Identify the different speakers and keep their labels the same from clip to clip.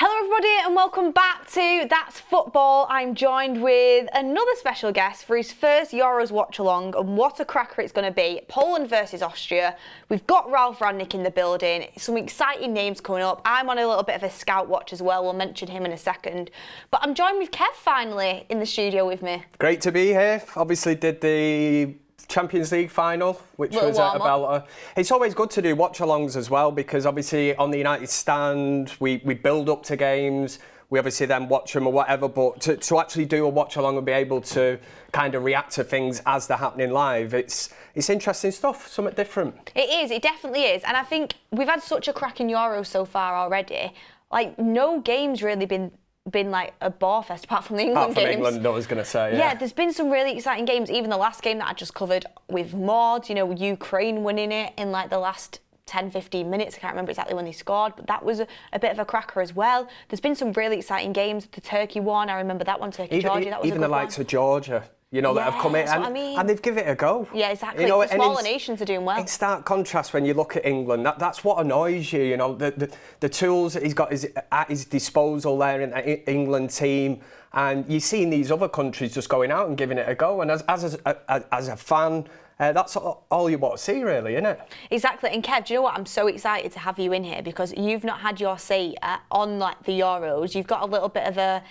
Speaker 1: Hello everybody and welcome back to That's Football. I'm joined with another special guest for his first Euros watch-along, and what a cracker it's going to be. Poland versus Austria. We've got Ralf Rangnick in the building. Some exciting names coming up. I'm on a little bit of a scout watch as well. We'll mention him in a second. But I'm joined with Kev finally in the studio with me.
Speaker 2: Great to be here. Obviously did the Champions League final, which was a belter. It's always good to do watch-alongs as well, because obviously on the United stand, we build up to games, we obviously then watch them or whatever, but to actually do a watch-along and be able to kind of react to things as they're happening live, it's interesting stuff, something different.
Speaker 1: It is, it definitely is. And I think we've had such a cracking Euro so far already. Like, no game's really been like a bore fest apart from the England games.
Speaker 2: England, I was going to say,
Speaker 1: yeah. There's been some really exciting games. Even the last game that I just covered with Maud, you know, Ukraine winning it in like the last 10-15 minutes. I can't remember exactly when they scored, but that was a bit of a cracker as well. There's been some really exciting games. The Turkey one, I remember that one, Turkey-Georgia, that was
Speaker 2: even
Speaker 1: a good
Speaker 2: the likes
Speaker 1: one.
Speaker 2: of Georgia, you know, that have come in and they've given it a go.
Speaker 1: Yeah, exactly.
Speaker 2: You know,
Speaker 1: the smaller nations are doing well.
Speaker 2: In stark contrast, when you look at England, that's what annoys you. You know, the tools that he's got at his disposal there in the England team, and you're seeing these other countries just going out and giving it a go. And as a fan, that's all you want to see, really, isn't it? Exactly.
Speaker 1: And Kev, do you know what? I'm so excited to have you in here because you've not had your say on like the Euros. You've got a little bit of an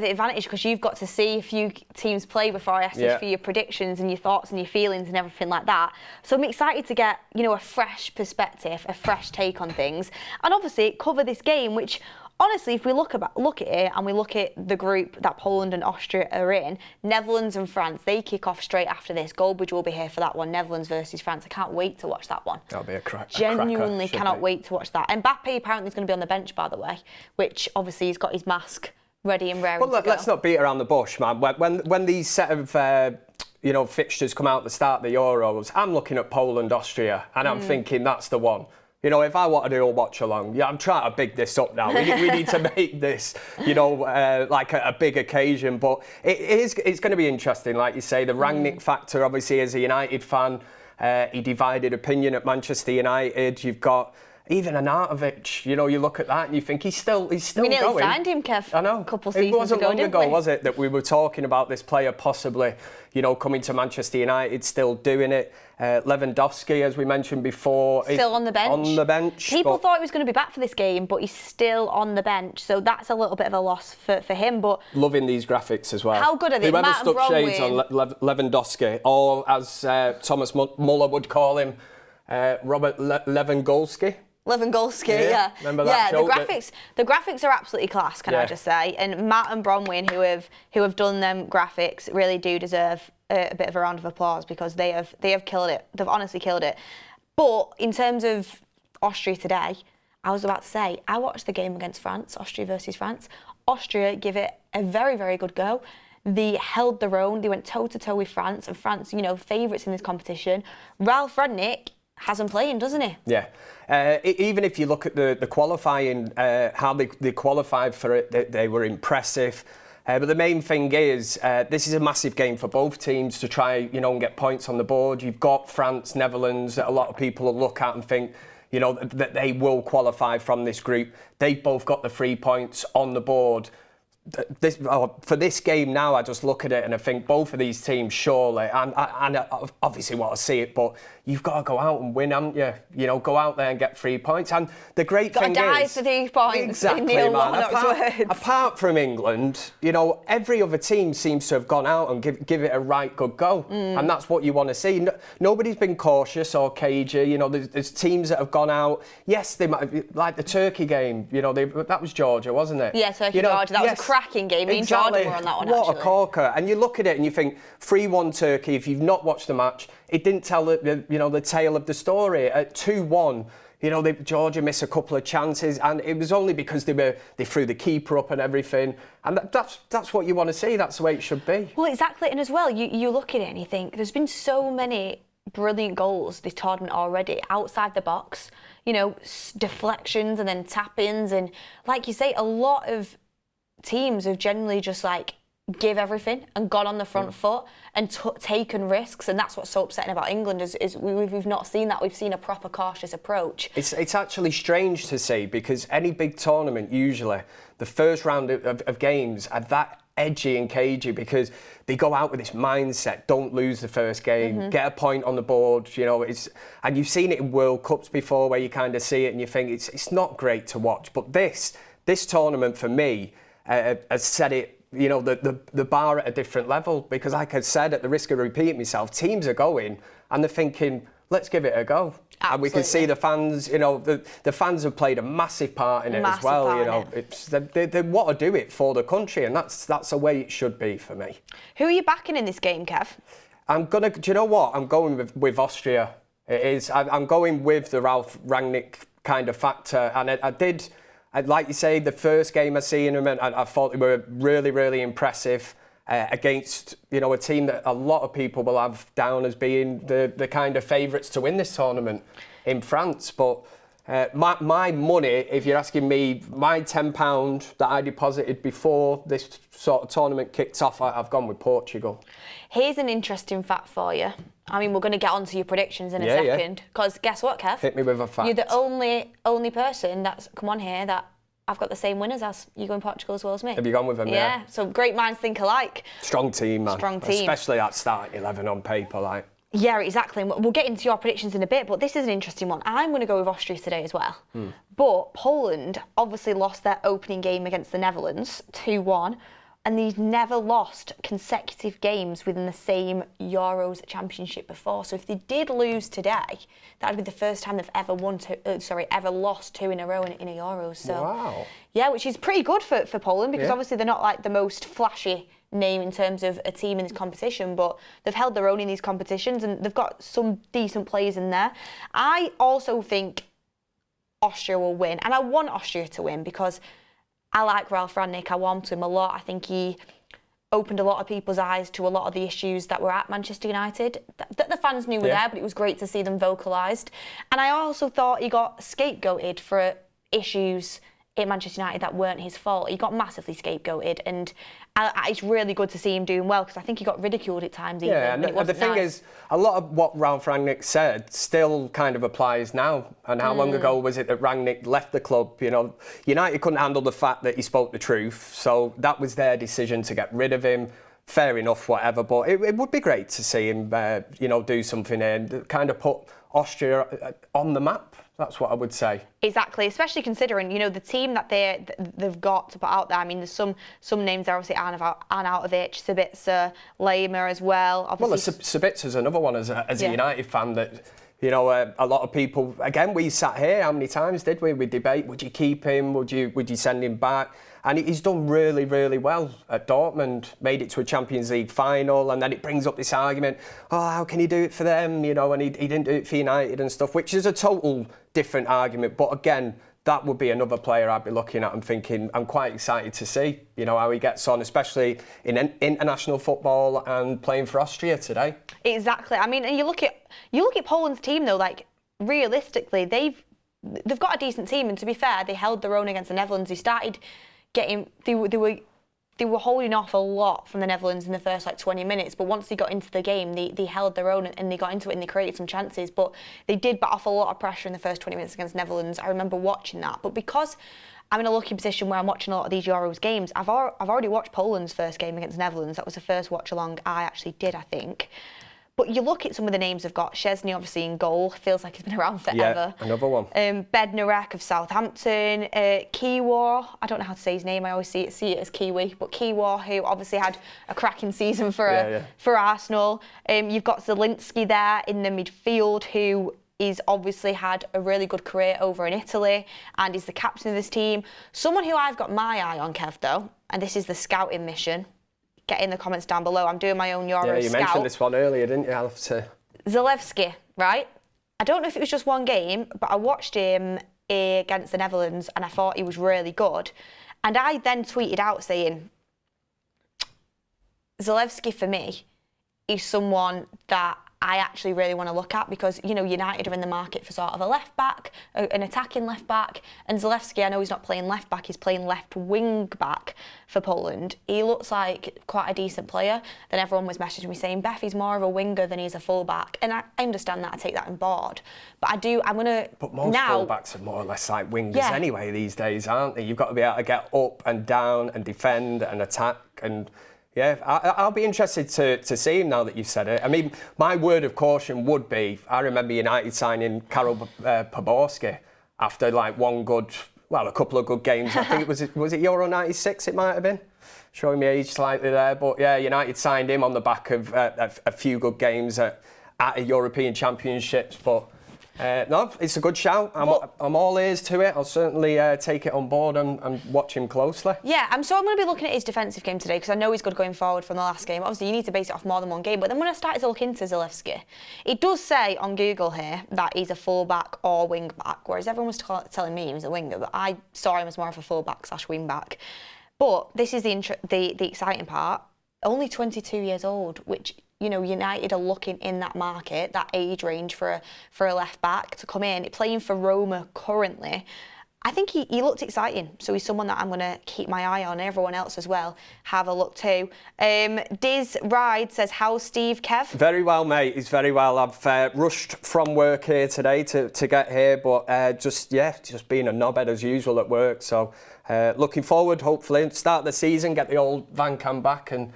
Speaker 1: advantage because you've got to see a few teams play before I ask you for your predictions and your thoughts and your feelings and everything like that. So I'm excited to get, you know, a fresh perspective, a fresh take on things, and obviously cover this game, which honestly, if we look at it and we look at the group that Poland and Austria are in, Netherlands and France, they kick off straight after this. Goldbridge will be here for that one, Netherlands versus France. I can't wait to watch that one.
Speaker 2: That'll be a cracker.
Speaker 1: Genuinely cannot wait to watch that. Mbappe apparently is going to be on the bench, by the way, which obviously he's got his mask ready and raring to go.
Speaker 2: Let's not beat around the bush, man. When these set of fixtures come out at the start of the Euros, I'm looking at Poland, Austria, and I'm thinking that's the one. You know, if I want to do a watch along, I'm trying to big this up now. We need to make this, you know, like a big occasion. But it's going to be interesting, like you say. The Rangnick factor, obviously, as a United fan, he divided opinion at Manchester United. You've got even Arnautovic, you know, you look at that and you think he's still going.
Speaker 1: We nearly signed him, Kev.
Speaker 2: I know.
Speaker 1: A couple seasons ago,
Speaker 2: it wasn't long ago, was it, that we were talking about this player possibly, you know, coming to Manchester United, still doing it. Lewandowski, as we mentioned before,
Speaker 1: still on the bench.
Speaker 2: On the bench.
Speaker 1: People thought he was going to be back for this game, but he's still on the bench, so that's a little bit of a loss for him. But
Speaker 2: loving these graphics as well.
Speaker 1: How good are they?
Speaker 2: Whoever stuck shades on Lewandowski, or as Thomas Muller would call him, Robert Lewandowski.
Speaker 1: Lewandowski, yeah.
Speaker 2: Remember that joke?
Speaker 1: The graphics are absolutely class, can I just say? And Matt and Bronwyn, who have done them graphics, really do deserve a bit of a round of applause because they have killed it. They've honestly killed it. But in terms of Austria today, I was about to say, I watched the game against France, Austria versus France. Austria give it a very, very good go. They held their own. They went toe-to-toe with France, and France, you know, favourites in this competition. Ralf Rangnick has them playing, doesn't he?
Speaker 2: Yeah. Even if you look at the qualifying, how they qualified for it, they were impressive. But the main thing is, this is a massive game for both teams to try, you know, and get points on the board. You've got France, Netherlands, that a lot of people will look at and think, you know, that they will qualify from this group. They've both got the 3 points on the board. For this game now, I just look at it and I think both of these teams surely, and I obviously want to see it, but you've got to go out and win, haven't you? You know, go out there and get 3 points. And the great thing is,
Speaker 1: got to die for 3 points.
Speaker 2: Exactly,
Speaker 1: in
Speaker 2: man. Apart from England, you know, every other team seems to have gone out and give it a right good go, and that's what you want to see. Nobody's been cautious or cagey. You know, there's teams that have gone out. Yes, they might, like the Turkey game. You know, that was Georgia, wasn't it?
Speaker 1: Yeah, Turkey-Georgia. That was a cracking game. Me and Jordan were on that one,
Speaker 2: What a corker. And you look at it and you think, 3-1 Turkey, if you've not watched the match, it didn't tell the tale of the story. At 2-1, you know, Georgia missed a couple of chances, and it was only because they threw the keeper up and everything. And that's what you want to see. That's the way it should be.
Speaker 1: Well, exactly. And as well, you look at it and you think, there's been so many brilliant goals this tournament already, outside the box, you know, deflections and then tap-ins. And like you say, a lot of teams have generally just like give everything and gone on the front foot and taken risks, and that's what's so upsetting about England is we've not seen that. We've seen a proper cautious approach.
Speaker 2: It's actually strange to see, because any big tournament, usually the first round of games are that edgy and cagey, because they go out with this mindset: don't lose the first game, get a point on the board. You know, and you've seen it in World Cups before, where you kind of see it and you think it's not great to watch. But this tournament for me has set it, you know, the bar at a different level, because like I said, at the risk of repeating myself, teams are going and they're thinking, let's give it a go. Absolutely. And we can see the fans, you know, the fans have played a massive part in it as well. You know, they want to do it for the country, and that's the way it should be for me.
Speaker 1: Who are you backing in this game, Kev?
Speaker 2: Do you know what? I'm going with Austria. It is. I'm going with the Ralf Rangnick kind of factor, and I did. Like you say, the first game I seen them, and I thought they were really, really impressive against, you know, a team that a lot of people will have down as being the kind of favourites to win this tournament in France. But my money, if you're asking me, my £10 that I deposited before this sort of tournament kicked off, I've gone with Portugal.
Speaker 1: Here's an interesting fact for you. I mean, we're going to get onto your predictions in a second. Because guess what, Kev?
Speaker 2: Hit me with a fact.
Speaker 1: You're the only person that's come on here that I've got the same winners as. You going Portugal as well as me?
Speaker 2: Have you gone with them?
Speaker 1: Yeah. So great minds think alike.
Speaker 2: Strong team, man.
Speaker 1: Strong team.
Speaker 2: Especially that starting 11 on paper, like.
Speaker 1: Yeah, exactly. And we'll get into your predictions in a bit, but this is an interesting one. I'm going to go with Austria today as well. But Poland obviously lost their opening game against the Netherlands, 2-1. And they've never lost consecutive games within the same Euros Championship before. So if they did lose today, that would be the first time they've ever ever lost 2 in a row in a Euros. So
Speaker 2: wow.
Speaker 1: Yeah, which is pretty good for Poland, because obviously they're not like the most flashy name in terms of a team in this competition, but they've held their own in these competitions and they've got some decent players in there. I also think Austria will win, and I want Austria to win because I like Ralf Rangnick. I warmed to him a lot. I think he opened a lot of people's eyes to a lot of the issues that were at Manchester United, that the fans knew were there, but it was great to see them vocalised. And I also thought he got scapegoated for issues at Manchester United that weren't his fault. He got massively scapegoated, and it's really good to see him doing well, because I think he got ridiculed at times even.
Speaker 2: Yeah, and the thing is, a lot of what Ralf Rangnick said still kind of applies now. And how long ago was it that Rangnick left the club? You know, United couldn't handle the fact that he spoke the truth, so that was their decision to get rid of him. Fair enough, whatever, but it would be great to see him, you know, do something and kind of put Austria on the map. That's what I would say.
Speaker 1: Exactly, especially considering, you know, the team that they've got to put out there. I mean, there's some names there, obviously, Arnautovic, Sabitzer, Laimer as well. Obviously.
Speaker 2: Well, Sabitzer's another one as a United fan that, you know, a lot of people, again, we sat here, how many times did we? We debate, would you keep him? Would you send him back? And he's done really, really well at Dortmund, made it to a Champions League final, and then it brings up this argument, oh, how can he do it for them? You know, and he didn't do it for United and stuff, which is a total different argument. But again, that would be another player I'd be looking at and thinking, I'm quite excited to see, you know, how he gets on, especially in international football and playing for Austria today. Exactly.
Speaker 1: I mean, and you look at Poland's team though, like realistically, they've got a decent team, and to be fair, they held their own against the Netherlands. They were holding off a lot from the Netherlands in the first 20 minutes, but once they got into the game, they held their own and they got into it and they created some chances. But they did bat off a lot of pressure in the first 20 minutes against Netherlands. I remember watching that. But because I'm in a lucky position where I'm watching a lot of these Euros games, I've already watched Poland's first game against Netherlands. That was the first watch-along I actually did, I think. But you look at some of the names they've got. Szczesny, obviously, in goal. Feels like he's been around forever.
Speaker 2: Yeah, another one.
Speaker 1: Bednarek of Southampton. Kiwior, I don't know how to say his name. I always see it as Kiwi. But Kiwior, who obviously had a cracking season for Arsenal. You've got Zielinski there in the midfield, who is obviously had a really good career over in Italy and is the captain of this team. Someone who I've got my eye on, Kev, though, and this is the scouting mission. Get in the comments down below. I'm doing my own Euro scout.
Speaker 2: Yeah, you mentioned this one earlier, didn't you? I'll have to...
Speaker 1: Zalewski, right? I don't know if it was just one game, but I watched him against the Netherlands and I thought he was really good. And I then tweeted out saying, Zalewski for me is someone that I actually really want to look at, because, you know, United are in the market for sort of a left back, an attacking left back, and Zalewski, I know he's not playing left back, he's playing left wing back for Poland. He looks like quite a decent player. Then everyone was messaging me saying, Beth, he's more of a winger than he's a full back, and I understand that, I take that on board. But I'm going to...
Speaker 2: But most full-backs are more or less like wingers anyway these days, aren't they? You've got to be able to get up and down and defend and attack, and... Yeah, I'll be interested to see him now that you've said it. I mean, my word of caution would be, I remember United signing Karol Poborski after like a couple of good games. I think was it Euro 96 it might have been? Showing me age slightly there. But yeah, United signed him on the back of a few good games at a European Championships. But no, it's a good shout. I'm all ears to it. I'll certainly take it on board and watch him closely. Yeah,
Speaker 1: I'm going to be looking at his defensive game today, because I know he's good going forward from the last game. Obviously, you need to base it off more than one game. But then when I started to look into Zalewski, it does say on Google here that he's a full-back or wing-back, whereas everyone was telling me he was a winger, but I saw him as more of a full-back/wing-back. But this is the exciting part. Only 22 years old, which... You know, United are looking in that market, that age range for a left back to come in. Playing for Roma currently, I think he looked exciting. So he's someone that I'm going to keep my eye on. Everyone else as well, have a look too. Diz Ride says, how's Steve, Kev?
Speaker 2: Very well, mate. He's very well. I've rushed from work here today to get here, but just being a knobhead as usual at work. So looking forward, hopefully, start the season, get the old Van Cam back and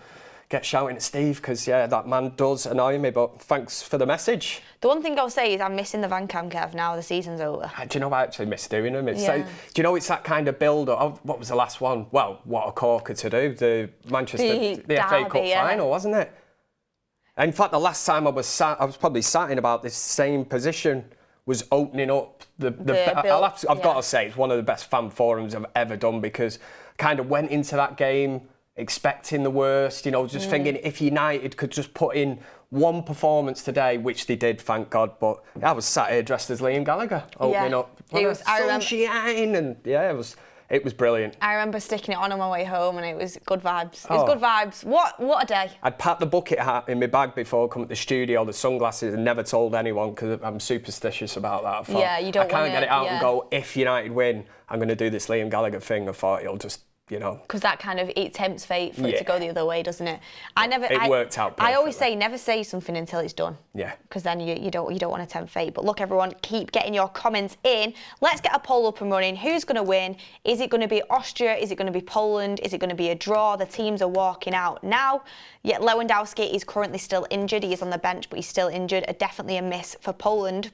Speaker 2: get shouting at Steve, because that man does annoy me, but thanks for the message.
Speaker 1: The one thing I'll say is I'm missing the Van Cam, Kev, now the season's over.
Speaker 2: Do you know, I actually miss doing them. Do you know, it's that kind of build-up. What was the last one? Well, what a corker to do. The FA Cup final, wasn't it? In fact, the last time I was probably sat in about this same position, was opening up I've got to say, it's one of the best fan forums I've ever done, because I kind of went into that game expecting the worst, just thinking if United could just put in one performance today, which they did, thank God. But I was sat here dressed as Liam Gallagher, opening up. Sunshine, and it was brilliant.
Speaker 1: I remember sticking it on my way home, and it was good vibes. It was good vibes. What a day.
Speaker 2: I'd packed the bucket hat in my bag before I come to the studio, the sunglasses, and never told anyone, because I'm superstitious about that. I thought,
Speaker 1: you don't.
Speaker 2: I can't get it out and go, if United win, I'm going to do this Liam Gallagher thing. I thought it'll just... Because
Speaker 1: that kind of, it tempts fate for it to go the other way, doesn't it? It
Speaker 2: worked out perfectly.
Speaker 1: I always say never say something until it's done.
Speaker 2: Yeah.
Speaker 1: Because then you don't want to tempt fate. But look, everyone, keep getting your comments in. Let's get a poll up and running. Who's going to win? Is it going to be Austria? Is it going to be Poland? Is it going to be a draw? The teams are walking out now. Yet Lewandowski is currently still injured. He is on the bench, but he's still injured. Definitely a miss for Poland.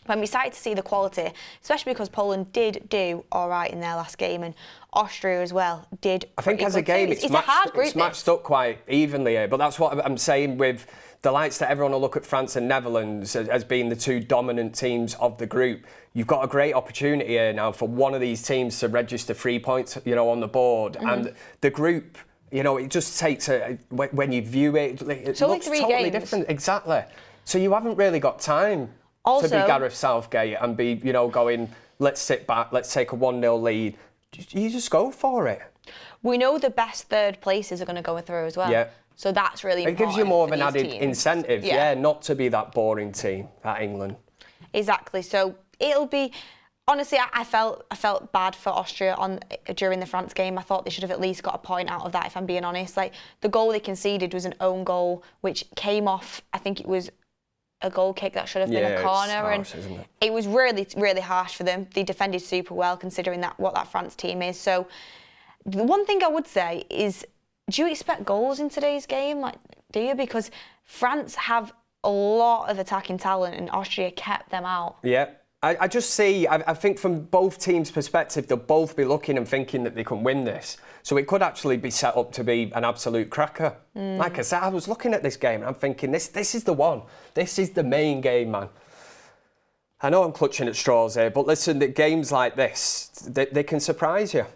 Speaker 1: When we started to see the quality, especially because Poland did do all right in their last game, and Austria as well did.
Speaker 2: I think as a game, it's matched up quite evenly here. But that's what I'm saying with the likes that everyone will look at France and Netherlands as being the two dominant teams of the group. You've got a great opportunity here now for one of these teams to register 3 points, on the board, and the group. It just takes when you view it looks totally different. Exactly. So you haven't really got time. Also, to be Gareth Southgate and be, going, let's sit back, let's take a 1-0 lead. You just go for it.
Speaker 1: We know the best third places are going to go through as well.
Speaker 2: Yeah.
Speaker 1: So that's really important.
Speaker 2: It gives you more of an added incentive, not to be that boring team at England.
Speaker 1: Exactly. So it'll be... Honestly, I felt bad for Austria during the France game. I thought they should have at least got a point out of that, if I'm being honest. Like, the goal they conceded was an own goal, which came off, I think it was a goal kick that should have been a corner,
Speaker 2: harsh,
Speaker 1: and it was really, really harsh for them. They defended super well, considering what that France team is. So the one thing I would say is, do you expect goals in today's game? Do you? Because France have a lot of attacking talent, and Austria kept them out.
Speaker 2: Yeah. I just see, I think from both teams' perspective, they'll both be looking and thinking that they can win this. So it could actually be set up to be an absolute cracker. Like I said, I was looking at this game and I'm thinking, this is the one. This is the main game, man. I know I'm clutching at straws here, but listen, the games like this, they can surprise you.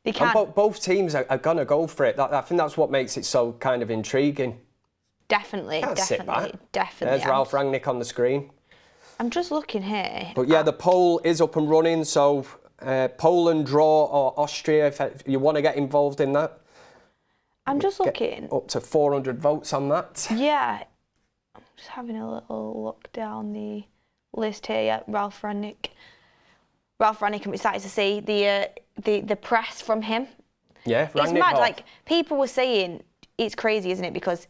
Speaker 1: They can.
Speaker 2: And both teams are going to go for it. I think that's what makes it so kind of intriguing.
Speaker 1: Definitely. Definitely.
Speaker 2: There's Ralph Rangnick on the screen.
Speaker 1: I'm just looking here.
Speaker 2: But yeah, the poll is up and running, so Poland, draw, or Austria, if you want to get involved in that.
Speaker 1: I'm just looking.
Speaker 2: Up to 400 votes on that.
Speaker 1: Yeah. just having a little look down the list here. Yeah, Ralph Rangnick. I'm excited to see the press from him.
Speaker 2: Yeah,
Speaker 1: it's mad. Like, people were saying, it's crazy, isn't it? Because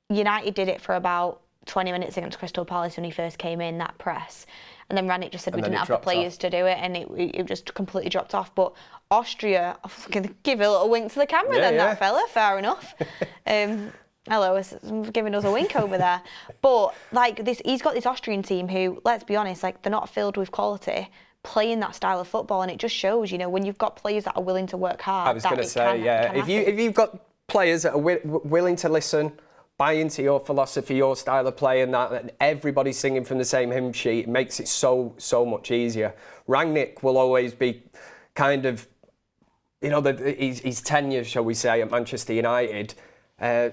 Speaker 1: United did it for about 20 minutes against Crystal Palace when he first came in, that press. And then Rangnick just said we didn't have the players to do it, and it just completely dropped off. But Austria, I'm going to give a little wink to the camera that fella, fair enough. Hello, giving us a wink over there. But like this, he's got this Austrian team who, let's be honest, like they're not filled with quality, playing that style of football, and it just shows, you know, when you've got players that are willing to work hard.
Speaker 2: I was going to say, if you've got players that are willing to listen, buy into your philosophy, your style of play, and everybody's singing from the same hymn sheet, it makes it so much easier. Rangnick will always be kind of, you know, his tenure, shall we say, at Manchester United.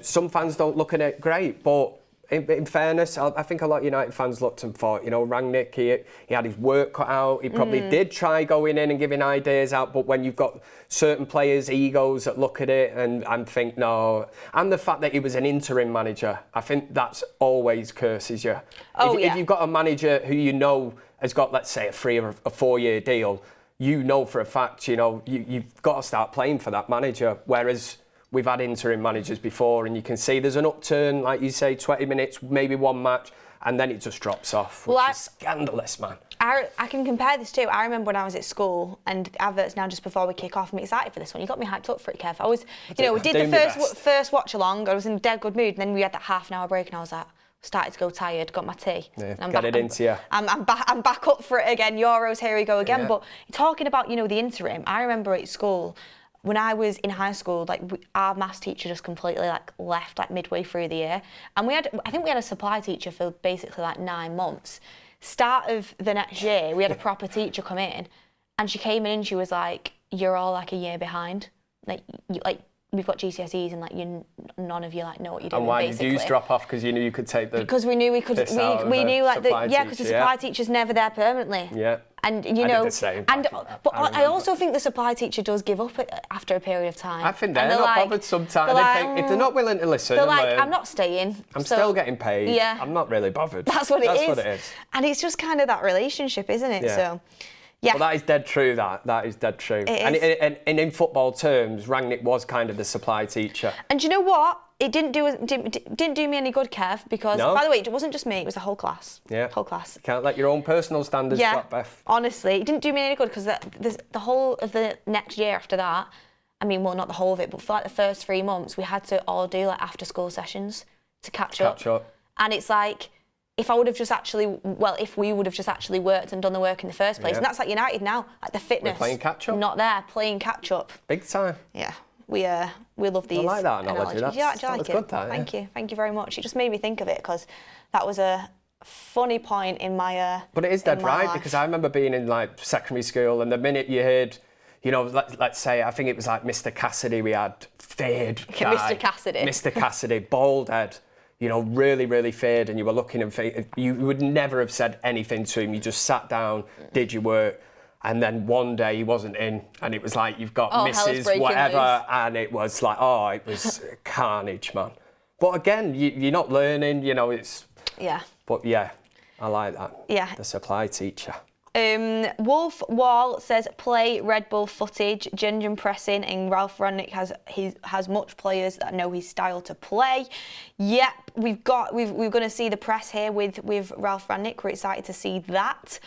Speaker 2: Some fans don't look at it great, but in fairness, I think a lot of United fans looked and thought, you know, Rangnick, he had his work cut out. He probably did try going in and giving ideas out, but when you've got certain players' egos that look at it and think, no. And the fact that he was an interim manager, I think that's always curses you. If you've got a manager who you know has got, let's say, a 3 or a 4 year deal, you know for a fact, you know, you've got to start playing for that manager, whereas we've had interim managers before, and you can see there's an upturn, like you say, 20 minutes, maybe one match, and then it just drops off, which is scandalous, man. I
Speaker 1: can compare this too. I remember when I was at school, and adverts now just before we kick off. I'm excited for this one. You got me hyped up for it, Kev. I was, you know, we did the first watch along. I was in a dead good mood, and then we had that half an hour break, and I was like, started to go tired, got my tea.
Speaker 2: Yeah, get it into you.
Speaker 1: I'm back up for it again. Euros, here we go again. Yeah. But talking about, you know, the interim, I remember at school, when I was in high school, like our maths teacher just completely like left like midway through the year, and I think we had a supply teacher for basically like 9 months. Start of the next year, we had a proper teacher come in, and she came in and she was like, "You're all like a year behind. Like we've got GCSEs and like none of you like know what you're doing."
Speaker 2: And why
Speaker 1: basically.
Speaker 2: Did you drop off because you knew you could take the?
Speaker 1: Because we knew we could. We knew like because the supply teacher's never there permanently.
Speaker 2: Yeah.
Speaker 1: And you know, but I also think the supply teacher does give up after a period of time.
Speaker 2: I think they're not bothered sometimes. If they're not willing to listen,
Speaker 1: they're like, I'm not staying.
Speaker 2: I'm still getting paid. Yeah. I'm not really bothered.
Speaker 1: That's what it is. And it's just kind of that relationship, isn't it?
Speaker 2: Yeah.
Speaker 1: So, yeah.
Speaker 2: Well, that is dead true. That is dead true. And in football terms, Rangnick was kind of the supply teacher.
Speaker 1: And do you know what? It didn't do me any good, Kev, because, by the way, it wasn't just me, it was the whole class.
Speaker 2: Yeah.
Speaker 1: Whole class.
Speaker 2: You can't let your own personal standards drop, Beth.
Speaker 1: Honestly, it didn't do me any good because the whole of the next year after that, I mean, well, not the whole of it, but for like the first 3 months, we had to all do like after school sessions to catch up. And it's like, if we would have just actually worked and done the work in the first place, and that's like United now, like the fitness.
Speaker 2: We're playing catch up.
Speaker 1: Not there, playing catch up.
Speaker 2: Big time.
Speaker 1: Yeah. We love these.
Speaker 2: I like that analogy.
Speaker 1: Do you like it?
Speaker 2: Good, that,
Speaker 1: Thank you very much. It just made me think of it because that was a funny point in my.
Speaker 2: But it is dead right life. Because I remember being in like secondary school, and the minute you heard, you know, let's say I think it was like Mr. Cassidy, we had feared.
Speaker 1: Mr. Cassidy.
Speaker 2: Mr. Cassidy, bald head. You know, really feared, and you were looking and you would never have said anything to him. You just sat down, did your work. And then one day he wasn't in, and it was like, you've got Mrs. whatever, and it was like, it was carnage, man. But again, you're not learning, you know, it's...
Speaker 1: Yeah.
Speaker 2: But yeah, I like that.
Speaker 1: Yeah.
Speaker 2: The supply teacher.
Speaker 1: Wolf Wall says, play Red Bull footage, Gingen pressing, and Ralph Rangnick has much players that know his style to play. Yep, we're going to see the press here with Ralph Rangnick. We're excited to see that.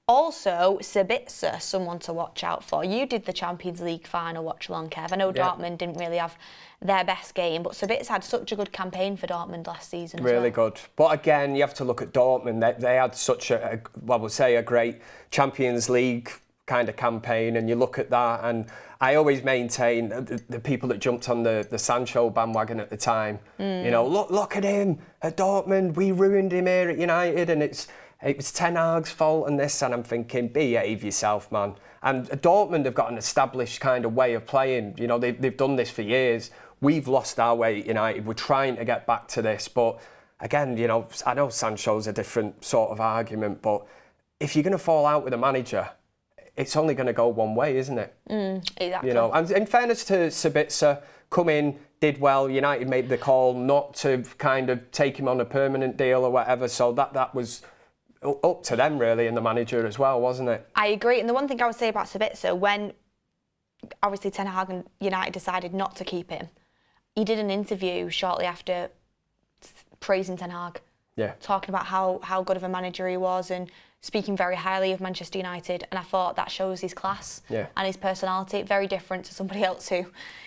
Speaker 1: Also, Sabitzer, someone to watch out for. You did the Champions League final watch-along, Kev. I know Dortmund didn't really have their best game, but Sabitzer had such a good campaign for Dortmund last season as well.
Speaker 2: Really good. But again, you have to look at Dortmund. They had such a great Champions League kind of campaign, and you look at that, and I always maintain the people that jumped on the Sancho bandwagon at the time, you know, look at him at Dortmund, we ruined him here at United, and it was Ten Hag's fault and this, and I'm thinking, behave yourself, man. And Dortmund have got an established kind of way of playing. You know, they've done this for years. We've lost our way at United. We're trying to get back to this. But again, you know, I know Sancho's a different sort of argument, but if you're going to fall out with a manager, it's only going to go one way, isn't it?
Speaker 1: Exactly.
Speaker 2: You know, and in fairness to Sabitzer, come in, did well. United made the call not to kind of take him on a permanent deal or whatever. So that was up to them really, and the manager as well, wasn't it?
Speaker 1: I agree. And the one thing I would say about Sabitzer, when obviously Ten Hag and United decided not to keep him, he did an interview shortly after praising Ten Hag.
Speaker 2: Yeah.
Speaker 1: Talking about how good of a manager he was and speaking very highly of Manchester United. And I thought that shows his class and his personality. Very different to somebody else who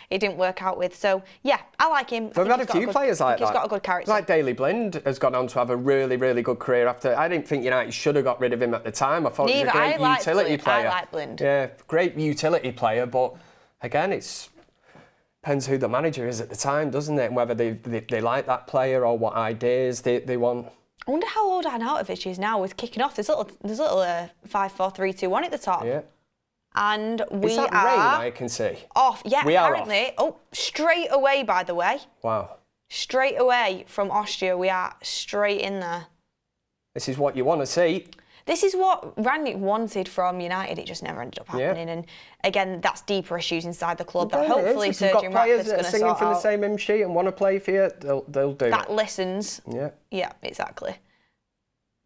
Speaker 1: it didn't work out with. So, yeah, I like him.
Speaker 2: We've had a few players like that.
Speaker 1: He's got a good character.
Speaker 2: Like Daley Blind has gone on to have a really, really good career after. I didn't think United should have got rid of him at the time. I thought he was a great utility player.
Speaker 1: I like Blind.
Speaker 2: Yeah, great utility player. But, again, it's... depends who the manager is at the time, doesn't it? And whether they like that player or what ideas they want.
Speaker 1: I wonder how old Arnautovic is now with kicking off. There's little 5-4-3-2-1 at the top.
Speaker 2: Yeah.
Speaker 1: And we
Speaker 2: is that
Speaker 1: are
Speaker 2: rain I can see?
Speaker 1: Off. Yeah,
Speaker 2: we
Speaker 1: apparently.
Speaker 2: Are off.
Speaker 1: Oh, straight away, by the way.
Speaker 2: Wow.
Speaker 1: Straight away from Austria, we are straight in there.
Speaker 2: This is what you want to see.
Speaker 1: This is what Rangnick wanted from United. It just never ended up happening. Yeah. And again, that's deeper issues inside the club that hopefully Sergeant Rafford's going to sort out. If you've got players that are singing from the same hymn sheet and want to play for you, they'll do
Speaker 2: that.
Speaker 1: That listens.
Speaker 2: Yeah.
Speaker 1: Yeah, exactly.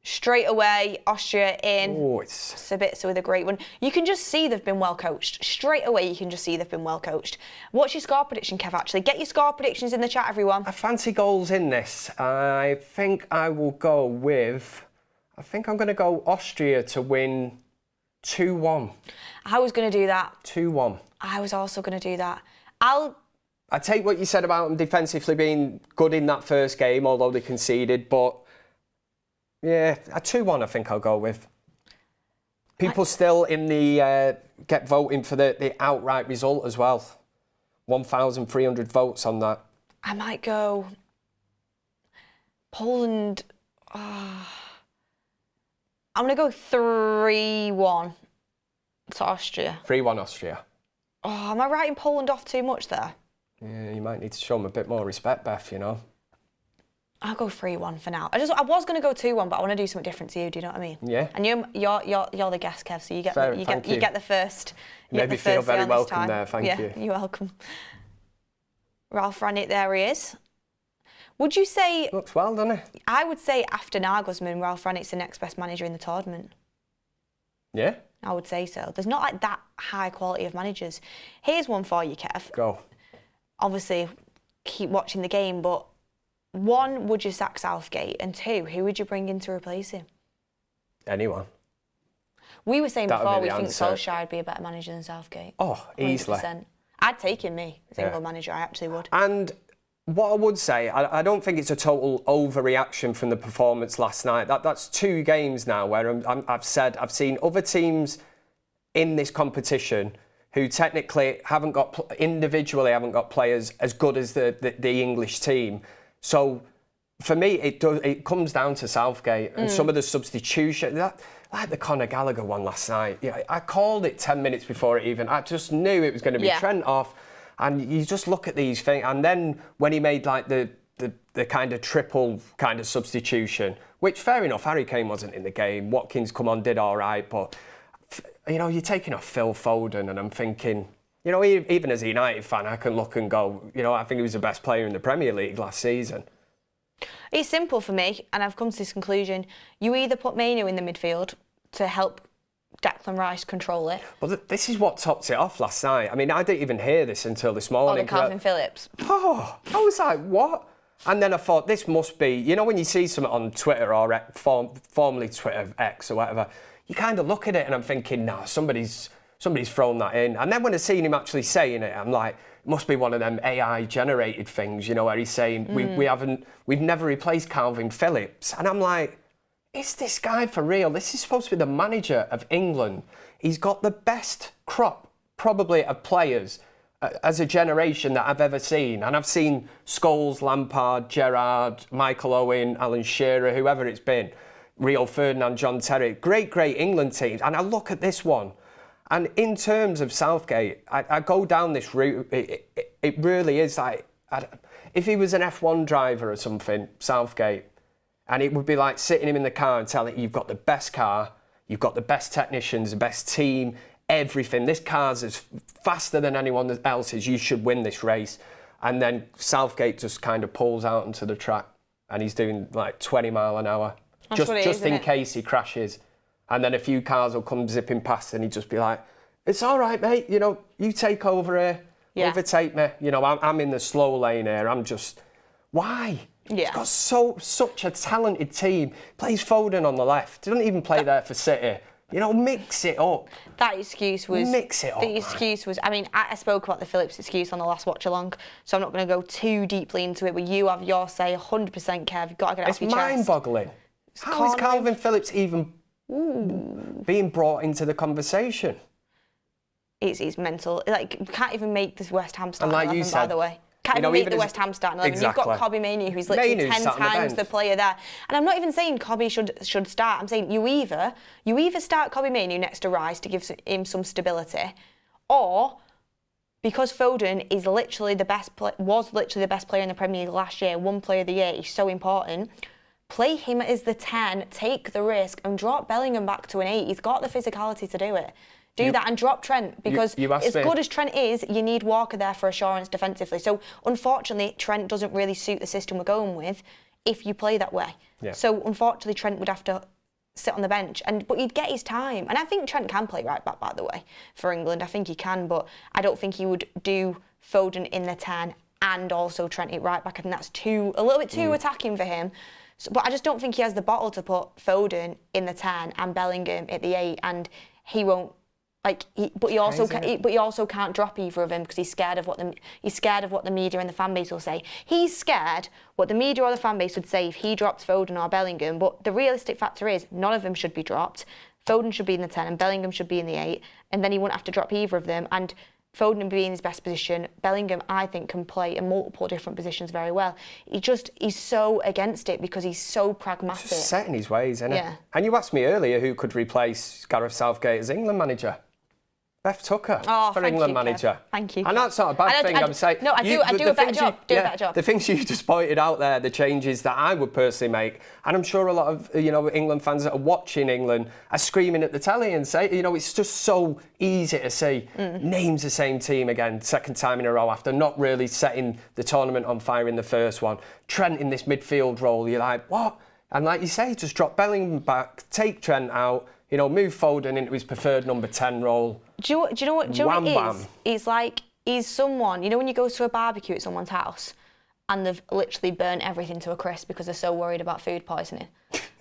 Speaker 1: Straight away, Austria in.
Speaker 2: Oh,
Speaker 1: Sabitzer with a great one. You can just see they've been well coached. Straight away, you can just see they've been well coached. What's your score prediction, Kev, actually? Get your score predictions in the chat, everyone.
Speaker 2: I fancy goals in this. I think I will go with... I think I'm going to go Austria to win 2-1.
Speaker 1: I was going to do that.
Speaker 2: 2-1.
Speaker 1: I was also going to do that.
Speaker 2: I take what you said about them defensively being good in that first game, although they conceded, but yeah, a 2-1 I think I'll go with. People still in the get voting for the outright result as well. 1,300 votes on that.
Speaker 1: I might go Poland. I'm going to go 3-1 to Austria.
Speaker 2: 3-1 Austria.
Speaker 1: Oh, am I writing Poland off too much there?
Speaker 2: Yeah, you might need to show them a bit more respect, Beth,
Speaker 1: I'll go 3-1 for now. I was going to go 2-1, but I want to do something different to you. Do you know what I mean?
Speaker 2: Yeah.
Speaker 1: And you're the guest, Kev, so you get you get the first.
Speaker 2: Made me feel very welcome there. Thank you.
Speaker 1: Yeah, you're welcome. Ralph Rangnick, there he is. Would you say...
Speaker 2: Looks well, doesn't it?
Speaker 1: I would say after Nagelsmann, Ralph Rangnick's the next best manager in the tournament.
Speaker 2: Yeah?
Speaker 1: I would say so. There's not like that high quality of managers. Here's one for you, Kev.
Speaker 2: Go.
Speaker 1: Obviously, keep watching the game, but 1, would you sack Southgate? And 2, who would you bring in to replace him?
Speaker 2: Anyone.
Speaker 1: We were saying before we think Solskjaer would be a better manager than Southgate.
Speaker 2: Oh, easily.
Speaker 1: 100%. I'd take him, me, as England manager. I actually would.
Speaker 2: And... what I would say, I don't think it's a total overreaction from the performance last night. That's 2 games now where I've said I've seen other teams in this competition who technically individually haven't got players as good as the English team. So for me, it comes down to Southgate and some of the substitution. Like the Conor Gallagher one last night. Yeah, I called it 10 minutes before it even. I just knew it was going to be Trent off. And you just look at these things, and then when he made like the kind of triple kind of substitution, which fair enough, Harry Kane wasn't in the game. Watkins come on, did all right, but you're taking off Phil Foden, and I'm thinking, even as a United fan, I can look and go, I think he was the best player in the Premier League last season.
Speaker 1: It's simple for me, and I've come to this conclusion: you either put Mainu in the midfield to help Declan Rice control it.
Speaker 2: Well, this is what topped it off last night. I mean, I didn't even hear this until this morning.
Speaker 1: Oh, the Calvin Phillips.
Speaker 2: Oh, I was like, what? And then I thought, this must be, when you see something on Twitter or formerly Twitter, X or whatever, you kind of look at it and I'm thinking, nah, somebody's thrown that in. And then when I seen him actually saying it, I'm like, it must be one of them AI generated things, where he's saying, we've never replaced Calvin Phillips. And I'm like, is this guy for real? This is supposed to be the manager of England. He's got the best crop, probably, of players as a generation that I've ever seen. And I've seen Scholes, Lampard, Gerrard, Michael Owen, Alan Shearer, whoever it's been, Rio Ferdinand, John Terry. Great England teams. And I look at this one. And in terms of Southgate, I go down this route. It really is like, if he was an F1 driver or something, Southgate, and it would be like sitting him in the car and telling him, you've got the best car, you've got the best technicians, the best team, everything. This car's as faster than anyone else's. You should win this race. and then Southgate just kind of pulls out onto the track and he's doing like 20 mile an hour just in case he crashes. And then a few cars will come zipping past and he'd just be like, it's all right, mate, you know, you take over here, overtake me. You know, I'm in the slow lane here. I'm just, why? Yeah. He's got such a talented team. Plays Foden on the left. Doesn't even play there for City. You know, mix it up.
Speaker 1: That excuse was...
Speaker 2: Mix it up,
Speaker 1: The excuse was... I mean, I spoke about the Phillips excuse on the last watch-along, so I'm not going to go too deeply into it, but you have your say 100%, Kev. You've got to get it off your chest.
Speaker 2: It's mind-boggling. How is Calvin Phillips even being brought into the conversation?
Speaker 1: It's mental. Like, you can't even make this West Ham starting 11, by the way. Can't even make the West Ham starting 11.
Speaker 2: Exactly.
Speaker 1: You've got Kobbie Mainoo, who's literally 10 times the player there. And I'm not even saying Kobbie should start. I'm saying you either start Kobbie Mainoo next to Rice to give him some stability, or because Foden is literally was literally the best player in the Premier League last year, one player of the year, he's so important. Play him as the 10, take the risk, and drop Bellingham back to an 8. He's got the physicality to do it. Do that and drop Trent, because as good as Trent is, you need Walker there for assurance defensively. So unfortunately, Trent doesn't really suit the system we're going with if you play that way. Yeah. So unfortunately, Trent would have to sit on the bench, but he'd get his time. And I think Trent can play right back, by the way, for England. I think he can, but I don't think he would do Foden in the 10 and also Trent at right back. I think that's a little bit too attacking for him. So, but I just don't think he has the bottle to put Foden in the 10 and Bellingham at the 8, and he won't. But he also can't drop either of them because he's scared of what the media and the fan base will say. He's scared what the media or the fan base would say if he drops Foden or Bellingham. But the realistic factor is none of them should be dropped. Foden should be in the 10 and Bellingham should be in the 8, and then he wouldn't have to drop either of them. And Foden would be in his best position. Bellingham, I think, can play in multiple different positions very well. He's so against it because he's so pragmatic.
Speaker 2: He's just set in his ways, isn't it? And you asked me earlier who could replace Gareth Southgate as England manager. Beth Tucker for England manager.
Speaker 1: Thank you.
Speaker 2: And that's not a bad thing. I'm saying.
Speaker 1: No, I do a better job. Do a better job.
Speaker 2: The things you just pointed out there, the changes that I would personally make, and I'm sure a lot of England fans that are watching England are screaming at the telly and say, it's just so easy to see names the same team again, second time in a row after not really setting the tournament on fire in the first one. Trent in this midfield role, you're like, what? And like you say, just drop Bellingham back, take Trent out. Move Foden into his preferred number 10 role. Do you know what it is? It's like, he's someone, when you go to a barbecue at someone's house and they've literally burnt everything to a crisp because they're so worried about food poisoning.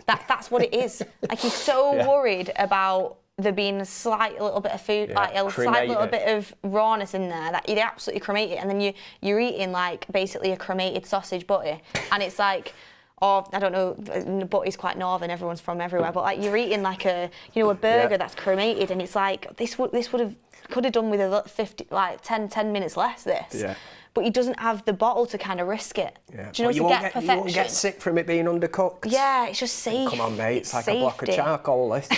Speaker 2: That's what it is. Like, he's so worried about there being a slight little bit of food, like a slight little bit of rawness in there, that they absolutely cremate it. And then you're eating, like, basically a cremated sausage butty. And it's like... Or, I don't know, butty's quite northern, everyone's from everywhere, but like you're eating like a burger that's cremated, and it's like, this could have done with a 10 minutes less, this. Yeah. But he doesn't have the bottle to kind of risk it. Yeah. Do you get perfection? You won't get sick from it being undercooked. Yeah, it's just safe. Come on, mate, it's like a block of charcoal, this.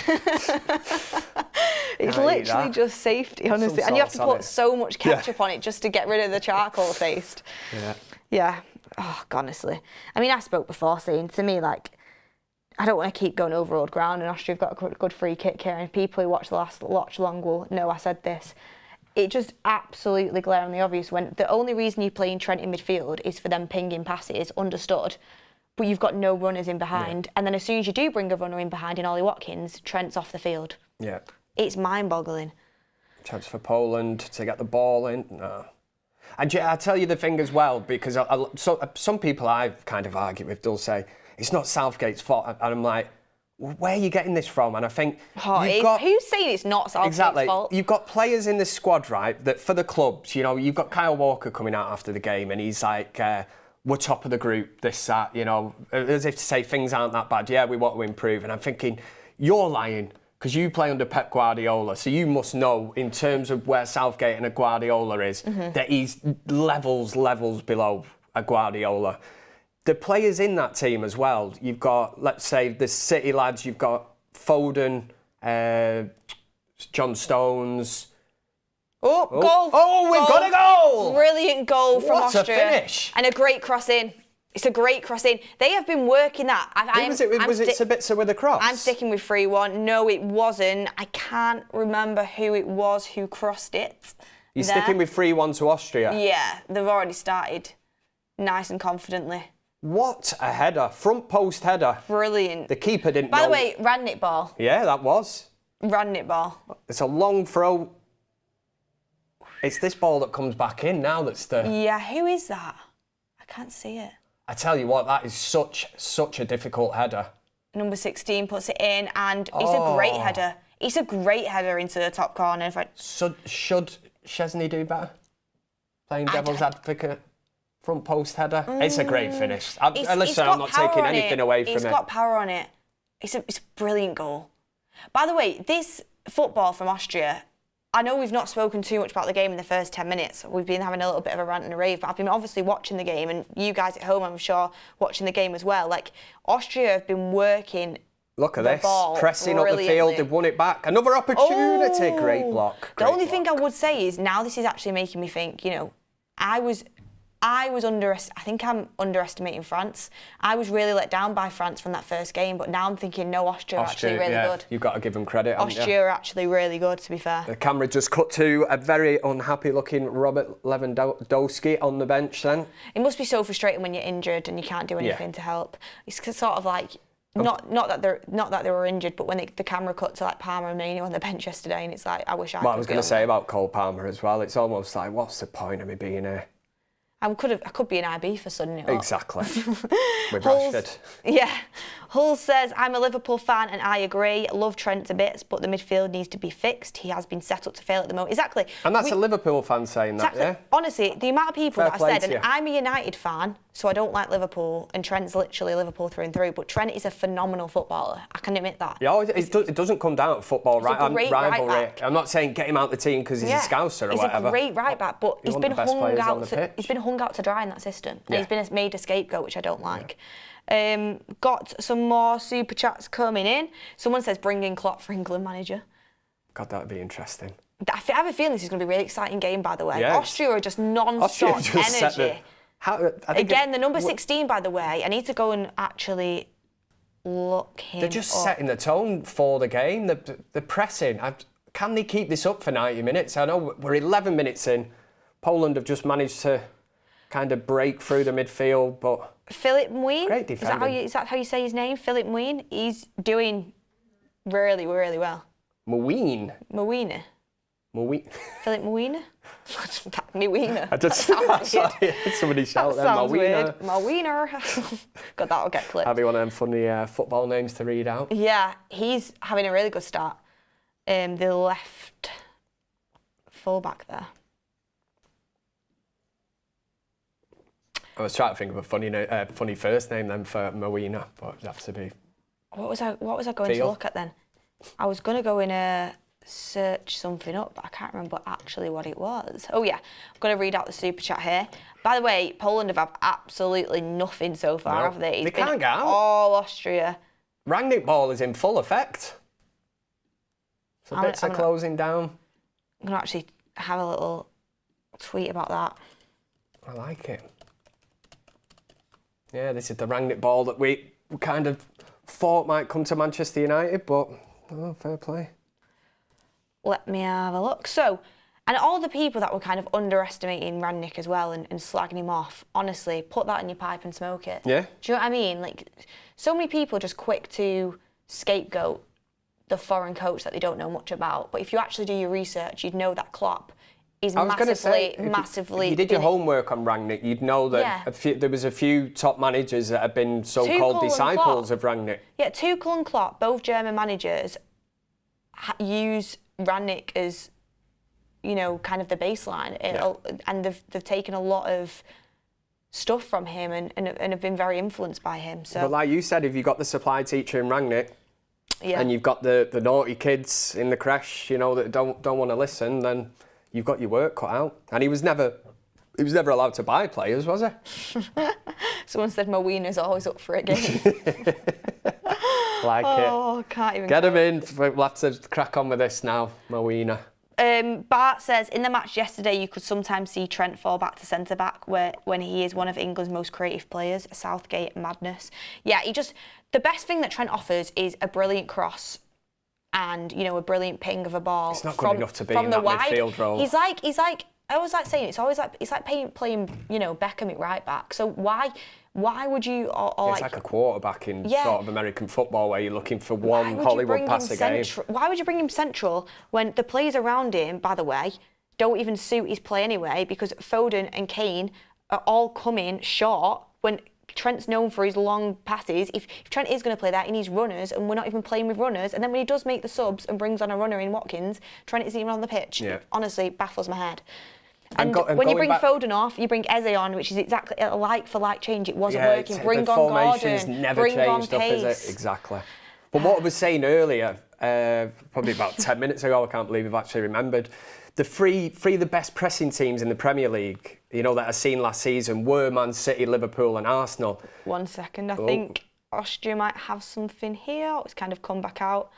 Speaker 2: It's literally just safety, honestly. And you have to put so much ketchup on it just to get rid of the charcoal taste. Yeah. Oh, honestly. I mean, I spoke before saying to me, like, I don't want to keep going over old ground, and Austria have got a good free kick here, and people who watch the last Watchalong will know I said this. It just absolutely glaringly obvious when the only reason you're playing Trent in midfield is for them pinging passes, understood, but you've got no runners in behind. And then as soon as you do bring a runner in behind in Ollie Watkins, Trent's off the field. Yeah. It's mind-boggling. Chance for Poland to get the ball in? No. And I tell you the thing as well, because some people I've kind of argued with, they'll say, it's not Southgate's fault. And I'm like, where are you getting this from? And I think... who's saying it's not Southgate's fault? You've got players in the squad, right, that for the clubs, you've got Kyle Walker coming out after the game and he's like, we're top of the group, this, that, as if to say things aren't that bad. Yeah, we want to improve. And I'm thinking, you're lying. Because you play under Pep Guardiola, so you must know, in terms of where Southgate and a Guardiola is, that he's levels below a Guardiola. The players in that team as well, you've got, let's say, the City lads, you've got Foden, John Stones. Oh, goal! Oh, we've got a goal! Brilliant goal from Austria. What a finish. And a great cross in. It's a great cross in. They have been working that. Was it Sabitzer with a cross? I'm sticking with 3-1. No, it wasn't. I can't remember who it was who crossed it. You're sticking with 3-1 to Austria?
Speaker 1: Yeah, they've already started nice and confidently.
Speaker 2: What a header. Front post header.
Speaker 1: Brilliant.
Speaker 2: The keeper didn't know.
Speaker 1: By the way, Rangnick ball.
Speaker 2: Yeah, that was.
Speaker 1: Rangnick ball.
Speaker 2: It's a long throw. It's this ball that comes back in now that's the...
Speaker 1: Yeah, who is that? I can't see it.
Speaker 2: I tell you what, that is such a difficult header.
Speaker 1: Number 16 puts it in, and it's a great header. It's a great header into the top corner.
Speaker 2: Should Chesney do better? Playing devil's advocate, front post header. It's a great finish. Listen, I'm not taking anything away from it.
Speaker 1: It's got power on it. It's a brilliant goal. By the way, this football from Austria, I know we've not spoken too much about the game in the first 10 minutes. We've been having a little bit of a rant and a rave, but I've been obviously watching the game, and you guys at home, I'm sure, watching the game as well. Like, Austria have been working.
Speaker 2: Look at this, pressing up the field, they've won it back. Another opportunity, great block.
Speaker 1: The only thing I would say is now this is actually making me think, you know, I think I'm underestimating France. I was really let down by France from that first game, but now I'm thinking, no, Austria are actually really good.
Speaker 2: You've got to give them credit.
Speaker 1: Austria are actually really good, to be fair.
Speaker 2: The camera just cut to a very unhappy-looking Robert Lewandowski on the bench then.
Speaker 1: It must be so frustrating when you're injured and you can't do anything to help. It's sort of like, not that they were injured, but when the camera cut to like Palmer and Manu on the bench yesterday, and it's like, I wish I could.
Speaker 2: Well, I was going to say about Cole Palmer as well. It's almost like, what's the point of me being here?
Speaker 1: I could be an IB for sudding it up.
Speaker 2: Exactly. With Rashford.
Speaker 1: Yeah. Hull says, I'm a Liverpool fan and I agree. Love Trent to bits, but the midfield needs to be fixed. He has been set up to fail at the moment. Exactly.
Speaker 2: And that's a Liverpool fan saying that, yeah?
Speaker 1: Honestly, the amount of people
Speaker 2: Fair
Speaker 1: that
Speaker 2: play
Speaker 1: have said,
Speaker 2: to
Speaker 1: and I'm a United fan, so I don't like Liverpool, and Trent's literally Liverpool through and through, but Trent is a phenomenal footballer. I can admit that.
Speaker 2: Yeah, it doesn't come down to football rivalry.
Speaker 1: Right,
Speaker 2: I'm not saying get him out the team because he's a Scouser or whatever.
Speaker 1: He's a great right back, but he's been hung out to dry in that system. Yeah. And he's been made a scapegoat, which I don't like. Yeah. Got some more super chats coming in. Someone says bring in Klopp for England manager.
Speaker 2: God, that would be interesting.
Speaker 1: I have a feeling this is going to be a really exciting game, by the way.
Speaker 2: Yeah,
Speaker 1: Austria are just non-stop energy. Again, the number 16, by the way, I need to go and actually look him
Speaker 2: They're just
Speaker 1: up.
Speaker 2: setting the tone for the game. They're pressing. Can they keep this up for 90 minutes? I know we're 11 minutes in. Poland have just managed to kind of break through the midfield, but...
Speaker 1: Philip Mween?
Speaker 2: Great defending.
Speaker 1: Is that how you say his name? Philip Mween? He's doing really, really well.
Speaker 2: Mween?
Speaker 1: Philip Mween? Mween.
Speaker 2: I just somebody shout there.
Speaker 1: Mween. God, that'll get clipped.
Speaker 2: That'd be one of them funny football names to read out.
Speaker 1: Yeah, he's having a really good start. The left full-back there.
Speaker 2: I was trying to think of a funny first name then for Moina, but it'd have to be...
Speaker 1: What was I going to look at then? I was going to go in search something up, but I can't remember actually what it was. Oh yeah, I'm going to read out the super chat here. By the way, Poland have had absolutely nothing so far, have they?
Speaker 2: They can't get out.
Speaker 1: All Austria.
Speaker 2: Rangnick ball is in full effect. So bits are closing down.
Speaker 1: I'm going to actually have a little tweet about that.
Speaker 2: I like it. Yeah, this is the Rangnick ball that we kind of thought might come to Manchester United, but fair play.
Speaker 1: Let me have a look. So, and all the people that were kind of underestimating Rangnick as well and slagging him off, honestly, put that in your pipe and smoke it.
Speaker 2: Yeah.
Speaker 1: Do you know what I mean? Like, so many people are just quick to scapegoat the foreign coach that they don't know much about. But if you actually do your research, you'd know that Klopp is massively.
Speaker 2: If you did your homework on Rangnick, you'd know that there was a few top managers that have been so-called disciples of Rangnick.
Speaker 1: Yeah, Tuchel and Klopp, both German managers, use Rangnick as, you know, kind of the baseline, and they've taken a lot of stuff from him and have been very influenced by him. So,
Speaker 2: but like you said, if you've got the supply teacher in Rangnick, and you've got the naughty kids in the crash, you know, that don't want to listen, then you've got your work cut out. And he was never allowed to buy players, was he?
Speaker 1: Someone said Mowina's always up for a game.
Speaker 2: Like it.
Speaker 1: Can't even
Speaker 2: get him in. We'll have to crack on with this now, Mowina.
Speaker 1: Bart says, in the match yesterday, you could sometimes see Trent fall back to centre-back when he is one of England's most creative players. Southgate madness. Yeah, the best thing that Trent offers is a brilliant cross and, you know, a brilliant ping of a ball.
Speaker 2: It's not good enough to be in that midfield role.
Speaker 1: He's like I always like saying it's like playing you know, Beckham at right back. So why would you or
Speaker 2: It's like a quarterback in sort of American football where you're looking for one Hollywood pass a game.
Speaker 1: Why would you bring him central when the players around him, by the way, don't even suit his play anyway? Because Foden and Kane are all coming short when Trent's known for his long passes. If Trent is going to play that, he needs runners, and we're not even playing with runners. And then when he does make the subs and brings on a runner in Watkins, Trent isn't even on the pitch. Yeah. It honestly baffles my head. And when you bring Foden off, you bring Eze on, which is exactly a like-for-like change. It wasn't working. Bring on Gordon.
Speaker 2: Never
Speaker 1: bring
Speaker 2: changed
Speaker 1: on
Speaker 2: up,
Speaker 1: pace.
Speaker 2: is it? Exactly. But what I was saying earlier, probably about 10 minutes ago, I can't believe I've actually remembered, the three the best pressing teams in the Premier League, you know, that I seen last season were Man City, Liverpool and Arsenal.
Speaker 1: 1 second, I think Austria might have something here. It's kind of come back out.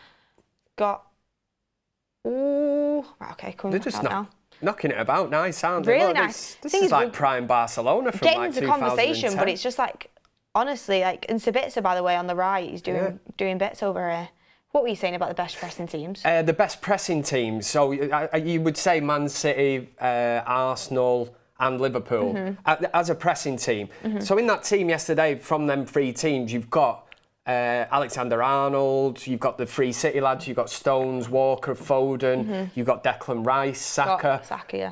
Speaker 1: Right, okay, coming back out now.
Speaker 2: Knocking it about, nice, aren't they?
Speaker 1: Really nice.
Speaker 2: This is like prime Barcelona from
Speaker 1: getting
Speaker 2: like
Speaker 1: the
Speaker 2: 2010.
Speaker 1: conversation, but it's just like, honestly, like, and Sabitzer, by the way, on the right, he's doing bits over here. What were you saying about the best pressing teams?
Speaker 2: The best pressing teams. So you would say Man City, Arsenal and Liverpool as a pressing team. So in that team yesterday, from them three teams, you've got Alexander-Arnold, you've got the three City lads, you've got Stones, Walker, Foden, you've got Declan Rice, Saka.
Speaker 1: Yeah.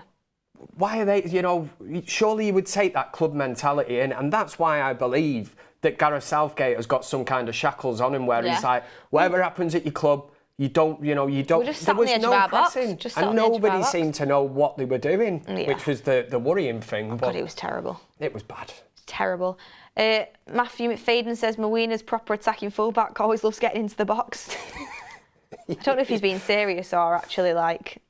Speaker 2: Why are they, you know, surely you would take that club mentality in, and that's why I believe that Gareth Southgate has got some kind of shackles on him where he's like, whatever happens at your club, you don't. We're just
Speaker 1: sat on the edge of our box.
Speaker 2: And nobody seemed to know what they were doing, which was the worrying thing.
Speaker 1: Oh, God, it was terrible.
Speaker 2: It was bad.
Speaker 1: It's terrible. Matthew McFadden says Mourinho's proper attacking fullback always loves getting into the box. I don't know if he's being serious or actually like,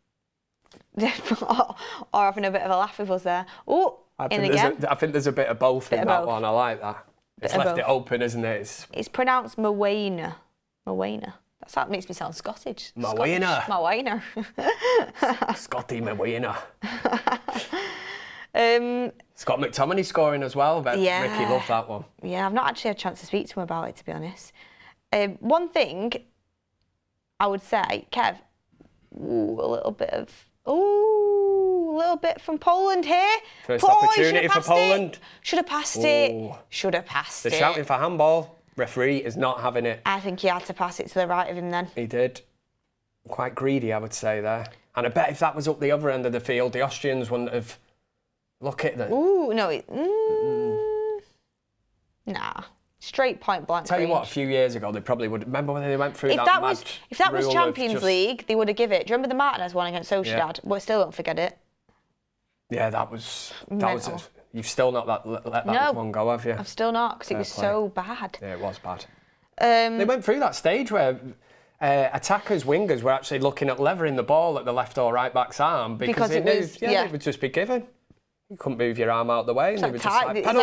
Speaker 1: or having a bit of a laugh with us there. Oh, I
Speaker 2: think there's a bit of both in that one. I like that. It's left it open, isn't it?
Speaker 1: It's pronounced Mawena. That makes me sound Scottish.
Speaker 2: Mawena. Scotty Mawena. Scott McTominay scoring as well. But Ricky loved that one.
Speaker 1: Yeah, I've not actually had a chance to speak to him about it, to be honest. One thing I would say, Kev, a little bit from Poland here.
Speaker 2: First opportunity for Poland.
Speaker 1: Should have passed it. Should have passed it.
Speaker 2: They're shouting for handball. Referee is not having it.
Speaker 1: I think he had to pass it to the right of him then.
Speaker 2: He did. Quite greedy, I would say, there. And I bet if that was up the other end of the field, the Austrians wouldn't have... Look at them.
Speaker 1: Ooh, no. Nah. Straight point blank.
Speaker 2: Tell you what, a few years ago, they probably would... Remember when they went through that
Speaker 1: If that was Champions League, they would have given it. Do you remember the Martinez one against Sociedad? Yeah. But still don't forget it.
Speaker 2: Yeah, that was you've still not let that one go, have you?
Speaker 1: I've still not, because it was so bad.
Speaker 2: Yeah, it was bad. They went through that stage where attackers, wingers were actually looking at levering the ball at the left or right back's arm because it would just be given. You couldn't move your arm out the way.
Speaker 1: It's like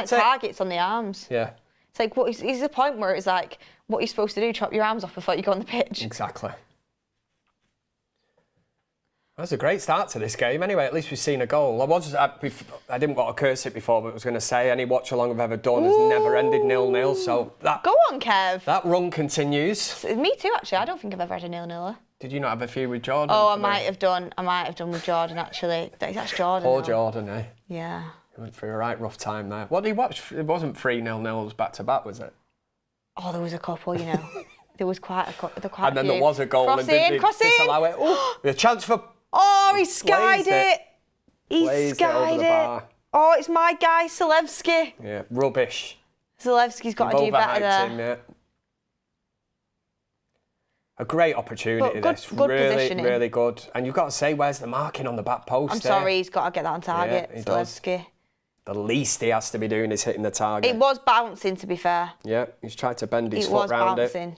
Speaker 1: targets on the arms.
Speaker 2: Yeah.
Speaker 1: It's like, is the point where it's like, what you're supposed to do, chop your arms off before you go on the pitch?
Speaker 2: Exactly. That's a great start to this game. Anyway, at least we've seen a goal. I didn't want to curse it before, but I was going to say any watch-along I've ever done has never ended 0-0. So
Speaker 1: go on, Kev.
Speaker 2: That run continues.
Speaker 1: Me too, actually. I don't think I've ever had a 0-0.
Speaker 2: Did you not have a few with Jordan?
Speaker 1: Oh, I might have done with Jordan, actually. That's Jordan.
Speaker 2: Poor Jordan, eh?
Speaker 1: Yeah.
Speaker 2: He went through a right rough time there. What did he watch? It wasn't 3 0-0s back-to-back, was it?
Speaker 1: Oh, there was a couple, you know. There was quite a few.
Speaker 2: And then there was a goal.
Speaker 1: Cross in.
Speaker 2: Disallow it. Oh, a chance for...
Speaker 1: Oh, he skied it. He skied it. Oh, it's my guy, Zalewski.
Speaker 2: Yeah, rubbish.
Speaker 1: Zalewski's got to do better there.
Speaker 2: Him, yeah. A great opportunity,
Speaker 1: good positioning.
Speaker 2: Really good. And you've got to say, where's the marking on the back post?
Speaker 1: I'm sorry, he's got to get that on target,
Speaker 2: yeah,
Speaker 1: Zalewski.
Speaker 2: The least he has to be doing is hitting the target.
Speaker 1: It was bouncing, to be fair.
Speaker 2: Yeah, he's tried to bend his foot round it.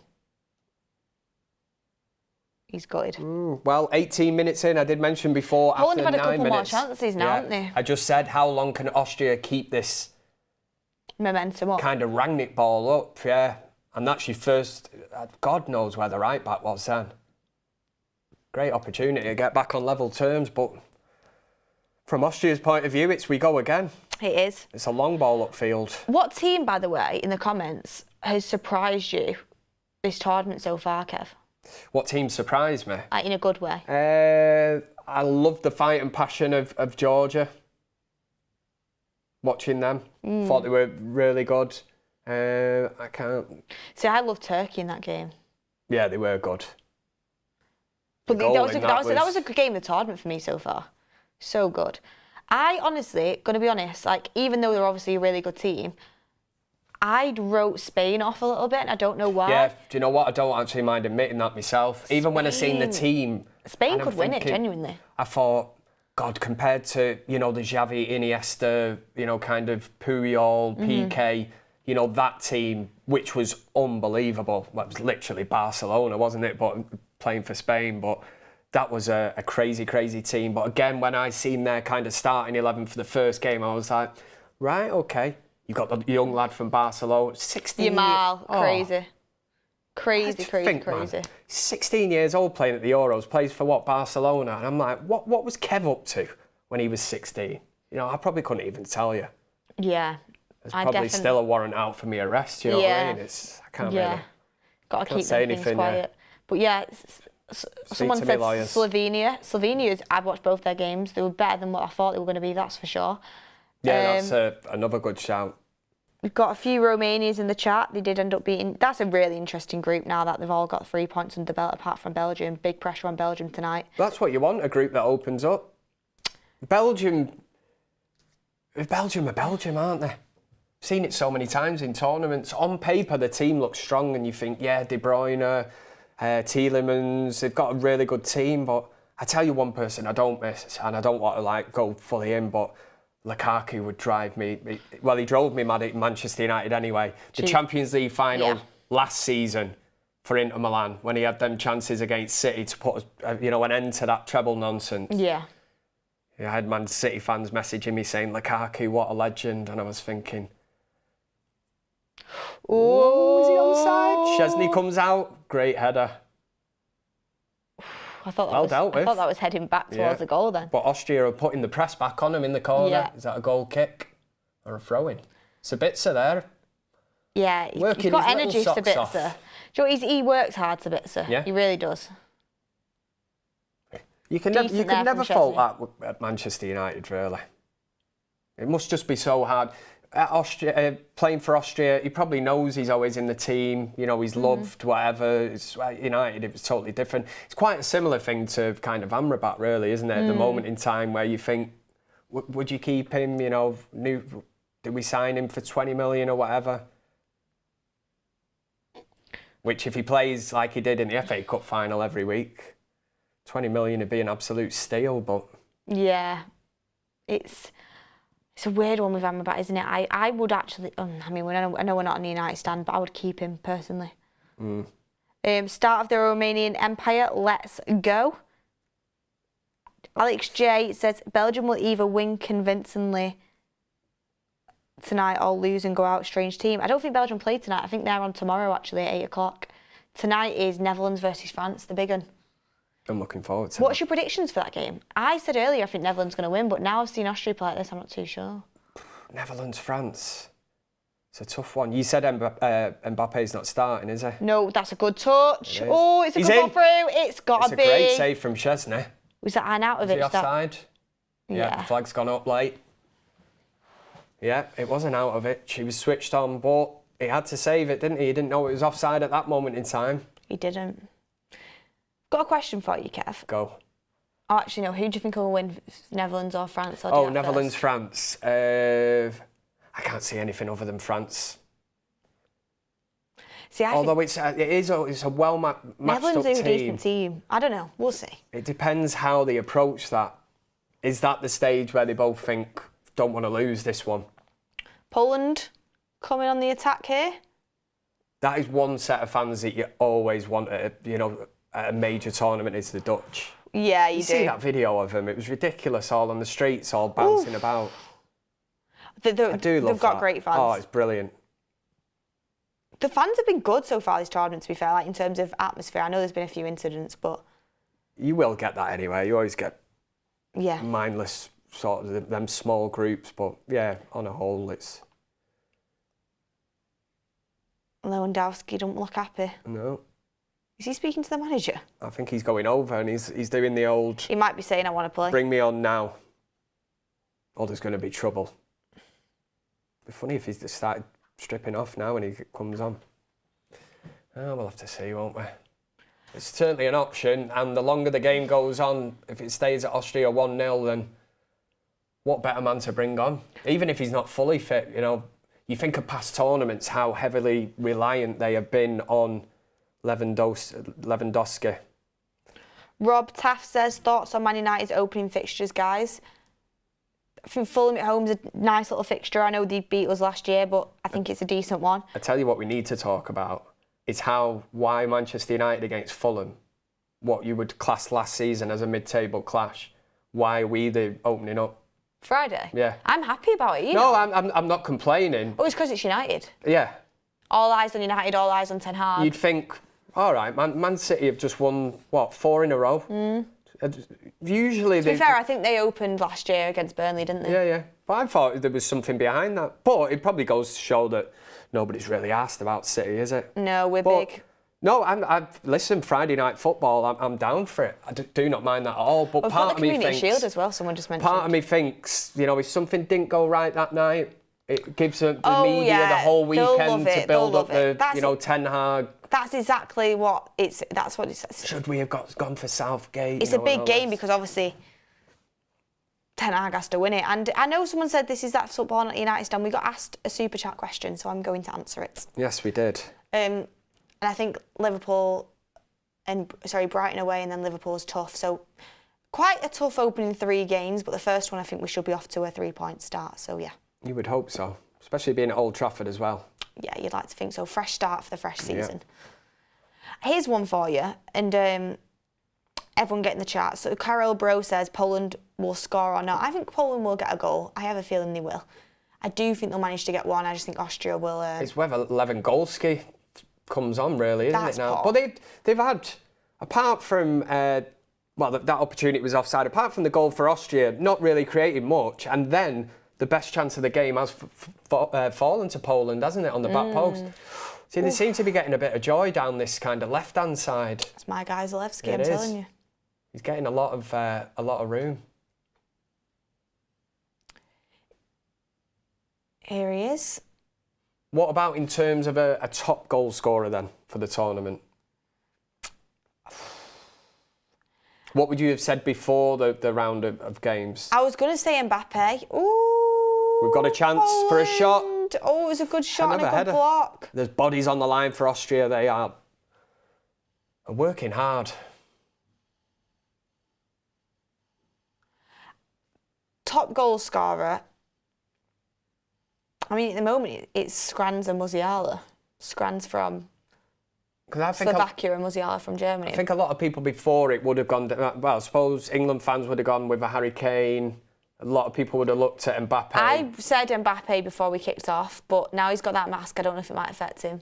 Speaker 1: He's gutted.
Speaker 2: Well, 18 minutes in, I did mention before,
Speaker 1: Poland
Speaker 2: after 9 minutes.
Speaker 1: have had a couple more chances now, haven't they?
Speaker 2: I just said, how long can Austria keep this
Speaker 1: momentum up?
Speaker 2: Kind of Rangnick ball up, yeah. And that's your first, God knows where the right back was then. Great opportunity to get back on level terms, but from Austria's point of view, it's we go again.
Speaker 1: It is.
Speaker 2: It's a long ball upfield.
Speaker 1: What team, by the way, in the comments, has surprised you this tournament so far, Kev?
Speaker 2: What team surprised me?
Speaker 1: In a good way.
Speaker 2: I love the fight and passion of Georgia. Watching them, thought they were really good. I can't.
Speaker 1: See, I love Turkey in that game.
Speaker 2: Yeah, they were good.
Speaker 1: But that was a good game of the tournament for me so far. So good. I honestly, going to be honest, like even though they're obviously a really good team, I'd wrote Spain off a little bit, and I don't know why.
Speaker 2: Yeah, do you know what? I don't actually mind admitting that myself. Even when I seen the team,
Speaker 1: Spain could win it, genuinely.
Speaker 2: I thought, God, compared to, you know, the Xavi, Iniesta, you know, kind of Puyol, Piqué, you know, that team, which was unbelievable. Well, it was literally Barcelona, wasn't it? But playing for Spain, but that was a crazy, crazy team. But again, when I seen their kind of starting 11 for the first game, I was like, right, okay. You've got the young lad from Barcelona, 16
Speaker 1: Yamal, crazy. Crazy.
Speaker 2: 16 years old playing at the Euros, plays for what, Barcelona? And I'm like, what was Kev up to when he was 16? You know, I probably couldn't even tell you.
Speaker 1: Yeah.
Speaker 2: There's probably still a warrant out for me arrest, you know what I mean? I can't really...
Speaker 1: Got to keep things quiet. But yeah, someone said Slovenia. Slovenia, I've watched both their games. They were better than what I thought they were going to be, that's for sure.
Speaker 2: Yeah, that's another good shout.
Speaker 1: We've got a few Romanians in the chat. They did end up beating... That's a really interesting group now that they've all got 3 points under the belt apart from Belgium. Big pressure on Belgium tonight.
Speaker 2: That's what you want, a group that opens up. Belgium are Belgium, aren't they? Seen it so many times in tournaments. On paper, the team looks strong and you think, yeah, De Bruyne, Tielemans, they've got a really good team. But I tell you one person I don't miss, and I don't want to go fully in, but Lukaku would drive me... Well, he drove me mad at Manchester United anyway. The Champions League final last season for Inter Milan, when he had them chances against City to put an end to that treble nonsense.
Speaker 1: Yeah.
Speaker 2: I had Man City fans messaging me saying, Lukaku, what a legend. And I was thinking... Oh, is he onside? Chesney comes out, great header.
Speaker 1: I thought that was heading back towards the goal then.
Speaker 2: But Austria are putting the press back on him in the corner. Yeah. Is that a goal kick or a throw-in? Sabitzer there.
Speaker 1: Yeah, he's got energy, Sabitzer. Do you know what, he works hard, Sabitzer. Yeah. He really does.
Speaker 2: You can never fault that at Manchester United, really. It must just be so hard. At Austria, playing for Austria, he probably knows he's always in the team. You know, he's loved, whatever. At United, it was totally different. It's quite a similar thing to kind of Amrabat, really, isn't it? At the moment in time where you think, would you keep him? You know, did we sign him for 20 million or whatever? Which, if he plays like he did in the FA Cup final every week, 20 million would be an absolute steal. But
Speaker 1: yeah, it's a weird one with Amrabat, isn't it? I would actually... I know we're not on the United stand, but I would keep him, personally. Start of the Romanian Empire, let's go. Alex J says, Belgium will either win convincingly tonight or lose and go out. Strange team. I don't think Belgium played tonight. I think they're on tomorrow, actually, at 8 o'clock. Tonight is Netherlands versus France, the big one.
Speaker 2: I'm looking forward to it.
Speaker 1: What's your predictions for that game? I said earlier I think Netherlands going to win, but now I've seen Austria play like this, I'm not too sure.
Speaker 2: Netherlands, France. It's a tough one. You said Mbappe's not starting, is he?
Speaker 1: No, that's a good touch. Oh, it's a good ball through. It's got to be.
Speaker 2: It's a great save from Chesney.
Speaker 1: Was that an out of it?
Speaker 2: Was he offside? Yeah, the flag's gone up late. Yeah, it wasn't out of it. She was switched on, but he had to save it, didn't he? He didn't know it was offside at that moment in time.
Speaker 1: He didn't. Got a question for you, Kev.
Speaker 2: Go.
Speaker 1: Oh, actually, no. Who do you think will win, Netherlands or France? Or
Speaker 2: Netherlands, France. I can't see anything other than France.
Speaker 1: See,
Speaker 2: although it's a well-matched up team.
Speaker 1: Netherlands is a decent team. I don't know. We'll see.
Speaker 2: It depends how they approach that. Is that the stage where they both think, don't want to lose this one?
Speaker 1: Poland coming on the attack here.
Speaker 2: That is one set of fans that you always want at a major tournament, is the Dutch.
Speaker 1: Yeah, you do.
Speaker 2: See that video of them? It was ridiculous, all on the streets, all bouncing about. I do love that. They've got
Speaker 1: great fans.
Speaker 2: Oh, it's brilliant.
Speaker 1: The fans have been good so far this tournament, to be fair, like in terms of atmosphere. I know there's been a few incidents, but...
Speaker 2: You will get that anyway. You always get mindless sort of them small groups, but yeah, on a whole, it's...
Speaker 1: Lewandowski don't look happy.
Speaker 2: No.
Speaker 1: Is he speaking to the manager?
Speaker 2: I think he's going over and he's doing the old...
Speaker 1: He might be saying, I want to play.
Speaker 2: Bring me on now. Or there's going to be trouble. It'd be funny if he's just started stripping off now when he comes on. Oh, we'll have to see, won't we? It's certainly an option, and the longer the game goes on, if it stays at Austria 1-0, then what better man to bring on? Even if he's not fully fit, you know, you think of past tournaments, how heavily reliant they have been on Lewandowski.
Speaker 1: Rob Taft says, thoughts on Man United's opening fixtures, guys? I think Fulham at home is a nice little fixture. I know they beat us last year, but I think it's a decent one.
Speaker 2: I tell you what we need to talk about is why Manchester United against Fulham, what you would class last season as a mid-table clash, why are we the opening up?
Speaker 1: Friday?
Speaker 2: Yeah.
Speaker 1: I'm happy about it,
Speaker 2: No, I'm not complaining.
Speaker 1: Oh, it's because it's United.
Speaker 2: Yeah.
Speaker 1: All eyes on United, all eyes on Ten Hag.
Speaker 2: You'd think, all right, Man City have just won, 4 in a row? Usually
Speaker 1: to be fair, I think they opened last year against Burnley, didn't they?
Speaker 2: Yeah. But I thought there was something behind that. But it probably goes to show that nobody's really asked about City, is it?
Speaker 1: No, we're big.
Speaker 2: No, listen, Friday night football, I'm down for it. I do not mind that at all. But
Speaker 1: We've
Speaker 2: part
Speaker 1: got
Speaker 2: of
Speaker 1: the
Speaker 2: me
Speaker 1: Community
Speaker 2: thinks...
Speaker 1: Shield as well, someone just mentioned.
Speaker 2: Part of me thinks, you know, if something didn't go right that night, it gives the media the whole weekend to build up the, Ten Hag.
Speaker 1: That's exactly what it's... That's what it's...
Speaker 2: Should we have gone for Southgate?
Speaker 1: It's a big game because obviously Ten Hag has to win it. And I know someone said this is that football at United stand. We got asked a super chat question, so I'm going to answer it.
Speaker 2: Yes, we did.
Speaker 1: And I think Brighton away and then Liverpool's tough. So quite a tough opening 3 games, but the first one I think we should be off to a 3-point start. So yeah. You
Speaker 2: would hope so, especially being at Old Trafford as well.
Speaker 1: Yeah, you'd like to think so. Fresh start for the fresh season. Yeah. Here's one for you, and everyone get in the chat. So Carol Bro says Poland will score or not. I think Poland will get a goal. I have a feeling they will. I do think they'll manage to get one. I just think Austria will...
Speaker 2: It's whether Lewandowski comes on, really, isn't it now?
Speaker 1: But
Speaker 2: they've had, apart from... that opportunity was offside. Apart from the goal for Austria, not really created much. And then the best chance of the game has fallen to Poland, hasn't it, on the back post? See, they seem to be getting a bit of joy down this kind of left-hand side.
Speaker 1: It's my guy Zalewski, I'm telling you.
Speaker 2: He's getting a lot of room.
Speaker 1: Here he is.
Speaker 2: What about in terms of a top goal scorer then for the tournament? What would you have said before the round of games?
Speaker 1: I was going to say Mbappe. Ooh,
Speaker 2: we've got a chance
Speaker 1: Poland.
Speaker 2: For a shot.
Speaker 1: Oh, it was a good shot and a good block.
Speaker 2: There's bodies on the line for Austria. They are working hard.
Speaker 1: Top goal scorer. I mean, at the moment, it's Scranz and Musiala. Scranz from Slovakia and Musiala from Germany.
Speaker 2: I think a lot of people before it would have gone... Well, I suppose England fans would have gone with a Harry Kane. A lot of people would have looked at Mbappe.
Speaker 1: I said Mbappe before we kicked off, but now he's got that mask, I don't know if it might affect him.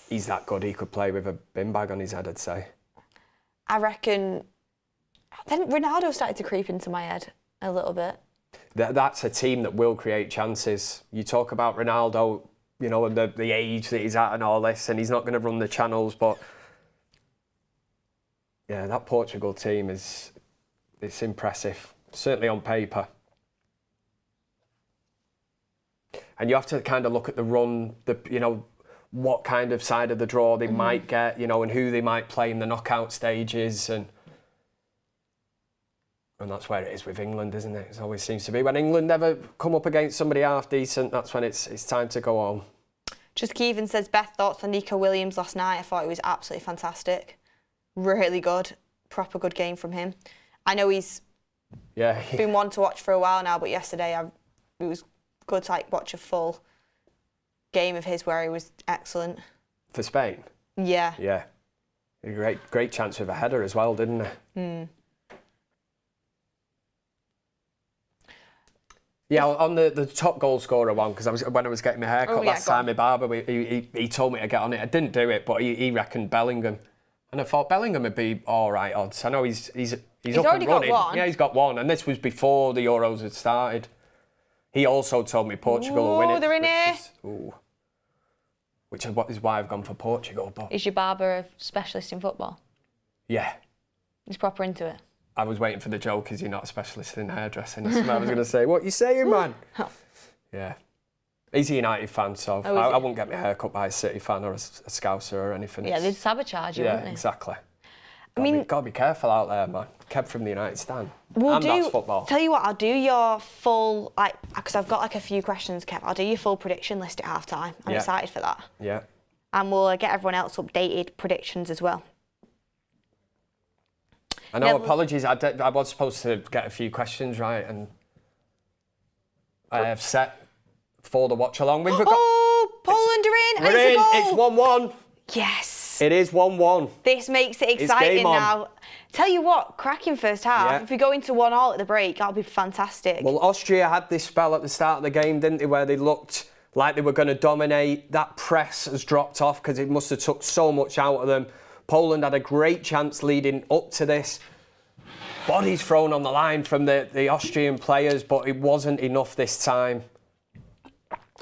Speaker 2: He's that good, he could play with a bin bag on his head, I'd say.
Speaker 1: I reckon... Then Ronaldo started to creep into my head a little bit.
Speaker 2: That's a team that will create chances. You talk about Ronaldo, you know, and the age that he's at and all this, and he's not going to run the channels, but... Yeah, that Portugal team it's impressive, certainly on paper. And you have to kind of look at the run, what kind of side of the draw they might get, and who they might play in the knockout stages, and that's where it is with England, isn't it? It always seems to be. When England never come up against somebody half decent, that's when it's time to go home.
Speaker 1: Just Keevan says, Beth, thoughts on Nico Williams last night? I thought it was absolutely fantastic. Really good. Proper good game from him. I know he's been one to watch for a while now, but yesterday it was good to watch a full game of his where he was excellent.
Speaker 2: For Spain?
Speaker 1: Yeah.
Speaker 2: Yeah. A great chance with a header as well, didn't he? Yeah, on the top goal scorer one, because when I was getting my haircut last time, my barber, he told me to get on it. I didn't do it, but he reckoned Bellingham. And I thought Bellingham would be all right odds. I know he's up
Speaker 1: already
Speaker 2: and running.
Speaker 1: got one.
Speaker 2: Yeah, he's got one, and this was before the Euros had started. He also told me Portugal will win it.
Speaker 1: They're in here.
Speaker 2: which is why I've gone for Portugal. But
Speaker 1: Is your barber a specialist in football?
Speaker 2: yeah,
Speaker 1: He's proper into it.
Speaker 2: I was waiting for the joke. Is he not a specialist in hairdressing? That's what I was going to say. What you saying, man? Yeah. He's a United fan, so I wouldn't get my hair cut by a City fan or a Scouser or anything.
Speaker 1: Yeah, they'd sabotage you, wouldn't they?
Speaker 2: Exactly. Got to be careful out there, man. Kev from the United stand. That's football.
Speaker 1: Tell you what, I'll do your full, because I've got like a few questions, Kev. I'll do your full prediction list at half time. I'm excited for that.
Speaker 2: Yeah.
Speaker 1: And we'll get everyone else updated predictions as well.
Speaker 2: I know, apologies. I was supposed to get a few questions right, and I have set for the watch-along.
Speaker 1: Poland are in, and it's a goal.
Speaker 2: It's 1-1.
Speaker 1: Yes.
Speaker 2: It is 1-1.
Speaker 1: This makes it exciting now. Tell you what, cracking first half.
Speaker 2: Yeah.
Speaker 1: If we go into 1-1 at the break, that'll be fantastic.
Speaker 2: Well, Austria had this spell at the start of the game, didn't they, where they looked like they were going to dominate. That press has dropped off because it must have took so much out of them. Poland had a great chance leading up to this. Bodies thrown on the line from the Austrian players, but it wasn't enough this time.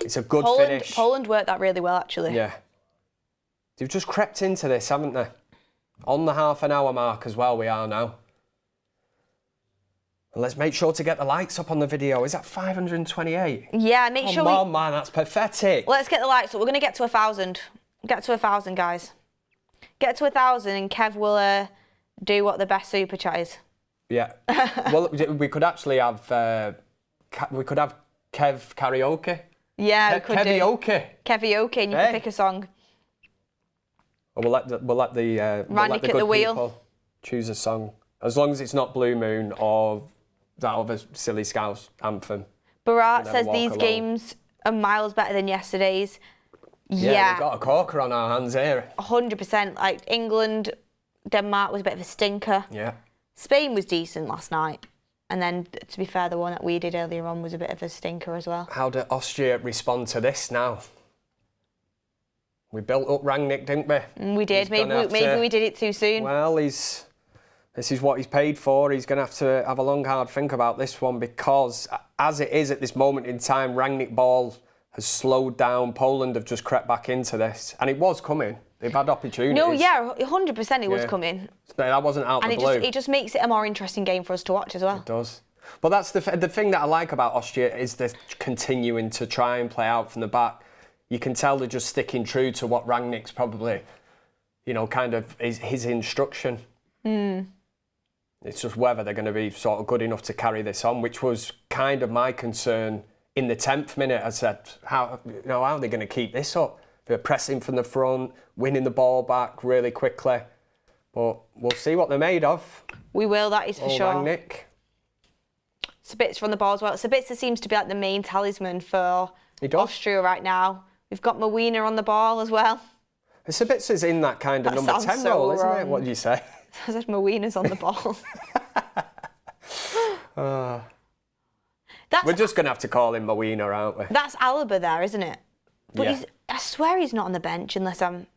Speaker 2: It's a good finish.
Speaker 1: Poland worked that really well, actually.
Speaker 2: Yeah. They've just crept into this, haven't they? On the half-an-hour mark as well, we are now. And let's make sure to get the likes up on the video. Is that 528?
Speaker 1: Yeah, make sure
Speaker 2: Come on, man, that's pathetic.
Speaker 1: Let's get the likes up. We're going to get to 1,000. Get to 1,000, guys. Get to 1,000 and Kev will do what the best super chat is.
Speaker 2: Yeah. Well, we could actually have... we could have Kev karaoke.
Speaker 1: Yeah, we could
Speaker 2: Kevioke.
Speaker 1: Kevioke, and you can pick a song.
Speaker 2: We'll let the
Speaker 1: good
Speaker 2: wheel
Speaker 1: people
Speaker 2: choose a song, as long as it's not Blue Moon or that other silly Scouse anthem.
Speaker 1: Barat says these games are miles better than yesterday's.
Speaker 2: Yeah, we've got a corker on our hands here.
Speaker 1: 100%. Like England, Denmark was a bit of a stinker.
Speaker 2: Yeah.
Speaker 1: Spain was decent last night. And then, to be fair, the one that we did earlier on was a bit of a stinker as well.
Speaker 2: How did Austria respond to this now? We built up Rangnick, didn't we?
Speaker 1: We did. Maybe we did it too soon.
Speaker 2: Well, this is what he's paid for. He's going to have a long, hard think about this one because, as it is at this moment in time, Rangnick ball has slowed down. Poland have just crept back into this. And it was coming. They've had opportunities.
Speaker 1: No, yeah, 100% it was coming.
Speaker 2: That wasn't out the blue.
Speaker 1: And it just makes it a more interesting game for us to watch as well.
Speaker 2: It does. But that's the thing that I like about Austria is they're continuing to try and play out from the back. You can tell they're just sticking true to what Rangnick's probably, kind of his instruction. It's just whether they're going to be sort of good enough to carry this on, which was kind of my concern in the 10th minute. I said, how are they going to keep this up? They're pressing from the front, winning the ball back really quickly. But we'll see what they're made of. We will, that is for sure. Rangnick. Sabitzer on the ball as well. Sabitzer seems to be like the main talisman for Austria right now. We've got Mawina on the ball as well. Sabitzer's in that kind of number 10 role, isn't it? What did you say? I said Mawina's on the ball. We're just going to have to call him Mawina, aren't we? That's Alaba there, isn't it? But I swear he's not on the bench unless I'm...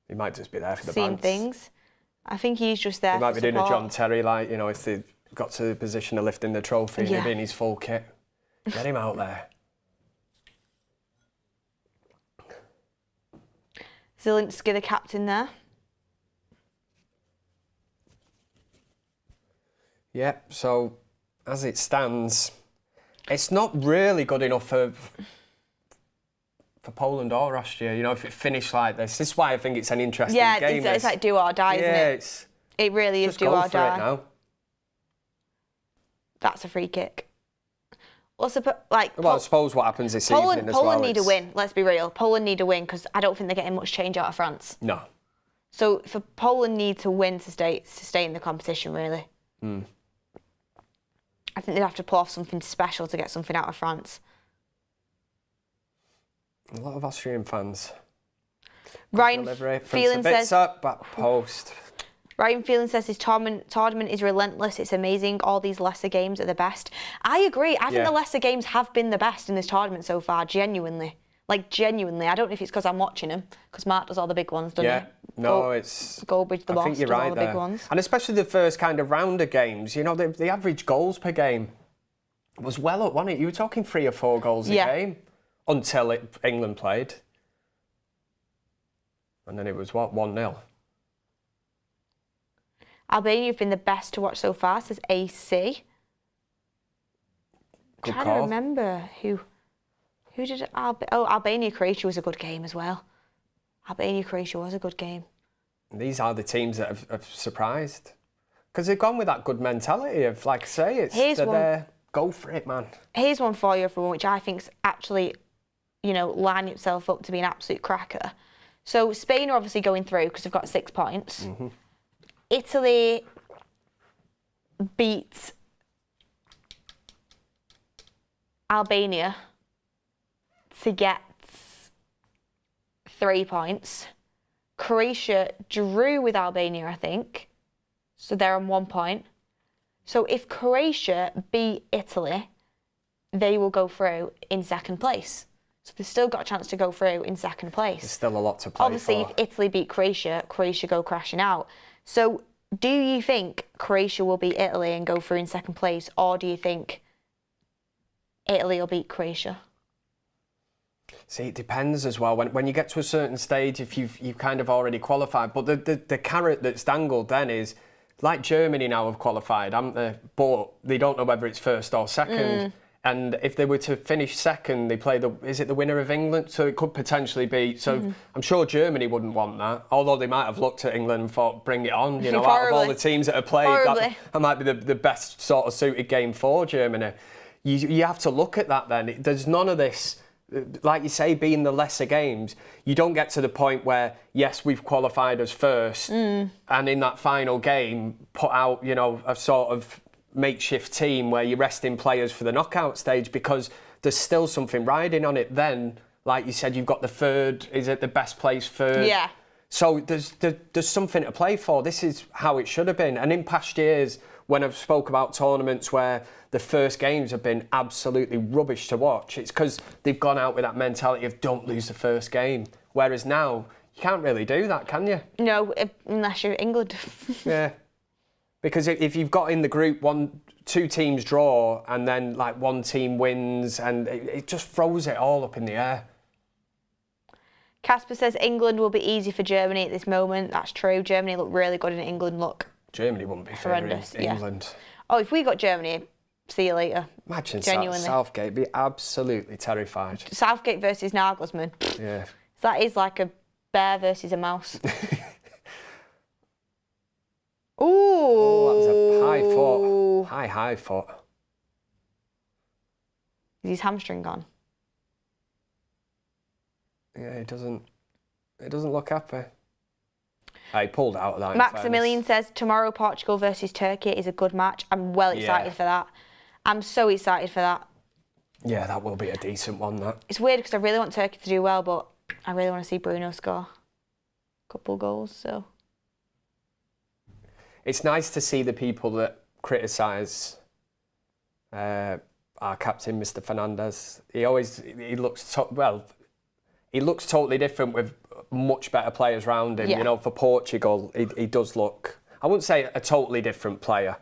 Speaker 2: He might just be there for the seeing things. I think he's just there. He might be doing a John Terry, like, if they got to the position of lifting the trophy and he'd be in his full kit. Get him out there. Zielinski, the captain there. Yep, so as it stands, it's not really good enough for Poland or Austria, if it finished like this. This is why I think it's an interesting game. Yeah, it's like do or die, isn't it? It really is do or die. It now. That's a free kick. Also, I suppose what happens this evening as well. Poland need a win, let's be real. Poland need a win because I don't think they're getting much change out of France. No. So for Poland need to win to stay in the competition, really. I think they'd have to pull off something special to get something out of France. A lot of Austrian fans. Ryan Phelan says... back post. Ryan Phelan says his tournament is relentless. It's amazing. All these lesser games are the best. I agree. I think the lesser games have been the best in this tournament so far, genuinely. Like, genuinely. I don't know if it's because I'm watching them, because Mark does all the big ones, doesn't he? No, it's... Goldbridge, the boss, I think you're right, does all the big ones. And especially the first kind of round of games, the average goals per game was well up, wasn't it? You were talking 3 or 4 goals a game until England played. And then it was, what, 1-0?
Speaker 1: Albania have been the best to watch so far, says AC.
Speaker 2: Good
Speaker 1: trying
Speaker 2: call.
Speaker 1: to remember who did Albania-Croatia was a good game as well. Albania-Croatia was a good game.
Speaker 2: These are the teams that have surprised. Because they've gone with that good mentality of, like I say, it's go for it, man.
Speaker 1: Here's one for you, everyone, which I think's actually, lining itself up to be an absolute cracker. So Spain are obviously going through because they've got 6 points.
Speaker 2: Mm-hmm.
Speaker 1: Italy beat Albania to get 3 points. Croatia drew with Albania, I think. So they're on 1 point. So if Croatia beat Italy, they will go through in second place. So they've still got a chance to go through in second place.
Speaker 2: There's still a lot to play
Speaker 1: Obviously,
Speaker 2: for.
Speaker 1: if Italy beat Croatia, Croatia go crashing out. So do you think Croatia will beat Italy and go through in second place, or do you think Italy will beat Croatia?
Speaker 2: See, it depends as well. When you get to a certain stage, if you've kind of already qualified, but the carrot that's dangled then is, like Germany now have qualified, haven't they? But they don't know whether it's first or second. And if they were to finish second, they play is it the winner of England? So it could potentially be. So I'm sure Germany wouldn't want that. Although they might have looked at England and thought, bring it on. Out of all the teams that have played, that might be the best sort of suited game for Germany. You have to look at that then. There's none of this, like you say, being the lesser games. You don't get to the point where, yes, we've qualified as first, and in that final game, put out, a sort of makeshift team where you're resting players for the knockout stage, because there's still something riding on it. Then, like you said, you've got the third, is it the best place third?
Speaker 1: Yeah.
Speaker 2: So there's something to play for. This is how it should have been. And in past years, when I've spoke about tournaments where the first games have been absolutely rubbish to watch, it's because they've gone out with that mentality of don't lose the first game. Whereas now, you can't really do that, can you?
Speaker 1: No, unless you're England.
Speaker 2: Yeah. Because if you've got in the group 2 teams draw and then like one team wins, and it just throws it all up in the air.
Speaker 1: Casper says England will be easy for Germany at this moment. That's true. Germany look really good and England look
Speaker 2: Germany wouldn't be fair in England.
Speaker 1: Oh, if we got Germany, see you later.
Speaker 2: Imagine Southgate be absolutely terrified.
Speaker 1: Southgate versus Nagelsmann.
Speaker 2: Yeah.
Speaker 1: That is like a bear versus a mouse. Ooh.
Speaker 2: Oh, that was a high foot. High foot.
Speaker 1: Is his hamstring gone?
Speaker 2: Yeah, it doesn't look happy. He pulled out of that.
Speaker 1: Maximilian says tomorrow Portugal versus Turkey is a good match. I'm well excited for that. I'm so excited for that.
Speaker 2: Yeah, that will be a decent one, that.
Speaker 1: It's weird because I really want Turkey to do well, but I really want to see Bruno score a couple goals, so.
Speaker 2: It's nice to see the people that criticise our captain, Mr. Fernandes. He looks totally different with much better players around him.
Speaker 1: Yeah.
Speaker 2: For Portugal, he does look, I wouldn't say a totally different player.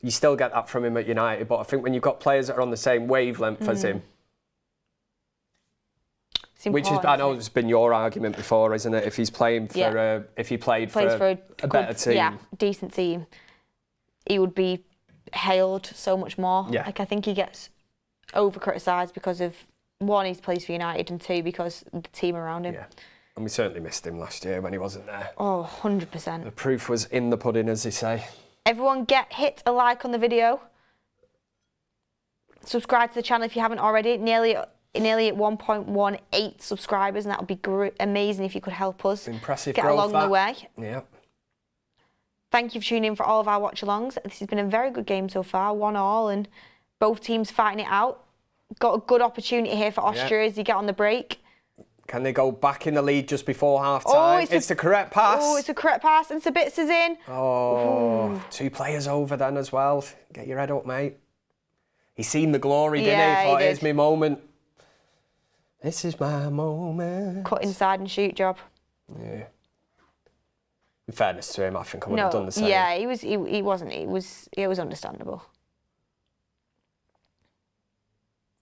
Speaker 2: You still get that from him at United, but I think when you've got players that are on the same wavelength as him, which is, I know it's been your argument before, isn't it? If he's playing for, if he played for a better team,
Speaker 1: decent team, he would be hailed so much more.
Speaker 2: Yeah.
Speaker 1: Like I think he gets over criticised because of one, he plays for United, and two, because of the team around him.
Speaker 2: Yeah. And we certainly missed him last year when he wasn't there.
Speaker 1: Oh, 100%.
Speaker 2: The proof was in the pudding, as they say.
Speaker 1: Everyone hit a like on the video. Subscribe to the channel if you haven't already. Nearly at 1.18 subscribers, and that would be amazing if you could help us
Speaker 2: Impressive
Speaker 1: get
Speaker 2: growth,
Speaker 1: along the way.
Speaker 2: Yeah.
Speaker 1: Thank you for tuning in for all of our watch-alongs. This has been a very good game so far, 1-1, and both teams fighting it out. Got a good opportunity here for Austria as you get on the break.
Speaker 2: Can they go back in the lead just before half-time? It's the correct pass.
Speaker 1: Oh, it's a correct pass, and Sabitza's in.
Speaker 2: Oh, ooh. 2 players over then as well. Get your head up, mate. He's seen the glory, didn't he? He thought, here's my moment. This is my moment.
Speaker 1: Cut inside and shoot job.
Speaker 2: Yeah. In fairness to him, I think I would have done the same.
Speaker 1: Yeah, he wasn't. It was understandable.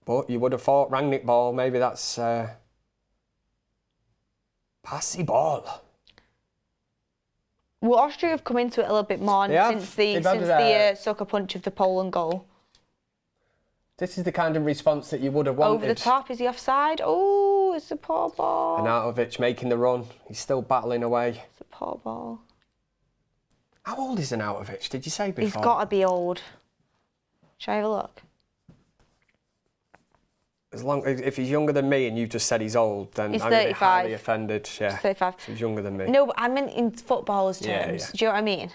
Speaker 2: But you would have thought Rangnick ball, maybe that's passy ball.
Speaker 1: Well, Austria have come into it a little bit more since the sucker punch of the Poland goal.
Speaker 2: This is the kind of response that you would have wanted.
Speaker 1: Over the top, is he offside? Oh, it's a poor ball.
Speaker 2: Arnautovic making the run. He's still battling away.
Speaker 1: It's a poor ball.
Speaker 2: How old is Arnautovic? Did you say before?
Speaker 1: He's got to be old. Shall I have a look?
Speaker 2: If he's younger than me and you've just said he's old, then
Speaker 1: he's
Speaker 2: I'm going to be
Speaker 1: 35.
Speaker 2: highly offended. Yeah,
Speaker 1: He's 35.
Speaker 2: He's younger than me.
Speaker 1: No, but I meant in footballers' terms.
Speaker 2: Yeah.
Speaker 1: Do you know what I mean?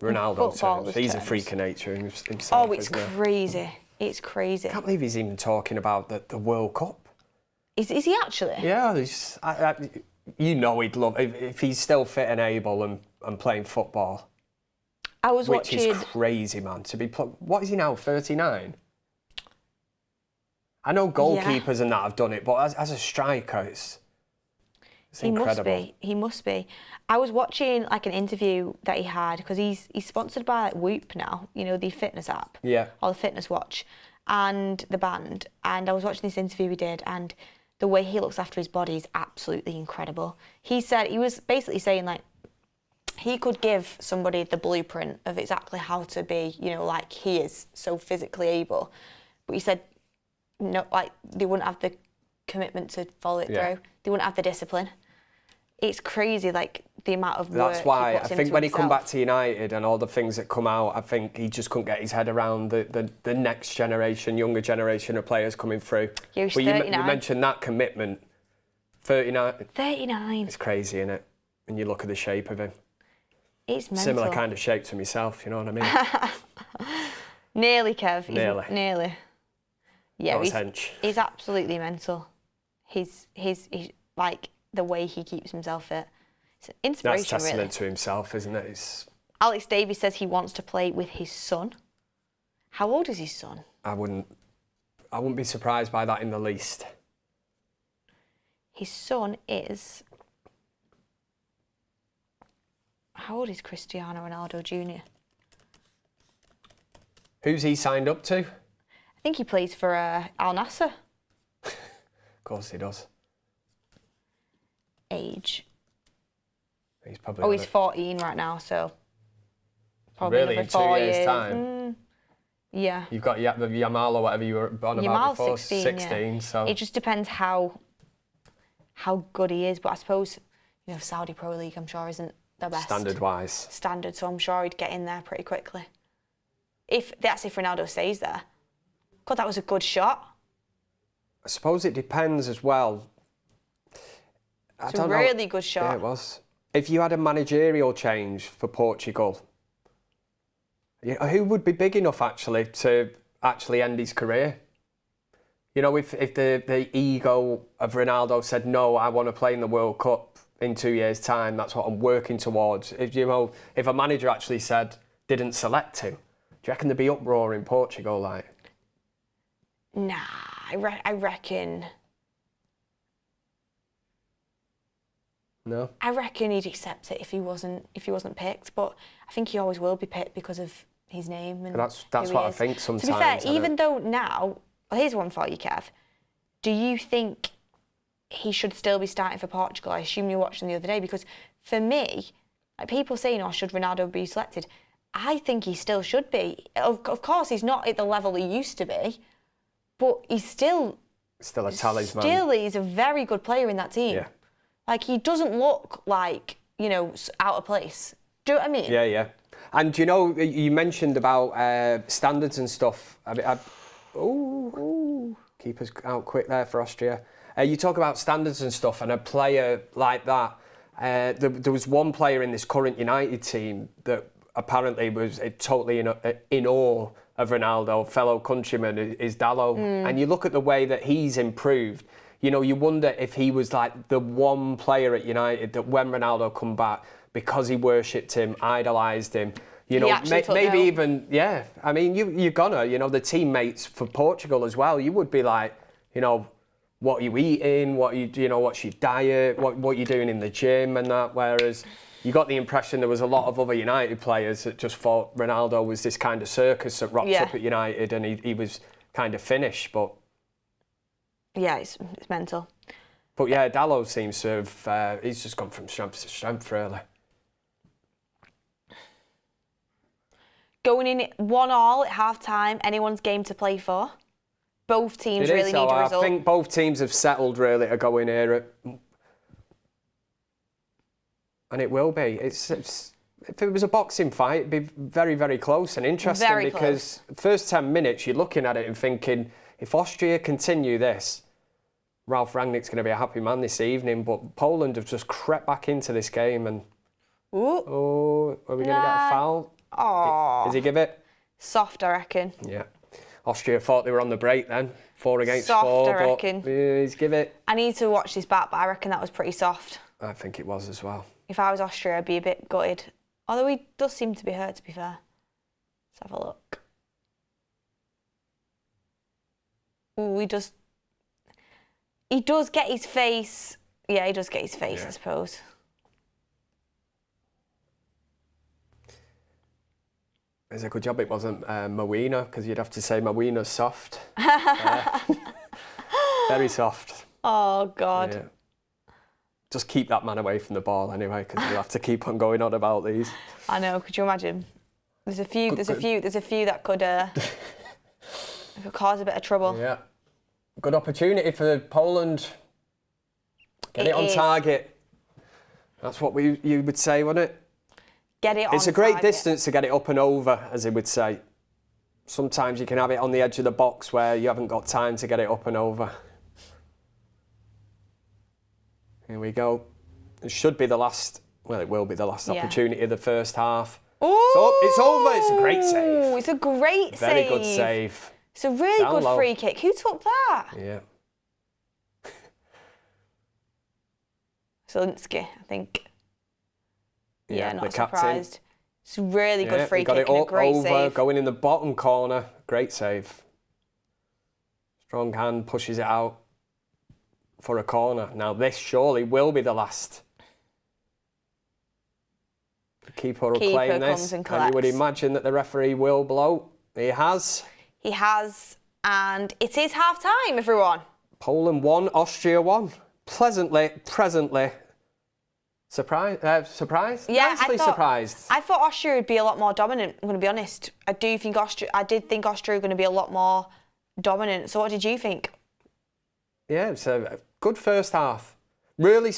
Speaker 2: Ronaldo terms. He's a freak of nature himself.
Speaker 1: Oh, it's crazy. It's crazy.
Speaker 2: I can't believe he's even talking about the World Cup.
Speaker 1: Is he actually?
Speaker 2: Yeah, you know he'd love if he's still fit and able and playing football. Which is crazy, man. To be what is he now? 39. I know goalkeepers and that have done it, but as a striker, it's incredible.
Speaker 1: He must be. I was watching like an interview that he had because he's sponsored by like Whoop now, you know, the fitness app.
Speaker 2: Yeah.
Speaker 1: Or the fitness watch, and the band. And I was watching this interview he did, and the way he looks after his body is absolutely incredible. He was basically saying like he could give somebody the blueprint of exactly how to be, you know, like he is, so physically able. But he said, no, like they wouldn't have the commitment to follow it through. They wouldn't have the discipline. It's crazy, like the amount of work.
Speaker 2: That's why
Speaker 1: I
Speaker 2: think when he come back to United and all the things that come out, I think he just couldn't get his head around the next generation, younger generation of players coming through.
Speaker 1: Yeah, he's 39.
Speaker 2: You mentioned that commitment. 39.
Speaker 1: 39.
Speaker 2: It's crazy, isn't it? And you look at the shape of him.
Speaker 1: It's mental.
Speaker 2: Similar kind of shape to myself, you know what I mean?
Speaker 1: Nearly, Kev. Nearly. Yeah, he's absolutely mental. He's like the way he keeps himself fit. It's an inspiration,
Speaker 2: That's testament to himself, isn't it?
Speaker 1: Alex Davies says he wants to play with his son. How old is his son?
Speaker 2: I wouldn't be surprised by that in the least.
Speaker 1: His son is... How old is Cristiano Ronaldo Jr.?
Speaker 2: Who's he signed up to?
Speaker 1: I think he plays for Al Nassr.
Speaker 2: Of course he does.
Speaker 1: Age.
Speaker 2: He's
Speaker 1: 14 right now, so probably
Speaker 2: really
Speaker 1: another
Speaker 2: in
Speaker 1: 4
Speaker 2: 2 years'
Speaker 1: years.
Speaker 2: time.
Speaker 1: Yeah.
Speaker 2: You've got Yamal or whatever you were on about before. 16.
Speaker 1: Yeah.
Speaker 2: So
Speaker 1: it just depends how good he is, but I suppose Saudi Pro League I'm sure isn't the best
Speaker 2: standard-wise.
Speaker 1: So I'm sure he'd get in there pretty quickly. If Ronaldo stays there. God, that was a good shot.
Speaker 2: I suppose it depends as well.
Speaker 1: It's a really good shot.
Speaker 2: Yeah, it was. If you had a managerial change for Portugal, who would be big enough actually to actually end his career? You know, if the ego of Ronaldo said, no, I want to play in the World Cup in 2 years' time, that's what I'm working towards. If a manager actually didn't select him, do you reckon there'd be uproar in Portugal, like?
Speaker 1: Nah, I reckon.
Speaker 2: No.
Speaker 1: I reckon he'd accept it if he wasn't picked, but I think he always will be picked because of his name and
Speaker 2: that's what I think sometimes.
Speaker 1: To be fair, even though now, here's one for you, Kev. Do you think he should still be starting for Portugal? I assume you were watching the other day, because for me, like people saying, should Ronaldo be selected? I think he still should be. Of course, he's not at the level he used to be, but he's still
Speaker 2: a talisman.
Speaker 1: Still, he's a very good player in that team.
Speaker 2: Yeah.
Speaker 1: Like, he doesn't look like, out of place. Do you know what I mean?
Speaker 2: Yeah. And, you mentioned about standards and stuff. Keeper's out quick there for Austria. You talk about standards and stuff, and a player like that. There was one player in this current United team that apparently was totally in awe of Ronaldo, fellow countryman, is Dalot. And you look at the way that he's improved. You wonder if he was like the one player at United that when Ronaldo come back, because he worshipped him, idolised him, maybe even, yeah. I mean, you're gonna, the teammates for Portugal as well, you would be like, what are you eating? What's your diet? What you're doing in the gym and that. Whereas you got the impression there was a lot of other United players that just thought Ronaldo was this kind of circus that rocked up at United and he was kind of finished, but...
Speaker 1: Yeah, it's mental.
Speaker 2: But yeah, Dalot seems to have... he's just gone from strength to strength, really.
Speaker 1: going in 1-1 at half-time, anyone's game to play for. Both teams really need a result.
Speaker 2: I think both teams have settled really to go in here. And it will be. It's if it was a boxing fight, it'd be very, very close and interesting because first 10 minutes you're looking at it and thinking, if Austria continue this, Ralf Rangnick's going to be a happy man this evening. But Poland have just crept back into this game and... Oh, are we going to get a foul?
Speaker 1: Oh.
Speaker 2: Does he give it?
Speaker 1: Soft, I reckon.
Speaker 2: Yeah. Austria thought they were on the break then. 4 against 4.
Speaker 1: Soft, I reckon.
Speaker 2: He's give it.
Speaker 1: I need to watch this back, but I reckon that was pretty soft.
Speaker 2: I think it was as well.
Speaker 1: If I was Austria, I'd be a bit gutted. Although he does seem to be hurt, to be fair. Let's have a look. Ooh, he does get his face. Yeah, he does get his face, I suppose.
Speaker 2: It's a good job it wasn't Mawina, because you'd have to say Mawina's soft. Very soft.
Speaker 1: Oh, God.
Speaker 2: Yeah. Just keep that man away from the ball anyway, because you'll have to keep on going on about these.
Speaker 1: I know. Could you imagine? There's a few that could cause a bit of trouble.
Speaker 2: Yeah. Good opportunity for Poland. Get it on target. That's what you would say, wouldn't it?
Speaker 1: Get it on
Speaker 2: It's a great distance to get it up and over, as he would say. Sometimes you can have it on the edge of the box where you haven't got time to get it up and over. Here we go. It should be the last, well, it will be the last opportunity of the first half.
Speaker 1: Ooh!
Speaker 2: So it's over. It's a great save.
Speaker 1: It's a great save.
Speaker 2: Very good save.
Speaker 1: It's a really good free kick. Who took that?
Speaker 2: Yeah.
Speaker 1: Zielinski, I think. Yeah, not
Speaker 2: the captain.
Speaker 1: surprised. It's a really good free kick and a great save.
Speaker 2: Going in the bottom corner. Great save. Strong hand, pushes it out for a corner. Now this surely will be the last. The keeper will claim this. And you would imagine that the referee will blow. He has.
Speaker 1: He has. And it is half-time, everyone.
Speaker 2: Poland 1, Austria 1. Presently. Surprised?
Speaker 1: Yeah,
Speaker 2: Nicely surprised.
Speaker 1: I thought Austria would be a lot more dominant, I'm going to be honest. I did think Austria were going to be a lot more dominant. So what did you think?
Speaker 2: Yeah, it's a good first half. Really,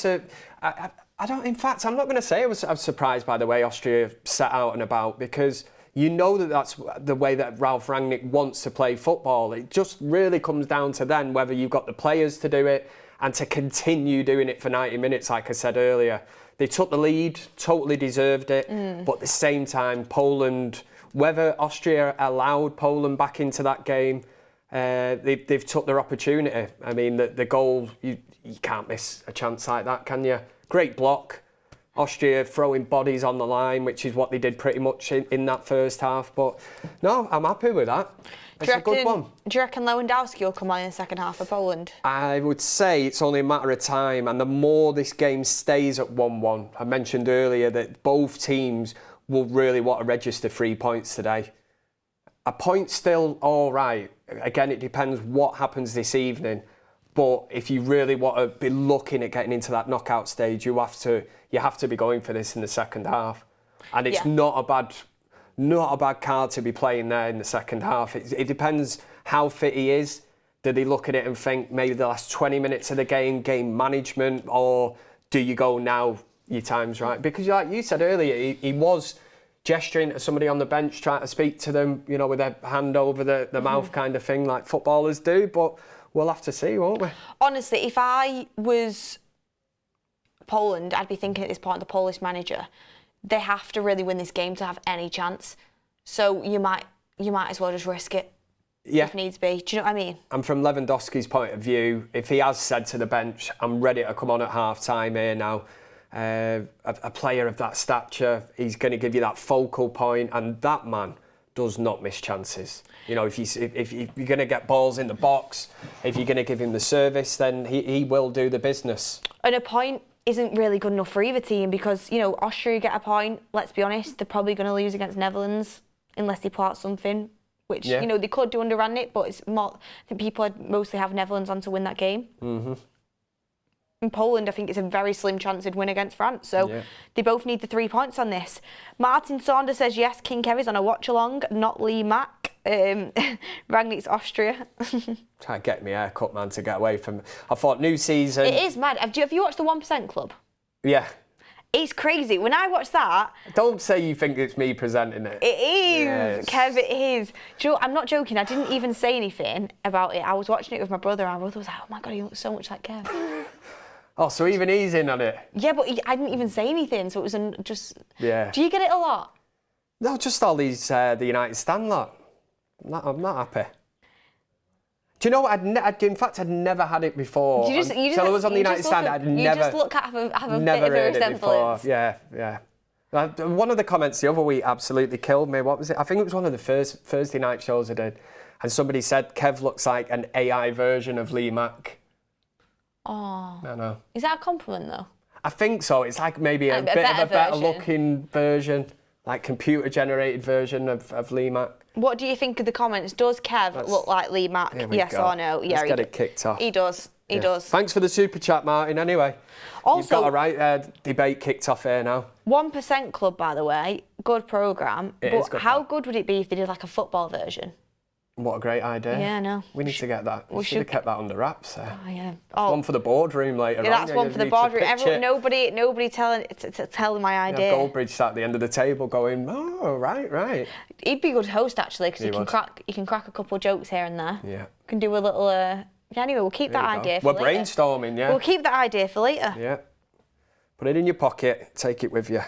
Speaker 2: I don't. In fact, I'm not going to say I was surprised by the way Austria set out and about, because you know that's the way that Ralf Rangnick wants to play football. It just really comes down to then whether you've got the players to do it and to continue doing it for 90 minutes, like I said earlier. They took the lead, totally deserved it, but at the same time, Poland, whether Austria allowed Poland back into that game, they've took their opportunity. I mean, the goal, you can't miss a chance like that, can you? Great block. Austria throwing bodies on the line, which is what they did pretty much in that first half. But no, I'm happy with that. It's a good one.
Speaker 1: Do you reckon Lewandowski will come on in the second half for Poland?
Speaker 2: I would say it's only a matter of time, and the more this game stays at 1-1, I mentioned earlier that both teams will really want to register 3 points today. A point's still all right. Again, it depends what happens this evening. But if you really want to be looking at getting into that knockout stage, you have to be going for this in the second half. And it's not a bad card to be playing there in the second half. It depends how fit he is. Do they look at it and think maybe the last 20 minutes of the game management, or do you go now, your time's right? Because like you said earlier, he was gesturing to somebody on the bench, trying to speak to them, you know, with their hand over the mouth kind of thing, like footballers do. But we'll have to see, won't we?
Speaker 1: Honestly, if I was Poland, I'd be thinking at this point, the Polish manager, they have to really win this game to have any chance. So you might as well just risk it if needs be. Do you know what I mean? And
Speaker 2: from Lewandowski's point of view, if he has said to the bench, I'm ready to come on at half-time here now, a player of that stature, he's going to give you that focal point, and that man does not miss chances. You know, if you're going to get balls in the box, if you're going to give him the service, then he will do the business. And
Speaker 1: a point isn't really good enough for either team, because, you know, Austria get a point, let's be honest, they're probably going to lose against Netherlands unless they pull out something, which, you know, they could do under Rangnick, but it's more, I think people mostly have Netherlands on to win that game. In Poland, I think it's a very slim chance they'd win against France. So they both need the 3 points on this. Martin Saunders says, yes, King Kev is on a watch-along, not Lee Mack. Rangnick's Austria.
Speaker 2: Try to get me a haircut, man, to get away from... I thought new season...
Speaker 1: It is mad. Have you watched the 1% Club?
Speaker 2: Yeah.
Speaker 1: It's crazy. When I watch that...
Speaker 2: Don't say you think it's me presenting it.
Speaker 1: It is, Kev, it is. Do you know, I'm not joking. I didn't even say anything about it. I was watching it with my brother, and my brother was like, oh my God, he looks so much like Kev.
Speaker 2: Oh, so even he's in on it?
Speaker 1: Yeah, but I didn't even say anything, so it was just...
Speaker 2: Yeah.
Speaker 1: Do you get it a lot?
Speaker 2: No, just all these, the United stand lot. I'm not happy. Do you know what? In fact, I'd never had it before. Until I was on the United stand, I'd never...
Speaker 1: You just look at have a
Speaker 2: never
Speaker 1: bit of a
Speaker 2: heard it before.
Speaker 1: resemblance.
Speaker 2: Yeah. One of the comments the other week absolutely killed me. What was it? I think it was one of the first Thursday night shows I did. And somebody said, Kev looks like an AI version of Lee Mack.
Speaker 1: Oh.
Speaker 2: I know.
Speaker 1: Is that a compliment, though?
Speaker 2: I think so. It's like maybe a bit of a better looking version, like computer-generated version of Lee Mack.
Speaker 1: What do you think of the comments? Does Kev look like Lee Mack? Yes or no? Yeah,
Speaker 2: Let's get it kicked off.
Speaker 1: He does. He does.
Speaker 2: Thanks for the super chat, Martin, anyway.
Speaker 1: Also,
Speaker 2: you've got a right debate kicked off here now.
Speaker 1: 1% Club, by the way, good programme. But how good would it be if they did like a football version?
Speaker 2: What a great idea.
Speaker 1: Yeah, I know.
Speaker 2: We need to get that. We should have kept that under wraps.
Speaker 1: Oh, yeah.
Speaker 2: One for the boardroom later on.
Speaker 1: That's one for the boardroom. Nobody telling my idea.
Speaker 2: Yeah, Goldbridge sat at the end of the table going, oh, right.
Speaker 1: He'd be a good host, actually, because he can crack a couple of jokes here and there.
Speaker 2: Yeah.
Speaker 1: Can do a little... anyway, we'll keep that idea for later.
Speaker 2: We're brainstorming, yeah.
Speaker 1: We'll keep that idea for later.
Speaker 2: Yeah. Put it in your pocket. Take it with you.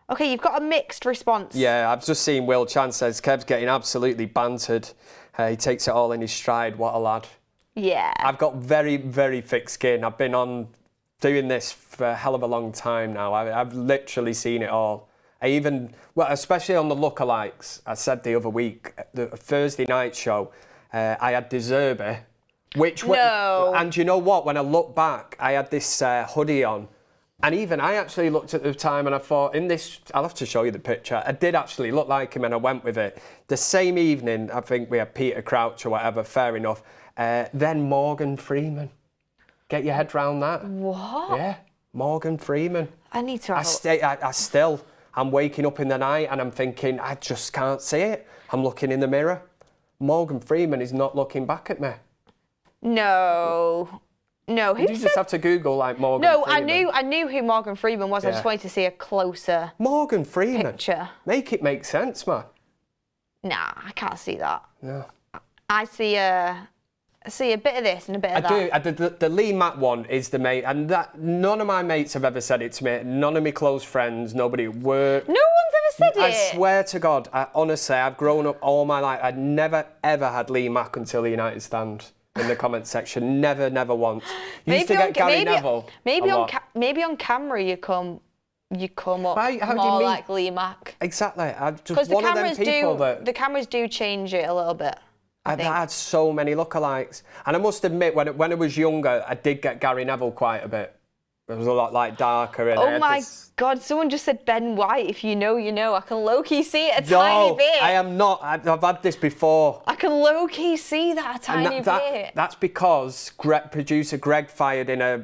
Speaker 1: OK, you've got a mixed response.
Speaker 2: Yeah, I've just seen Will Chan says, Kev's getting absolutely bantered. He takes it all in his stride. What a lad.
Speaker 1: Yeah.
Speaker 2: I've got very, very thick skin. I've been on doing this for a hell of a long time now. I've literally seen it all. Especially on the lookalikes. I said the other week, the Thursday night show, I had De Zerbi, and you know what? When I look back, I had this hoodie on. And even I actually looked at the time and I thought, I'll have to show you the picture. I did actually look like him and I went with it. The same evening, I think we had Peter Crouch or whatever, fair enough. Then Morgan Freeman. Get your head round that.
Speaker 1: What?
Speaker 2: Yeah, Morgan Freeman.
Speaker 1: I need to
Speaker 2: I'm waking up in the night and I'm thinking, I just can't see it. I'm looking in the mirror. Morgan Freeman is not looking back at me.
Speaker 1: No,
Speaker 2: you just have to Google like Morgan Freeman.
Speaker 1: No, I knew who Morgan Freeman was. Yeah. I just wanted to see a closer
Speaker 2: Morgan Freeman
Speaker 1: picture.
Speaker 2: Make it make sense, man.
Speaker 1: Nah, I can't see that.
Speaker 2: No.
Speaker 1: I see a bit of this and a bit of that.
Speaker 2: I do. The Lee Mack one is the mate, and that none of my mates have ever said it to me. None of my close friends, nobody at work.
Speaker 1: No one's ever said it.
Speaker 2: I swear to God, honestly, I've grown up all my life. I'd never ever had Lee Mack until the United stand. In the comment section, never once. Used to get Gary Neville.
Speaker 1: Maybe on camera you come up more like Lee Mack.
Speaker 2: Exactly. Because the
Speaker 1: cameras do change it a little bit. I
Speaker 2: had so many lookalikes, and I must admit, when I was younger, I did get Gary Neville quite a bit. It was a lot like darker. And
Speaker 1: oh my God! Someone just said Ben White. If you know, you know. I can low-key see it a tiny bit.
Speaker 2: I am not. I've had this before.
Speaker 1: I can low-key see that a tiny bit.
Speaker 2: That's because producer Greg fired in a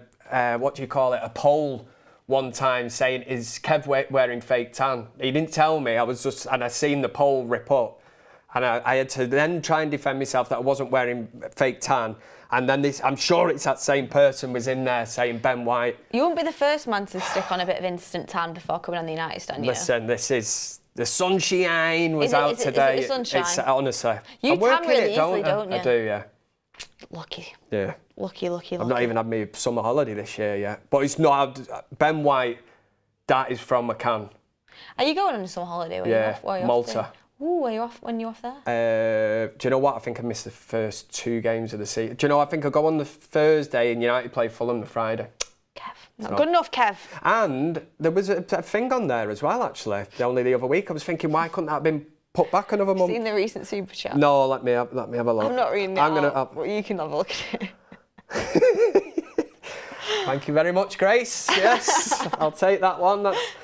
Speaker 2: poll one time saying, "Is Kev wearing fake tan?" He didn't tell me. I seen the poll rip up, and I had to then try and defend myself that I wasn't wearing fake tan. And then I'm sure it's that same person was in there saying Ben White.
Speaker 1: You won't be the first man to stick on a bit of instant tan before coming on the United stand,
Speaker 2: Listen, this is... The sunshine was out today.
Speaker 1: Is it the sunshine?
Speaker 2: It's, honestly.
Speaker 1: You tan really easily, don't you?
Speaker 2: I do, yeah.
Speaker 1: Lucky.
Speaker 2: Yeah.
Speaker 1: Lucky.
Speaker 2: I've not even had my summer holiday this year yet. But it's not... Ben White, that is from a can.
Speaker 1: Are you going on a summer holiday?
Speaker 2: Yeah, Malta.
Speaker 1: Ooh, are you off when you're off there?
Speaker 2: Do you know what? I think I missed the first 2 games of the season. Do you know, I think I'll go on the Thursday and United play Fulham the Friday.
Speaker 1: Kev. Not good enough, Kev.
Speaker 2: And there was a thing on there as well, actually. Only the other week. I was thinking, why couldn't that have been put back another month?
Speaker 1: Seen the recent super chat?
Speaker 2: No, let me have a look.
Speaker 1: I'm not reading it. Well, you can have a look at it.
Speaker 2: Thank you very much, Grace. Yes, I'll take that one.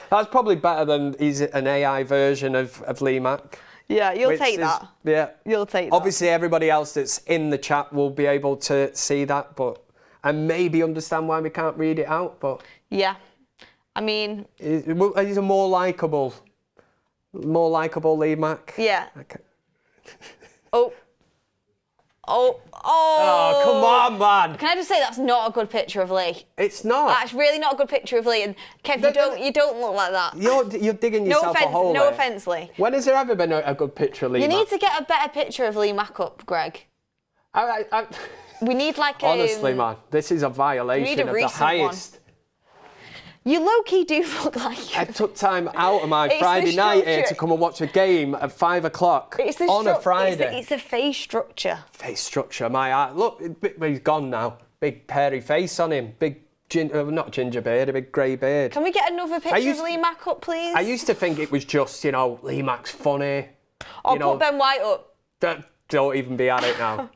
Speaker 2: That's probably better than an AI version of Lee Mack.
Speaker 1: Yeah, you'll take that.
Speaker 2: Yeah.
Speaker 1: You'll take that.
Speaker 2: Obviously, everybody else that's in the chat will be able to see that, but and maybe understand why we can't read it out. But
Speaker 1: yeah, I mean,
Speaker 2: he's a more likeable Lee Mack.
Speaker 1: Yeah.
Speaker 2: Okay.
Speaker 1: Oh,
Speaker 2: come on, man.
Speaker 1: Can I just say that's not a good picture of Lee?
Speaker 2: It's not.
Speaker 1: That's really not a good picture of Lee. And Kev, you don't look like that.
Speaker 2: You're digging yourself a hole.
Speaker 1: No offence, Lee.
Speaker 2: When has there ever been a good picture of Lee Mack?
Speaker 1: You need to get a better picture of Lee Mack up, Greg. We need like a...
Speaker 2: Honestly, man, this is a violation of the highest...
Speaker 1: One. You low-key do look like...
Speaker 2: I took time out of my Friday night here to come and watch a game at 5 o'clock on a Friday.
Speaker 1: It's a face structure.
Speaker 2: Face structure, my eye. Look, he's gone now. Big hairy face on him. Big, not ginger beard, a big grey beard.
Speaker 1: Can we get another picture of Lee Mack up, please?
Speaker 2: I used to think it was just, Lee Mack's funny.
Speaker 1: Put Ben White up.
Speaker 2: Don't even be at it now.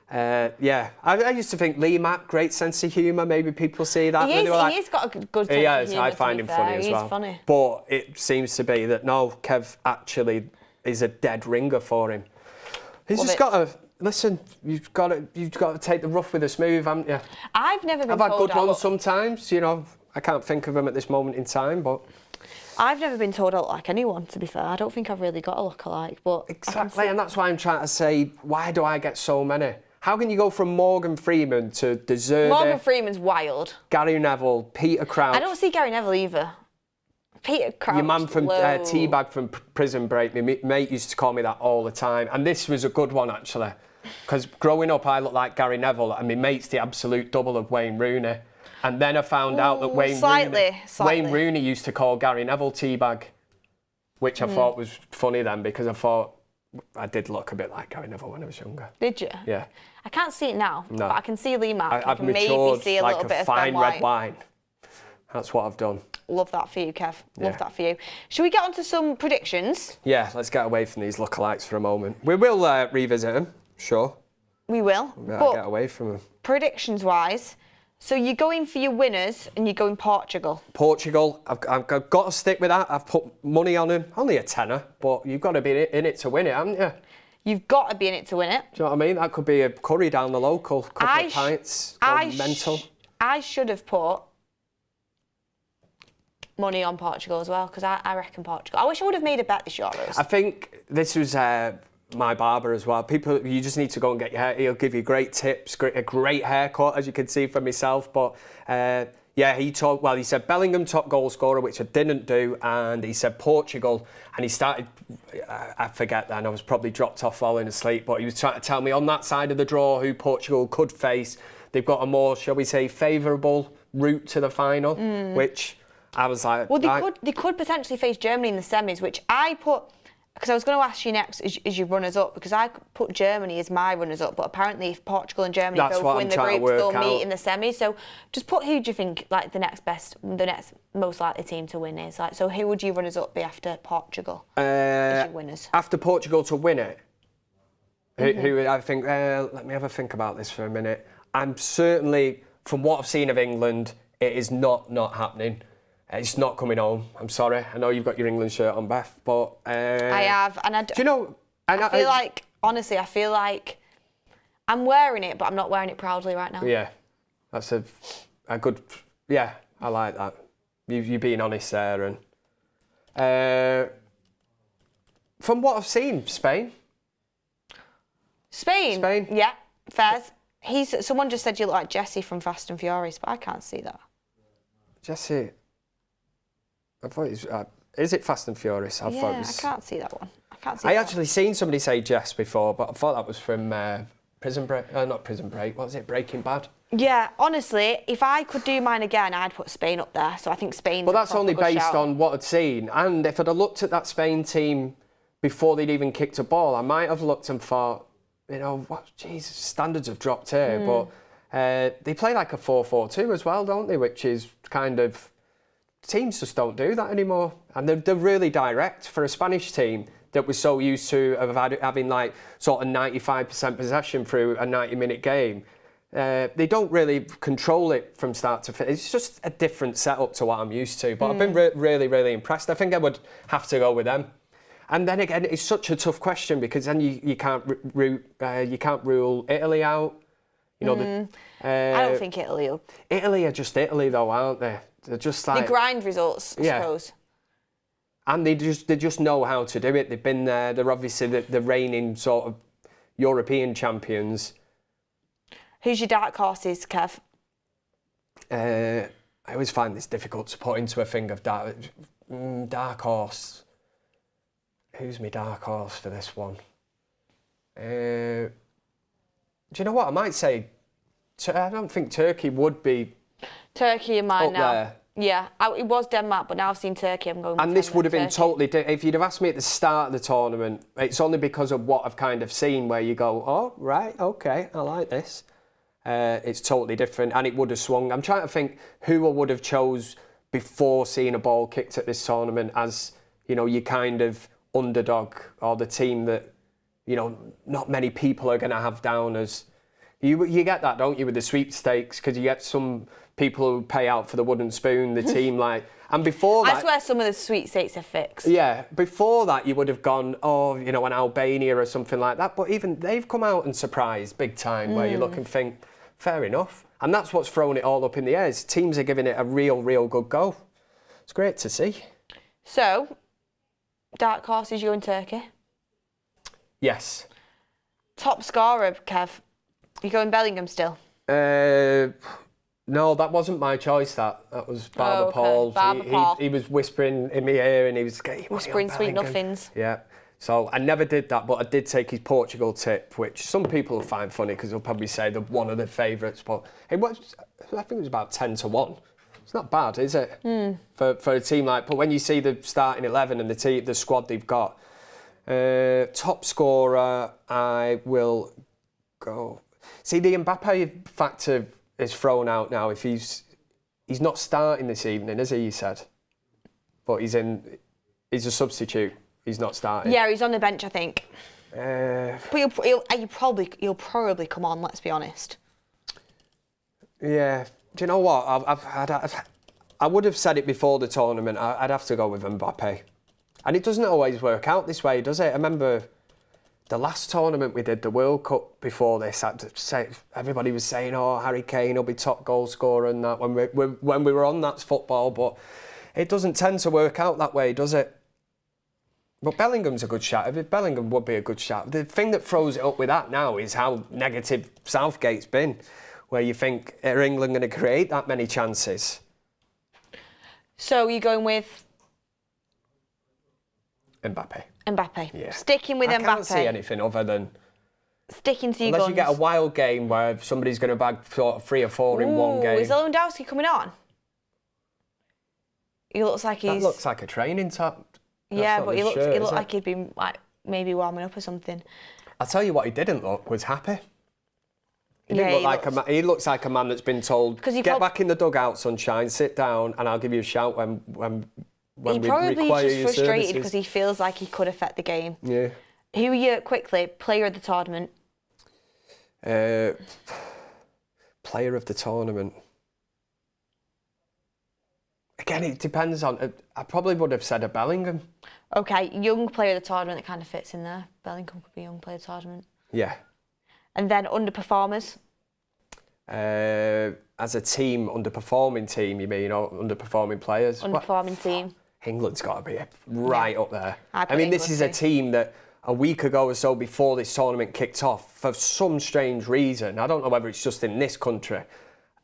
Speaker 2: I used to think Lee Mack, great sense of humour. Maybe people see that.
Speaker 1: He's got a good sense of humour.
Speaker 2: I find him funny as well.
Speaker 1: He's funny.
Speaker 2: But it seems to be that no, Kev actually is a dead ringer for him. He's just got to listen. You've got to take the rough with the smooth, haven't you?
Speaker 1: I've never been.
Speaker 2: I've had good ones sometimes. I can't think of them at this moment in time, but.
Speaker 1: I've never been told I look like anyone, to be fair. I don't think I've really got a lookalike, but...
Speaker 2: Exactly, and that's why I'm trying to say, why do I get so many? How can you go from Morgan Freeman to De Zerbi?
Speaker 1: Morgan Freeman's wild.
Speaker 2: Gary Neville, Peter Crouch.
Speaker 1: I don't see Gary Neville either. Peter Crouch.
Speaker 2: Your man from Teabag from Prison Break, my mate used to call me that all the time. And this was a good one, actually. Because growing up, I looked like Gary Neville, and my mate's the absolute double of Wayne Rooney. And then I found out that Wayne Rooney used to call Gary Neville Teabag, which I thought was funny then, because I thought I did look a bit like Gary Neville when I was younger.
Speaker 1: Did you?
Speaker 2: Yeah.
Speaker 1: I can't see it now,
Speaker 2: no.
Speaker 1: but I can see Lee Mack.
Speaker 2: I've
Speaker 1: maybe
Speaker 2: matured
Speaker 1: see a
Speaker 2: like
Speaker 1: little
Speaker 2: a
Speaker 1: bit of
Speaker 2: fine
Speaker 1: Ben
Speaker 2: red wine. That's what I've done.
Speaker 1: Love that for you, Kev. Love that for you. Should we get on to some predictions?
Speaker 2: Yeah, let's get away from these lookalikes for a moment. We will revisit them, sure.
Speaker 1: We will.
Speaker 2: But get away from them.
Speaker 1: Predictions-wise, so you're going for your winners and you're going Portugal.
Speaker 2: Portugal, I've got to stick with that. I've put money on them. Only a tenner, but you've got to be in it to win it, haven't you?
Speaker 1: You've got to be in it to win it.
Speaker 2: Do you know what I mean? That could be a curry down the local, couple of pints, mental.
Speaker 1: I should have put money on Portugal as well, because I reckon Portugal. I wish I would have made a bet this Euros.
Speaker 2: I think this was my barber as well. People, you just need to go and get your hair. He'll give you great tips, a great haircut, as you can see from myself. But he said Bellingham top goal scorer, which I didn't do, and he said Portugal, and he started, I forget then, I was probably dropped off falling asleep, but he was trying to tell me on that side of the draw who Portugal could face. They've got a more, shall we say, favourable route to the final, which I was like...
Speaker 1: Well, they could potentially face Germany in the semis, which I put... Because I was going to ask you next as your runners-up, because I put Germany as my runners-up, but apparently if Portugal and Germany both win the groups, they'll meet in the semis. So just put who do you think like the next most likely team to win is? So who would you runners-up be after Portugal as your winners?
Speaker 2: After Portugal to win it? Who I think, let me have a think about this for a minute. I'm certainly, from what I've seen of England, it is not happening. It's not coming home. I'm sorry. I know you've got your England shirt on, Beth, but...
Speaker 1: I have, and
Speaker 2: do you know...
Speaker 1: I feel like, honestly, I feel like I'm wearing it, but I'm not wearing it proudly right now.
Speaker 2: Yeah, that's a good... Yeah, I like that. You being honest there. And from what I've seen, Spain.
Speaker 1: Spain? Yeah, Fairs. Someone just said you look like Jesse from Fast and Furious, but I can't see that.
Speaker 2: Jesse... I thought it was, is it Fast and Furious? I
Speaker 1: can't see that one.
Speaker 2: I actually seen somebody say Jess before, but I thought that was from Prison Break. Not Prison Break. What was it? Breaking Bad.
Speaker 1: Yeah, honestly, if I could do mine again, I'd put Spain up there. So I think Spain's.
Speaker 2: But that's only based on what I'd seen, and if I'd have looked at that Spain team before they'd even kicked a ball, I might have looked and thought, Jesus, standards have dropped here. But they play like a 4-4-2 as well, don't they? Which is kind of. Teams just don't do that anymore, and they're really direct for a Spanish team that was so used to having like sort of 95% possession through a 90-minute game. They don't really control it from start to finish. It's just a different setup to what I'm used to. But I've been really, really impressed. I think I would have to go with them. And then again, it's such a tough question because then you can't rule Italy out. You know,
Speaker 1: I don't think Italy will.
Speaker 2: Italy are just Italy, though, aren't they? They're just like
Speaker 1: They grind results, I suppose.
Speaker 2: And they just know how to do it. They've been there. They're obviously the reigning sort of European champions.
Speaker 1: Who's your dark horses, Kev?
Speaker 2: I always find this difficult to put into a thing of dark horse. Who's my dark horse for this one? Do you know what? I might say, I don't think Turkey would be.
Speaker 1: Turkey in mine
Speaker 2: up
Speaker 1: now.
Speaker 2: There.
Speaker 1: Yeah, it was Denmark, but now I've seen Turkey. I'm going.
Speaker 2: And this would have been totally different. If you'd have asked me at the start of the tournament, it's only because of what I've kind of seen where you go, oh, right, okay, I like this. It's totally different, and it would have swung. I'm trying to think who I would have chose before seeing a ball kicked at this tournament as, you know, your kind of underdog or the team that, you know, not many people are going to have down as. You get that, don't you, with the sweepstakes, because you get some people who pay out for the wooden spoon, the team like. And before that,
Speaker 1: I swear some of the sweepstakes are fixed.
Speaker 2: Yeah, before that you would have gone, oh, you know, an Albania or something like that. But even they've come out and surprised big time, where you look and think, fair enough. And that's what's thrown it all up in the air. Teams are giving it a real good go. It's great to see.
Speaker 1: So, dark horses, you and Turkey.
Speaker 2: Yes.
Speaker 1: Top scorer, Kev. You going Bellingham still?
Speaker 2: No, that wasn't my choice. That was Barber Paul.
Speaker 1: Paul.
Speaker 2: He was whispering in my ear, and he was
Speaker 1: whispering sweet nothings.
Speaker 2: Yeah. So I never did that, but I did take his Portugal tip, which some people will find funny because they'll probably say they're one of their favourites. But it was, I think it was about 10-1. It's not bad, is it? For a team like. But when you see the starting 11 and the squad they've got, top scorer, I will go. See, the Mbappe factor is thrown out now. If he's not starting this evening, is he? You said, but he's a substitute. He's not starting.
Speaker 1: Yeah, he's on the bench, I think. But he'll probably come on. Let's be honest.
Speaker 2: Yeah. Do you know what? I would have said it before the tournament. I'd have to go with Mbappe, and it doesn't always work out this way, does it? I remember the last tournament we did, the World Cup before this, everybody was saying, oh, Harry Kane will be top goal scorer and that when we were on That's Football, but it doesn't tend to work out that way, does it? But Bellingham's a good shot. Bellingham would be a good shot. The thing that throws it up with that now is how negative Southgate's been, where you think, are England going to create that many chances?
Speaker 1: So you're going with?
Speaker 2: Mbappe.
Speaker 1: Yeah. Sticking with Mbappe.
Speaker 2: I can't see anything other than.
Speaker 1: Sticking to your
Speaker 2: Unless
Speaker 1: guns.
Speaker 2: you get a wild game where somebody's going to bag sort of 3 or 4 in one game.
Speaker 1: Is Lewandowski coming on? He looks like he's.
Speaker 2: That looks like a training top.
Speaker 1: Yeah, but he looked like he'd been like maybe warming up or something.
Speaker 2: I'll tell you what, he didn't look was happy. He looks like a man that's been told, get back in the dugout, sunshine, sit down, and I'll give you a shout when
Speaker 1: he probably is just frustrated because he feels like he could affect the game.
Speaker 2: Yeah.
Speaker 1: Who are you, quickly, player of the tournament?
Speaker 2: Player of the tournament. Again, it depends on. I probably would have said a Bellingham.
Speaker 1: Okay, young player of the tournament that kind of fits in there. Bellingham could be young player of the tournament.
Speaker 2: Yeah.
Speaker 1: And then underperformers.
Speaker 2: As a team, underperforming team, you mean, or underperforming players?
Speaker 1: Underperforming team.
Speaker 2: England's got to be right up there.
Speaker 1: I mean,
Speaker 2: this is a team that a week ago or so before this tournament kicked off, for some strange reason, I don't know whether it's just in this country,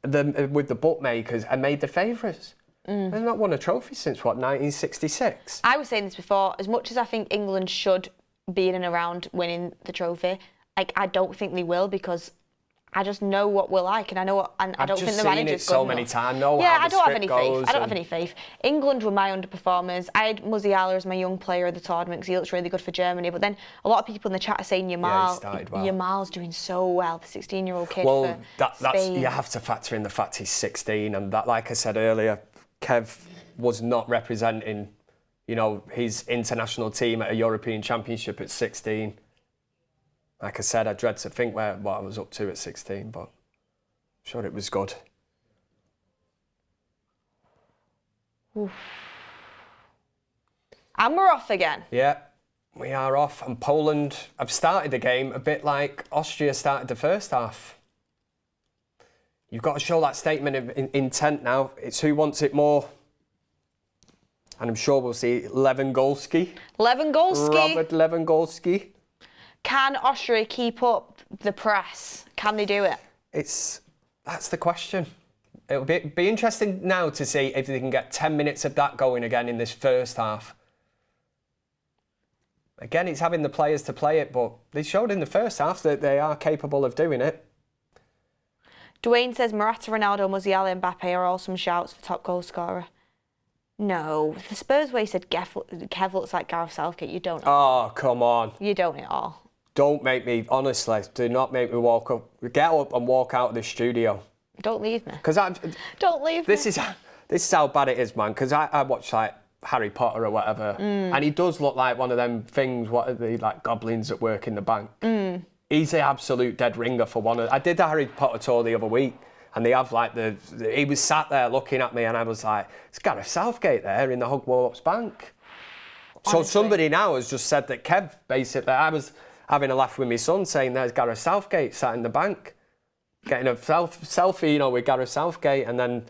Speaker 2: with the bookmakers, are made the favourites. They've not won a trophy since, 1966?
Speaker 1: I was saying this before, as much as I think England should be in and around winning the trophy, I don't think they will, because I just know what we're like, and I know what, and I don't think the manager's good enough.
Speaker 2: I've just seen it so many times.
Speaker 1: I don't have any faith. I don't have any faith. England were my underperformers. I had Musiala as my young player of the tournament because he looks really good for Germany. But then a lot of people in the chat are saying Yamal's doing so well, the 16-year-old kid.
Speaker 2: Well,
Speaker 1: for Spain.
Speaker 2: You have to factor in the fact he's 16, and that, like I said earlier, Kev was not representing, his international team at a European Championship at 16. Like I said, I dread to think what I was up to at 16, but I'm sure it was good.
Speaker 1: Oof. And we're off again.
Speaker 2: Yeah, we are off. And Poland have started the game a bit like Austria started the first half. You've got to show that statement of intent now. It's who wants it more. And I'm sure we'll see Lewandowski. Robert Lewandowski.
Speaker 1: Can Austria keep up the press? Can they do it?
Speaker 2: That's the question. It'll be interesting now to see if they can get 10 minutes of that going again in this first half. Again, it's having the players to play it, but they showed in the first half that they are capable of doing it.
Speaker 1: Dwayne says Morata, Ronaldo, Musiala, Mbappe are all some shouts for top goal scorer. No, the Spurs way said Kev looks like Gareth Southgate. You don't.
Speaker 2: Oh, come on.
Speaker 1: You don't at all. Don't
Speaker 2: make me, honestly, do not make me walk up. Get up and walk out of the studio.
Speaker 1: Don't leave me.
Speaker 2: Don't leave me. This is how bad it is, man, because I watch, like, Harry Potter or whatever, and he does look like one of them things, what are they, like goblins that work in the bank. He's the absolute dead ringer for one of... I did the Harry Potter tour the other week, and they have, like, he was sat there looking at me, and I was like, it's Gareth Southgate there in the Hogwarts Bank. Honestly. So somebody now has just said that Kev, basically, I was having a laugh with my son saying there's Gareth Southgate sat in the bank, getting a selfie, you know, with Gareth Southgate, and then,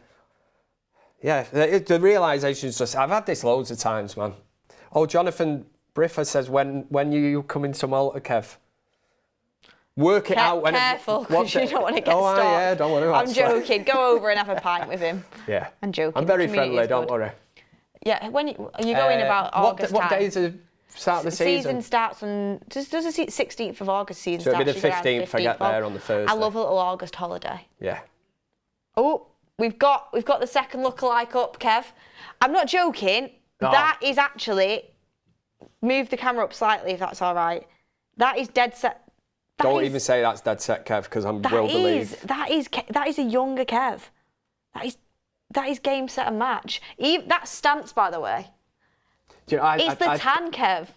Speaker 2: yeah, the realisation's just, I've had this loads of times, man. Oh, Jonathan Briffa says, when you coming to Malta, Kev? Work it out.
Speaker 1: Careful, because you don't want to get stopped.
Speaker 2: Yeah, don't want to.
Speaker 1: I'm joking. Go over and have a pint with him.
Speaker 2: Yeah.
Speaker 1: I'm joking.
Speaker 2: I'm very friendly, don't worry.
Speaker 1: Yeah, when are you going about August
Speaker 2: What days are start the season?
Speaker 1: Season starts on... Does the 16th of August season
Speaker 2: start? So it'll be the
Speaker 1: 15th.
Speaker 2: I get there on the Thursday.
Speaker 1: I love a little August holiday.
Speaker 2: Yeah.
Speaker 1: Oh, we've got the second lookalike up, Kev. I'm not joking.
Speaker 2: No.
Speaker 1: That is actually... Move the camera up slightly if that's all right. That is dead set...
Speaker 2: Don't even say that's dead set, Kev, because I will believe.
Speaker 1: That is a younger Kev. That is game, set and match. That's stance, by the way.
Speaker 2: Do you know,
Speaker 1: it's the tan, Kev.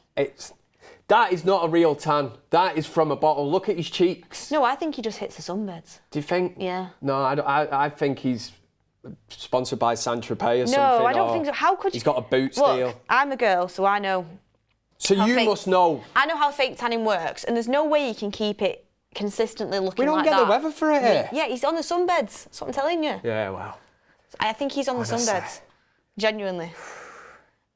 Speaker 2: That is not a real tan. That is from a bottle. Look at his cheeks.
Speaker 1: No, I think he just hits the sunbeds.
Speaker 2: Do you think?
Speaker 1: Yeah.
Speaker 2: No, I think he's sponsored by Saint-Tropez or something.
Speaker 1: No, I don't think so. How could you?
Speaker 2: He's got a boots
Speaker 1: Look,
Speaker 2: deal.
Speaker 1: I'm a girl, so I know.
Speaker 2: So you must know.
Speaker 1: I know how fake tanning works, and there's no way you can keep it consistently looking like that.
Speaker 2: We don't get the weather for it here.
Speaker 1: Yeah, he's on the sunbeds. That's what I'm telling you.
Speaker 2: Yeah, well.
Speaker 1: I think he's on the sunbeds. Genuinely.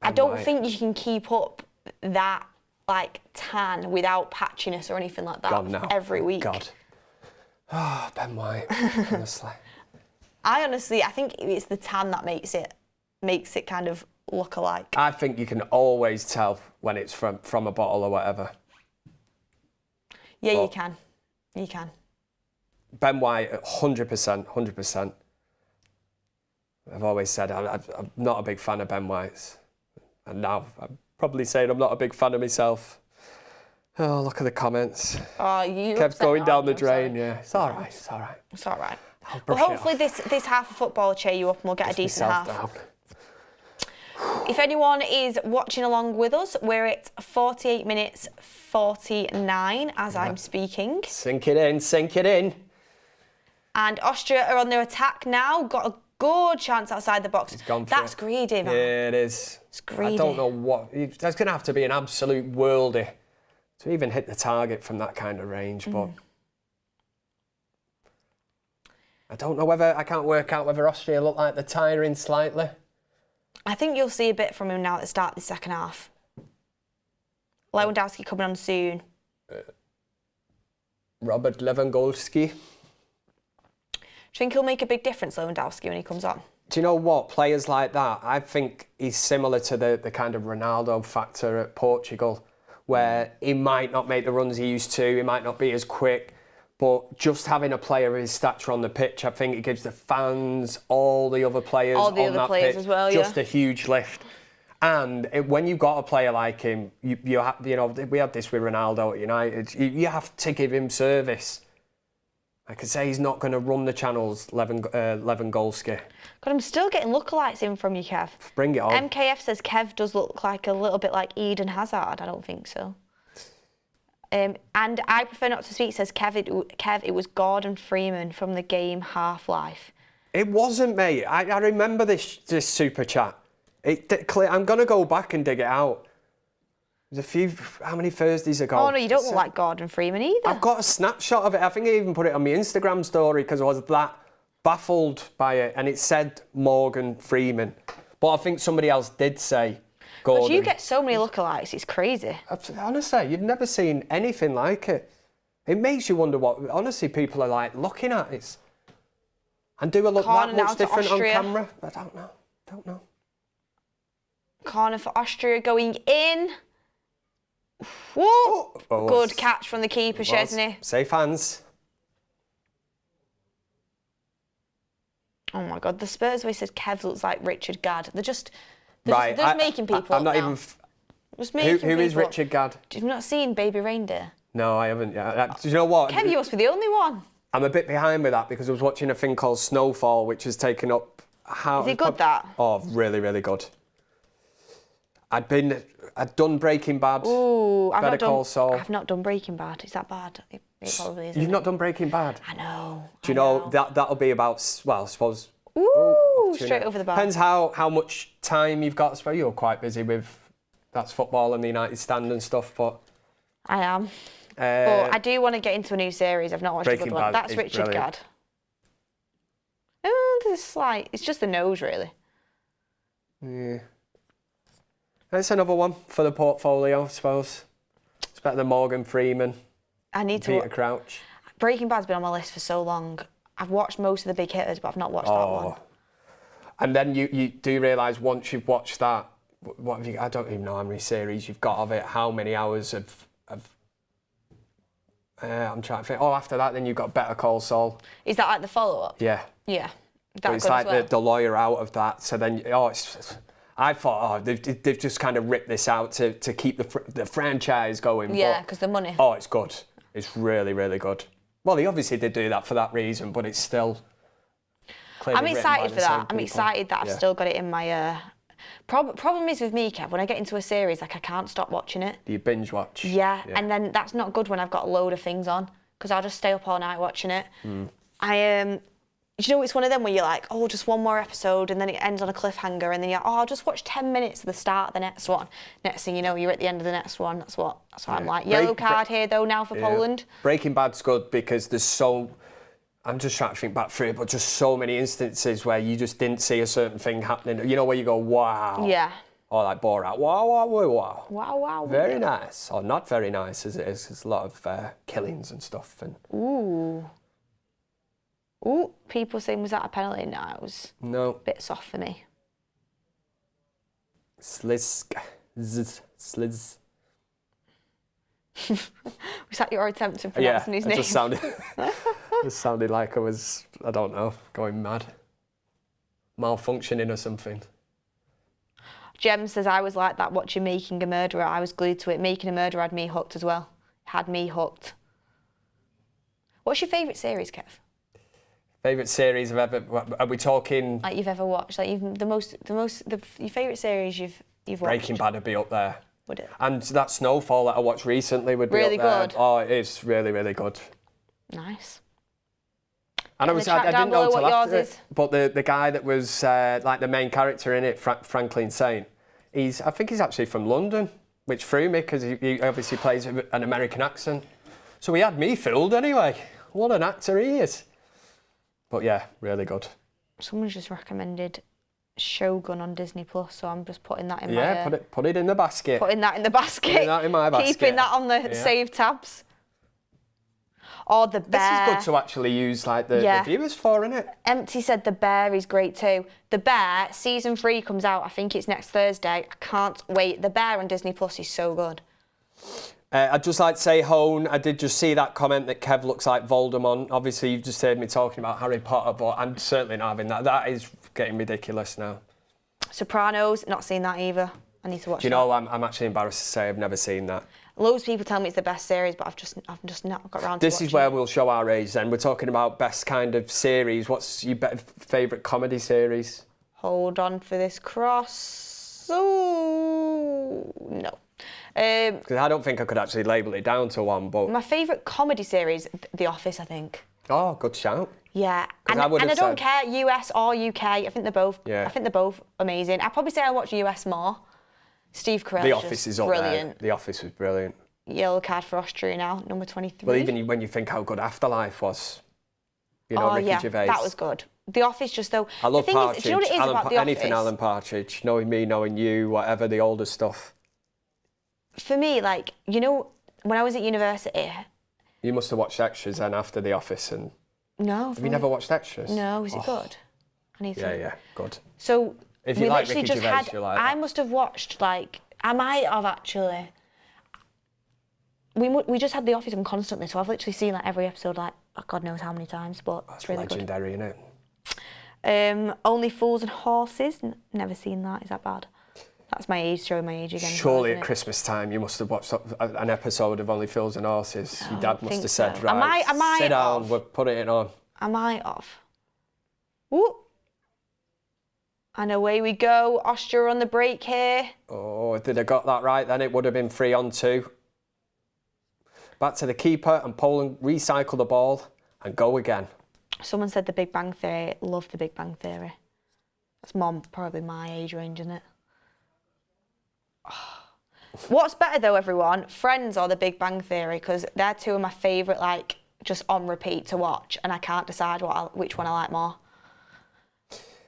Speaker 1: I don't think you can keep up that, like, tan without patchiness or anything like that every week.
Speaker 2: God. Oh, Ben White, honestly.
Speaker 1: I think it's the tan that makes it kind of look alike.
Speaker 2: I think you can always tell when it's from a bottle or whatever.
Speaker 1: Yeah, but you can.
Speaker 2: Ben White, 100%. I've always said I'm not a big fan of Ben White's. And now I'm probably saying I'm not a big fan of myself. Oh, look at the comments.
Speaker 1: Oh, you
Speaker 2: kept going down the drain, yeah. It's all right.
Speaker 1: It's all right. Well, hopefully this half of football will cheer you up and we'll get a decent half.
Speaker 2: Down.
Speaker 1: If anyone is watching along with us, we're at 48 minutes 49 as I'm speaking.
Speaker 2: Sink it in.
Speaker 1: And Austria are on their attack now. Got a good chance outside the box. That's greedy, man.
Speaker 2: Yeah, it is.
Speaker 1: It's greedy.
Speaker 2: I don't know what... There's going to have to be an absolute worldie to even hit the target from that kind of range, but... I don't know whether... I can't work out whether Austria look like they're tiring slightly.
Speaker 1: I think you'll see a bit from him now at the start of the second half. Lewandowski coming on soon.
Speaker 2: Robert Lewandowski.
Speaker 1: Do you think he'll make a big difference, Lewandowski, when he comes on?
Speaker 2: Do you know what? Players like that, I think he's similar to the kind of Ronaldo factor at Portugal, where he might not make the runs he used to, he might not be as quick, but just having a player of his stature on the pitch, I think it gives the fans, all the other players on that pitch,
Speaker 1: as well,
Speaker 2: just a huge lift. And when you've got a player like him, you know, we had this with Ronaldo at United, you have to give him service. I could say he's not going to run the channels, Lewandowski.
Speaker 1: God, I'm still getting lookalikes in from you, Kev.
Speaker 2: Bring it on.
Speaker 1: MKF says Kev does look like a little bit like Eden Hazard. I don't think so. And I prefer not to speak says Kev, it was Gordon Freeman from the game Half-Life.
Speaker 2: It wasn't, mate. I remember this super chat. I'm going to go back and dig it out. There's a few, how many Thursdays ago?
Speaker 1: Oh, no, you don't look like Gordon Freeman either.
Speaker 2: I've got a snapshot of it. I think I even put it on my Instagram story because I was that baffled by it, and it said Morgan Freeman, but I think somebody else did say Gordon.
Speaker 1: But you get so many lookalikes, it's crazy.
Speaker 2: Honestly, you've never seen anything like it. It makes you wonder what, honestly, people are like looking at it. And do I look
Speaker 1: Corner
Speaker 2: that much different on
Speaker 1: Austria.
Speaker 2: camera? I don't know.
Speaker 1: Corner for Austria going in. Whoa!
Speaker 2: Oh,
Speaker 1: Good catch from the keeper, Chesney.
Speaker 2: Safe hands.
Speaker 1: Oh my God, the Spurs way said Kev looks like Richard Gadd. They're just making people
Speaker 2: I'm not
Speaker 1: up now.
Speaker 2: even...
Speaker 1: Just making
Speaker 2: Who is
Speaker 1: people up.
Speaker 2: Richard Gadd?
Speaker 1: Have you not seen Baby Reindeer?
Speaker 2: No, I haven't yet. Do you know what?
Speaker 1: Kev, you must be the only one.
Speaker 2: I'm a bit behind with that because I was watching a thing called Snowfall, which has taken up...
Speaker 1: Is it good, that?
Speaker 2: Oh, really, really good. I'd done Breaking Bad.
Speaker 1: Ooh,
Speaker 2: Better Call Saul.
Speaker 1: I've not done Breaking Bad. Is that bad? It probably is.
Speaker 2: You've not done Breaking Bad?
Speaker 1: I know.
Speaker 2: Do you know that'll be about, well, I suppose...
Speaker 1: Ooh, straight over the bar.
Speaker 2: Depends how much time you've got. I suppose you're quite busy with... That's football and the United Stand and stuff, but...
Speaker 1: I am. But I do want to get into a new series. I've not watched a good one. That's Richard
Speaker 2: brilliant.
Speaker 1: Gadd. There's slight... It's just the nose, really.
Speaker 2: Yeah. That's another one for the portfolio, I suppose. It's better than Morgan Freeman.
Speaker 1: I need to...
Speaker 2: Peter Crouch.
Speaker 1: Breaking Bad's been on my list for so long. I've watched most of the big hitters, but I've not watched that one.
Speaker 2: And then you do realise once you've watched that, what have you? I don't even know how many series you've got of it. How many hours of I'm trying to think. Oh, after that, then you've got Better Call Saul.
Speaker 1: Is that like the follow-up?
Speaker 2: Yeah.
Speaker 1: Yeah.
Speaker 2: But it's like the lawyer out of that. So then, I thought, they've just kind of ripped this out to keep the franchise going.
Speaker 1: Yeah, because the money.
Speaker 2: Oh, it's good. It's really, really good. Well, they obviously did do that for that reason, but it's still.
Speaker 1: I'm excited for that. I'm excited that I've still got it in my. Problem is with me, Kev, when I get into a series, like I can't stop watching it.
Speaker 2: Do you binge watch?
Speaker 1: Yeah, and then that's not good when I've got a load of things on because I'll just stay up all night watching it. You know, it's one of them where you're like, oh, just one more episode, and then it ends on a cliffhanger, and then you're like, oh, I'll just watch 10 minutes of the start of the next one. Next thing you know, you're at the end of the next one. That's what I'm like. Yellow card here, though, now for Poland.
Speaker 2: Breaking Bad's good because there's so... I'm just trying to think back through it, but just so many instances where you just didn't see a certain thing happening. You know, where you go, wow.
Speaker 1: Yeah.
Speaker 2: Or like Borat, wow, wow, wow, wow.
Speaker 1: Wow, wow.
Speaker 2: Very nice. Or not very nice, as it is. There's a lot of killings and stuff. And
Speaker 1: Ooh, people saying, was that a penalty? No, it was
Speaker 2: a
Speaker 1: bit soft for me.
Speaker 2: Sliz.
Speaker 1: Was that your attempt to pronouncing his name?
Speaker 2: Yeah, it just sounded like I was, I don't know, going mad. Malfunctioning or something.
Speaker 1: Jem says, I was like that watching Making a Murderer. I was glued to it. Making a Murderer had me hooked as well. Had me hooked. What's your favourite series, Kev?
Speaker 2: Favourite series I've ever... Are we talking...
Speaker 1: Like you've ever watched? Like your favourite series you've watched?
Speaker 2: Breaking Bad would be up there.
Speaker 1: Would it?
Speaker 2: And that Snowfall that I watched recently would be
Speaker 1: really
Speaker 2: up there.
Speaker 1: Good.
Speaker 2: Oh, it is really, really good.
Speaker 1: Nice.
Speaker 2: And I didn't know until after it, but the guy that was like the main character in it, Franklin Saint, I think he's actually from London, which threw me because he obviously plays an American accent. So he had me fooled anyway. What an actor he is. But yeah, really good.
Speaker 1: Someone's just recommended Shogun on Disney Plus, so I'm just putting that in my...
Speaker 2: Yeah, put it in the basket.
Speaker 1: Putting that in the basket.
Speaker 2: Putting that in my basket.
Speaker 1: Keeping that on the save tabs. Or The Bear.
Speaker 2: This is good to actually use like the viewers for, isn't it?
Speaker 1: Empty said The Bear is great too. The Bear, season 3 comes out, I think it's next Thursday. I can't wait. The Bear on Disney Plus is so good.
Speaker 2: I'd just like to say, Hone, I did just see that comment that Kev looks like Voldemort. Obviously, you've just heard me talking about Harry Potter, but I'm certainly not having that. That is getting ridiculous now.
Speaker 1: Sopranos, not seen that either. I need to watch that.
Speaker 2: Do you know, I'm actually embarrassed to say I've never seen that.
Speaker 1: Loads of people tell me it's the best series, but I've just not got around to
Speaker 2: This is where we'll show our age then. We're talking about best kind of series. What's your favourite comedy series?
Speaker 1: Hold on for this cross. Ooh, no.
Speaker 2: Because I don't think I could actually label it down to one, but...
Speaker 1: My favourite comedy series, The Office, I think.
Speaker 2: Oh, good shout.
Speaker 1: Yeah, and I don't care, US or UK. I think they're both.
Speaker 2: Yeah.
Speaker 1: I think they're both amazing. I'd probably say I watch US more. Steve Carell.
Speaker 2: The Office is
Speaker 1: brilliant.
Speaker 2: Up there. The Office was brilliant.
Speaker 1: Yellow card for Austria now, number 23.
Speaker 2: Well, even when you think how good Afterlife was, you know, Ricky Gervais.
Speaker 1: That was good. The Office just though.
Speaker 2: I love
Speaker 1: the thing
Speaker 2: Partridge.
Speaker 1: Is, do you know what it is about The
Speaker 2: anything
Speaker 1: Office?
Speaker 2: Alan Partridge, knowing me, knowing you, whatever, the older stuff.
Speaker 1: For me, like, you know, when I was at university.
Speaker 2: You must have watched Extras then after The Office, and
Speaker 1: No.
Speaker 2: have you never watched Extras?
Speaker 1: No, is it good? I need to.
Speaker 2: Yeah, good.
Speaker 1: So
Speaker 2: If you
Speaker 1: we
Speaker 2: like
Speaker 1: literally
Speaker 2: Ricky
Speaker 1: just
Speaker 2: Gervais,
Speaker 1: had.
Speaker 2: you like
Speaker 1: I
Speaker 2: that.
Speaker 1: must have watched like. I might have actually. We just had The Office on constantly, so I've literally seen like every episode like God knows how many times, but
Speaker 2: That's
Speaker 1: it's really
Speaker 2: legendary, isn't it?
Speaker 1: good. Only Fools and Horses. Never seen that. Is that bad? That's my age, showing my age again.
Speaker 2: Surely
Speaker 1: isn't
Speaker 2: at
Speaker 1: it?
Speaker 2: Christmas time you must have watched an episode of Only Fools and Horses.
Speaker 1: No,
Speaker 2: Your
Speaker 1: I
Speaker 2: dad
Speaker 1: don't
Speaker 2: must
Speaker 1: think
Speaker 2: have said,
Speaker 1: so.
Speaker 2: right,
Speaker 1: I might
Speaker 2: sit down,
Speaker 1: have.
Speaker 2: we're putting it on.
Speaker 1: I might have. Ooh. And away we go. Austria on the break here.
Speaker 2: Oh, did I got that right then? It would have been 3-on-2. Back to the keeper, and Poland recycle the ball and go again.
Speaker 1: Someone said The Big Bang Theory. Love The Big Bang Theory. That's probably my age range, isn't it? What's better though, everyone? Friends or The Big Bang Theory? Because they're two of my favourite, like, just on repeat to watch, and I can't decide which one I like more.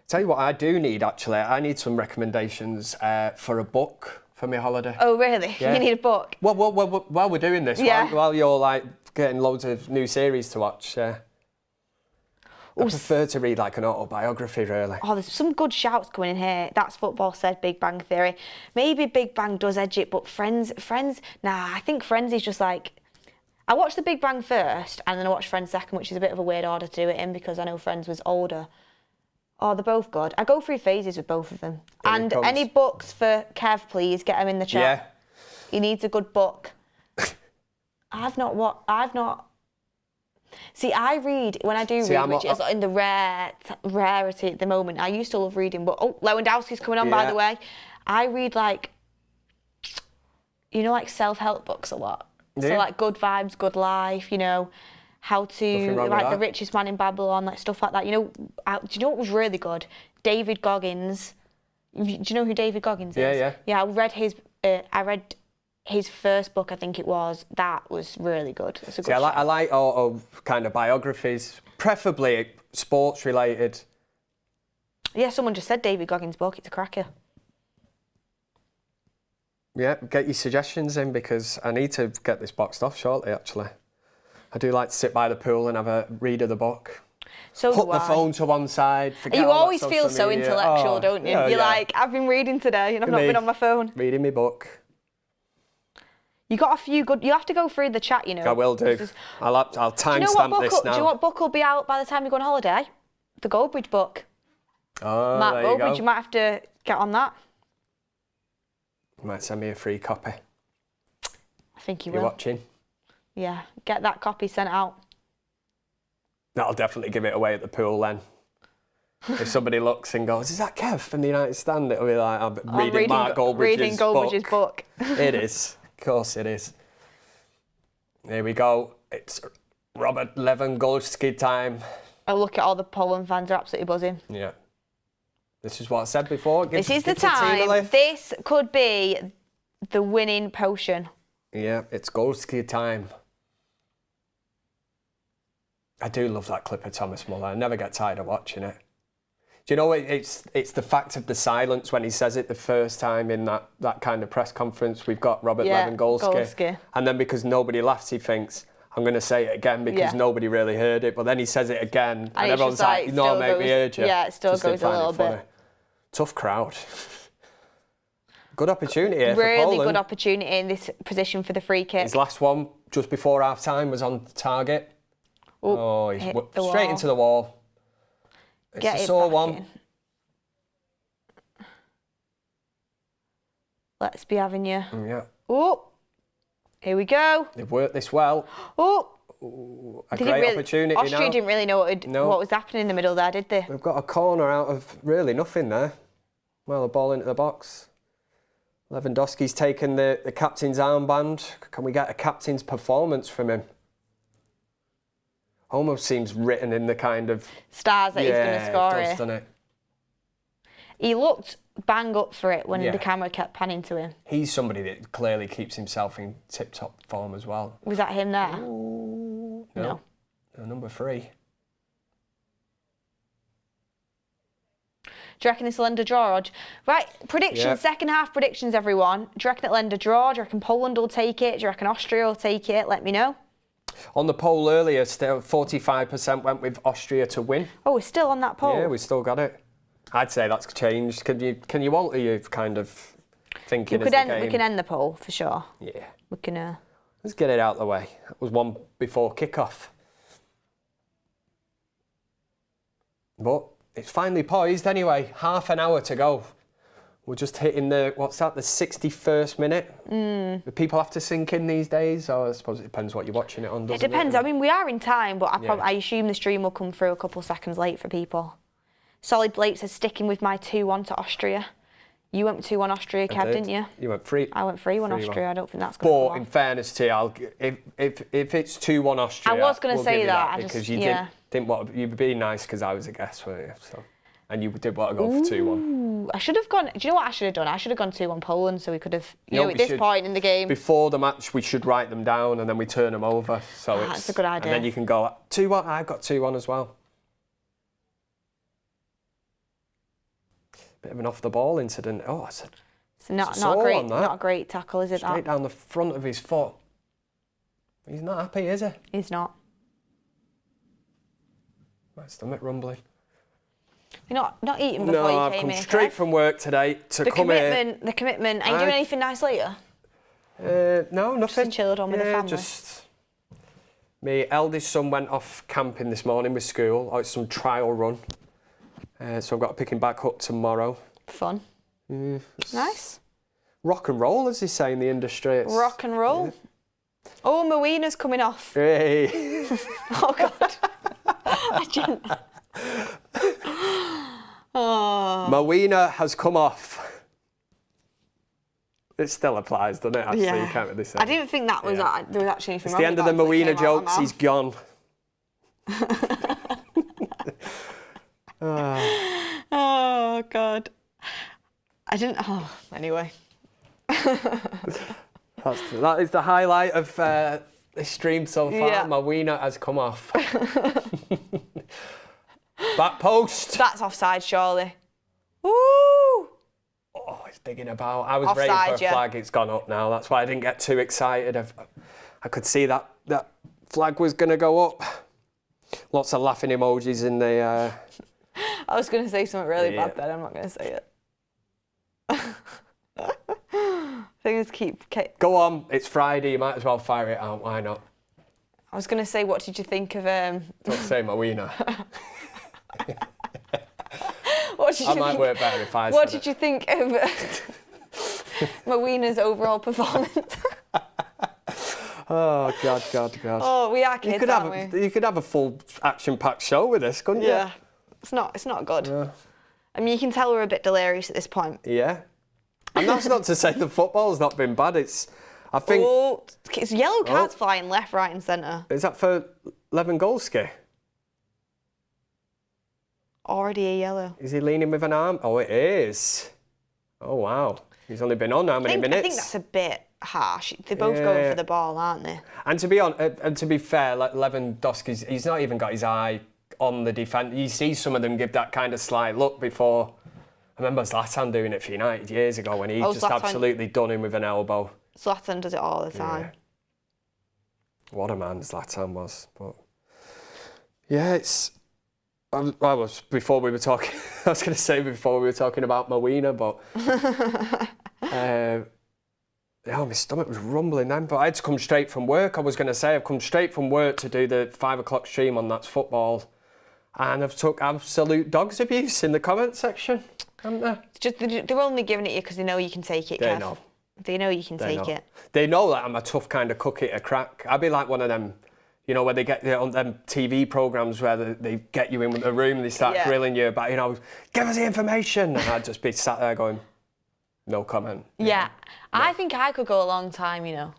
Speaker 2: Tell you what I do need, actually. I need some recommendations for a book for my holiday.
Speaker 1: Oh, really?
Speaker 2: Yeah.
Speaker 1: You need a book?
Speaker 2: Well, while we're doing this,
Speaker 1: Yeah.
Speaker 2: while you're like getting loads of new series to watch, I prefer to read like an autobiography, really.
Speaker 1: Oh, there's some good shouts coming in here. That's Football said Big Bang Theory. Maybe Big Bang does edge it, but Friends, nah, I think Friends is just like... I watched The Big Bang first, and then I watched Friends second, which is a bit of a weird order to do it in because I know Friends was older. Oh, they're both good. I go through phases with both of them.
Speaker 2: Here
Speaker 1: And
Speaker 2: it comes.
Speaker 1: any books for Kev, please, get them in the chat.
Speaker 2: Yeah.
Speaker 1: He needs a good book. I've not... See, I read, when I do read, which is in the rarity at the moment. I used to love reading, but, Lewandowski's coming on, by the way. I read, like, you know, like self-help books a lot.
Speaker 2: Yeah.
Speaker 1: So, like, Good Vibes, Good Life, you know, how to,
Speaker 2: wrong with
Speaker 1: like,
Speaker 2: that.
Speaker 1: The Richest Man in Babylon, like, stuff like that. You know, do you know what was really good? David Goggins. Do you know who David Goggins is?
Speaker 2: Yeah.
Speaker 1: Yeah, I read his first book, I think it was. That was really good. It's a good show.
Speaker 2: I like auto kind of biographies, preferably sports related.
Speaker 1: Yeah, someone just said David Goggins' book. It's a cracker.
Speaker 2: Yeah, get your suggestions in because I need to get this boxed off shortly, actually. I do like to sit by the pool and have a read of the book.
Speaker 1: So
Speaker 2: Put
Speaker 1: do
Speaker 2: the
Speaker 1: I.
Speaker 2: phone to one side. Forget
Speaker 1: You
Speaker 2: all that
Speaker 1: always
Speaker 2: social
Speaker 1: feel so
Speaker 2: media.
Speaker 1: intellectual, don't you?
Speaker 2: Yeah,
Speaker 1: You're
Speaker 2: yeah.
Speaker 1: like, I've been reading today and I've not
Speaker 2: Me.
Speaker 1: been on my phone.
Speaker 2: Reading my book.
Speaker 1: You got a few good... You have to go through the chat, you know.
Speaker 2: I will do. I'll
Speaker 1: Do you know
Speaker 2: timestamp this
Speaker 1: Do
Speaker 2: now.
Speaker 1: you know what book will be out by the time you go on holiday? The Goldbridge book.
Speaker 2: Oh,
Speaker 1: Mark
Speaker 2: there you
Speaker 1: Goldbridge,
Speaker 2: go.
Speaker 1: you might have to get on that.
Speaker 2: You might send me a free copy.
Speaker 1: I think you
Speaker 2: You're
Speaker 1: will.
Speaker 2: watching?
Speaker 1: Yeah, get that copy sent out.
Speaker 2: I'll definitely give it away at the pool then. If somebody looks and goes, is that Kev from the United Stand? It'll be like, I'm reading Mark Goldbridge's
Speaker 1: book.
Speaker 2: It is. Of course it is. Here we go. It's Robert Lewandowski time.
Speaker 1: Oh, look at all the Poland fans are absolutely buzzing.
Speaker 2: Yeah. This is what I said before.
Speaker 1: This is the
Speaker 2: team a
Speaker 1: time.
Speaker 2: lift.
Speaker 1: This could be the winning potion.
Speaker 2: Yeah, it's Goldski time. I do love that clip of Thomas Muller. I never get tired of watching it. Do you know, it's the fact of the silence when he says it the first time in that kind of press conference. We've got Robert Lewandowski. And then because nobody laughs, he thinks, I'm going to say it again because nobody really heard it. But then he says it again and everyone's like, no, mate, we heard you.
Speaker 1: Yeah, it still
Speaker 2: Just
Speaker 1: goes
Speaker 2: didn't
Speaker 1: a
Speaker 2: find
Speaker 1: little
Speaker 2: it funny.
Speaker 1: bit.
Speaker 2: Tough crowd. Good opportunity here for
Speaker 1: Really
Speaker 2: Poland.
Speaker 1: good opportunity in this position for the free kick.
Speaker 2: His last one, just before half-time, was on target. Oh, he's
Speaker 1: hit
Speaker 2: straight
Speaker 1: the wall.
Speaker 2: into the wall. It's
Speaker 1: Get
Speaker 2: a
Speaker 1: it
Speaker 2: sore
Speaker 1: back
Speaker 2: one.
Speaker 1: in. Let's be having you.
Speaker 2: Yeah,
Speaker 1: Oh, here we go.
Speaker 2: they've worked this well.
Speaker 1: Oh,
Speaker 2: A great opportunity
Speaker 1: Austria
Speaker 2: now.
Speaker 1: didn't really know what was happening in the middle there, did they?
Speaker 2: We've got a corner out of really nothing there. Well, a ball into the box. Lewandowski's taken the captain's armband. Can we get a captain's performance from him? Almost seems written in the kind of...
Speaker 1: Stars that he's going to score
Speaker 2: it does,
Speaker 1: here.
Speaker 2: doesn't it?
Speaker 1: He looked bang up for it when
Speaker 2: Yeah.
Speaker 1: the camera kept panning to him.
Speaker 2: He's somebody that clearly keeps himself in tip-top form as well.
Speaker 1: Was that him there?
Speaker 2: No.
Speaker 1: No.
Speaker 2: Number 3.
Speaker 1: Do you reckon this will end a draw? Right, predictions,
Speaker 2: Yeah.
Speaker 1: second half predictions, everyone. Do you reckon it'll end a draw? Do you reckon Poland will take it? Do you reckon Austria will take it? Let me know.
Speaker 2: On the poll earlier, still 45% went with Austria to win.
Speaker 1: Oh, we're still on that poll?
Speaker 2: Yeah, we still got it. I'd say that's changed. Can you alter your kind of thinking
Speaker 1: We
Speaker 2: as the game?
Speaker 1: can end the poll, for sure.
Speaker 2: Yeah.
Speaker 1: We can...
Speaker 2: Let's get it out of the way. That was one before kick-off. But it's finally poised anyway. Half an hour to go. We're just hitting the 61st minute. Do people have to sink in these days? Or I suppose it depends what you're watching it on, doesn't it?
Speaker 1: It depends. I mean, we are in time, but
Speaker 2: Yeah.
Speaker 1: I assume the stream will come through a couple seconds late for people. Solid Blake says, sticking with my 2-1 to Austria. You went 2-1 Austria, Kev, didn't you?
Speaker 2: You went 3.
Speaker 1: I went 3-1 Austria. I don't think that's going to
Speaker 2: But in fairness to you, if it's 2-1 Austria,
Speaker 1: I was going to
Speaker 2: we'll
Speaker 1: say
Speaker 2: give you
Speaker 1: that.
Speaker 2: because you didn't want you were being nice because I was a guest, weren't you? So, and you did want to go for 2-1.
Speaker 1: I should have gone. Do you know what I should have done? I should have gone 2-1 Poland, so we could have.
Speaker 2: You know,
Speaker 1: at this point in the game.
Speaker 2: Before the match, we should write them down and then we turn them over. So
Speaker 1: That's a good idea.
Speaker 2: And then you can go 2-1. I've got 2-1 as well. Bit of an off the ball incident. Oh, it's
Speaker 1: not
Speaker 2: on that.
Speaker 1: not a great tackle, is it?
Speaker 2: Straight down the front of his foot. He's not happy, is he?
Speaker 1: He's not.
Speaker 2: My stomach rumbling.
Speaker 1: You're not eating before you came
Speaker 2: I've
Speaker 1: here.
Speaker 2: come straight from work today to come here.
Speaker 1: The commitment. Are you doing anything nice later?
Speaker 2: No, nothing.
Speaker 1: Just chilled on with the family.
Speaker 2: Just my eldest son went off camping this morning with school. Oh, it's some trial run. So I've got to pick him back up tomorrow.
Speaker 1: Fun. Nice.
Speaker 2: Rock and roll, as they say in the industry. It's,
Speaker 1: Rock and roll. Yeah. Oh, my wiener's coming off.
Speaker 2: Hey.
Speaker 1: Oh, God. Oh.
Speaker 2: My wiener has come off. It still applies, doesn't it? Actually, you can't really say.
Speaker 1: I didn't think that was there was actually anything
Speaker 2: it's
Speaker 1: wrong
Speaker 2: the end
Speaker 1: with
Speaker 2: of the
Speaker 1: that
Speaker 2: Mawina
Speaker 1: until it came out of
Speaker 2: jokes.
Speaker 1: my
Speaker 2: He's gone.
Speaker 1: Oh, God. I didn't... Oh, anyway.
Speaker 2: That is the highlight of this stream so far.
Speaker 1: Yeah.
Speaker 2: My wiener has come off. Back post.
Speaker 1: That's offside, surely. Woo!
Speaker 2: Oh, it's digging about. I was
Speaker 1: Offside,
Speaker 2: ready for a flag. It's gone up now. That's why I didn't get too excited. I could see that flag was going to go up. Lots of laughing emojis in the...
Speaker 1: I was going to say something really bad then. I'm not going to say it. Things keep...
Speaker 2: Go on. It's Friday. You might as well fire it out. Why not?
Speaker 1: I was going to say, what did you think of...
Speaker 2: Don't say my wiener.
Speaker 1: I
Speaker 2: might work better if I said
Speaker 1: What did you think of my wiener's overall performance?
Speaker 2: Oh, God.
Speaker 1: Oh, we are kids, aren't we?
Speaker 2: You could have a full action-packed show with this, couldn't you?
Speaker 1: Yeah. It's not good.
Speaker 2: Yeah.
Speaker 1: I mean, you can tell we're a bit delirious at this point.
Speaker 2: Yeah. And that's not to say the football's not been bad. I think...
Speaker 1: Oh, it's yellow cards flying left, right and centre.
Speaker 2: Is that for Lewandowski?
Speaker 1: Already a yellow.
Speaker 2: Is he leaning with an arm? Oh, it is. Oh, wow. He's only been on how many minutes?
Speaker 1: I think that's a bit harsh. They're both going for the ball, aren't they?
Speaker 2: And to be fair, Lewandowski's, he's not even got his eye on the defence. You see some of them give that kind of slight look before. I remember Zlatan doing it for United years ago when he just absolutely done him with an elbow.
Speaker 1: Zlatan does it all the time.
Speaker 2: Yeah. What a man Zlatan was. But yeah, it's... I was going to say before we were talking about my wiener, but my stomach was rumbling then. But I had to come straight from work. I was going to say I've come straight from work to do the 5 o'clock stream on That's Football, and I've took absolute dog's abuse in the comment section, haven't they?
Speaker 1: They're only giving it you because they know you can take it.
Speaker 2: They
Speaker 1: Kev.
Speaker 2: know.
Speaker 1: They know you can take it.
Speaker 2: They know that I'm a tough kind of cookie to crack. I'd be like one of them. You know, where they get on them TV programmes where they get you in the room and they start grilling you about, give us the information. And I'd just be sat there going, no comment.
Speaker 1: Yeah. I think I could go a long time,
Speaker 2: Yeah.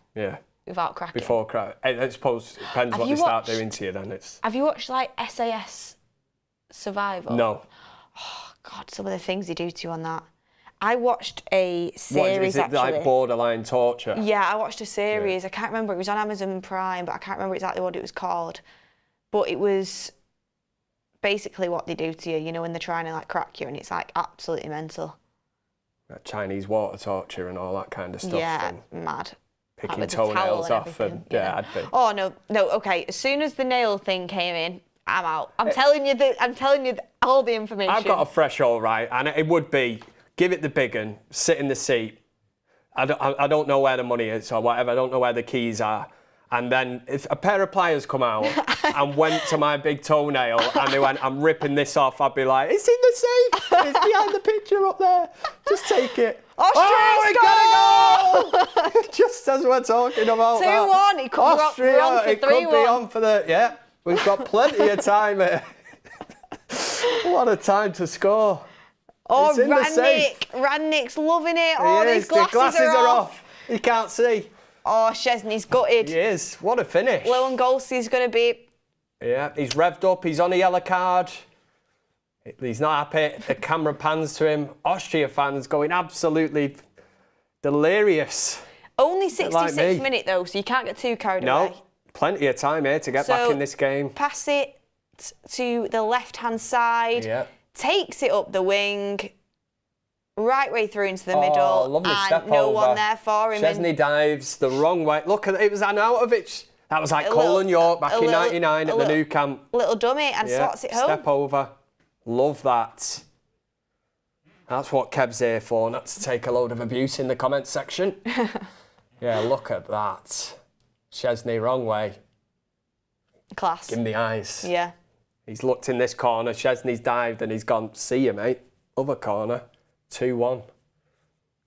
Speaker 1: without cracking.
Speaker 2: Before crack. I suppose it depends what they start doing to you then.
Speaker 1: Have you watched, SAS Survival?
Speaker 2: No.
Speaker 1: Oh, God, some of the things they do to you on that. I watched a series,
Speaker 2: is it
Speaker 1: actually.
Speaker 2: like borderline torture?
Speaker 1: Yeah, I watched a series. I can't remember. It was on Amazon Prime, but I can't remember exactly what it was called. But it was basically what they do to you, you know, when they're trying to like crack you, and it's like absolutely mental.
Speaker 2: That Chinese water torture and all that kind of stuff.
Speaker 1: Yeah,
Speaker 2: and
Speaker 1: mad.
Speaker 2: picking toenails off, and yeah, I'd be.
Speaker 1: Oh no, okay. As soon as the nail thing came in, I'm out. I'm telling you all the information.
Speaker 2: I've got a threshold, right, and it would be give it the big un, sit in the seat. I don't know where the money is or whatever. I don't know where the keys are. And then if a pair of pliers come out and went to my big toenail and they went, I'm ripping this off, I'd be like, it's in the safe. It's behind the picture up there. Just take it.
Speaker 1: Austria,
Speaker 2: oh, we gotta go! Just as we're talking about
Speaker 1: 2-1. It could
Speaker 2: Austria,
Speaker 1: be on for 3-1.
Speaker 2: it could be on for the, yeah. We've got plenty of time here. What a time to score.
Speaker 1: Oh, Rangnick's loving it. Oh, these glasses
Speaker 2: are off. He can't see.
Speaker 1: Oh, Szczesny's gutted.
Speaker 2: He is. What a finish.
Speaker 1: Lewandowski's going to be...
Speaker 2: Yeah, he's revved up. He's on a yellow card. He's not happy. The camera pans to him. Austria fans going absolutely delirious.
Speaker 1: Only 66 minutes, though, so you can't get too carried away.
Speaker 2: No, plenty of time here to get back in this game.
Speaker 1: Pass it to the left-hand side.
Speaker 2: Yeah.
Speaker 1: Takes it up the wing. Right way through into the middle,
Speaker 2: lovely
Speaker 1: and
Speaker 2: step
Speaker 1: no
Speaker 2: over.
Speaker 1: one there for him.
Speaker 2: Szczesny dives the wrong way. Look, it was Arnautovic. That was like Cole and York back in '99 at the new camp.
Speaker 1: Little dummy and slots it home.
Speaker 2: Step over. Love that. That's what Kev's here for, not to take a load of abuse in the comments section. Yeah, look at that. Szczesny, wrong way.
Speaker 1: Class.
Speaker 2: Give him the eyes.
Speaker 1: Yeah.
Speaker 2: He's looked in this corner. Szczesny's dived and he's gone, see you, mate. Other corner. 2-1.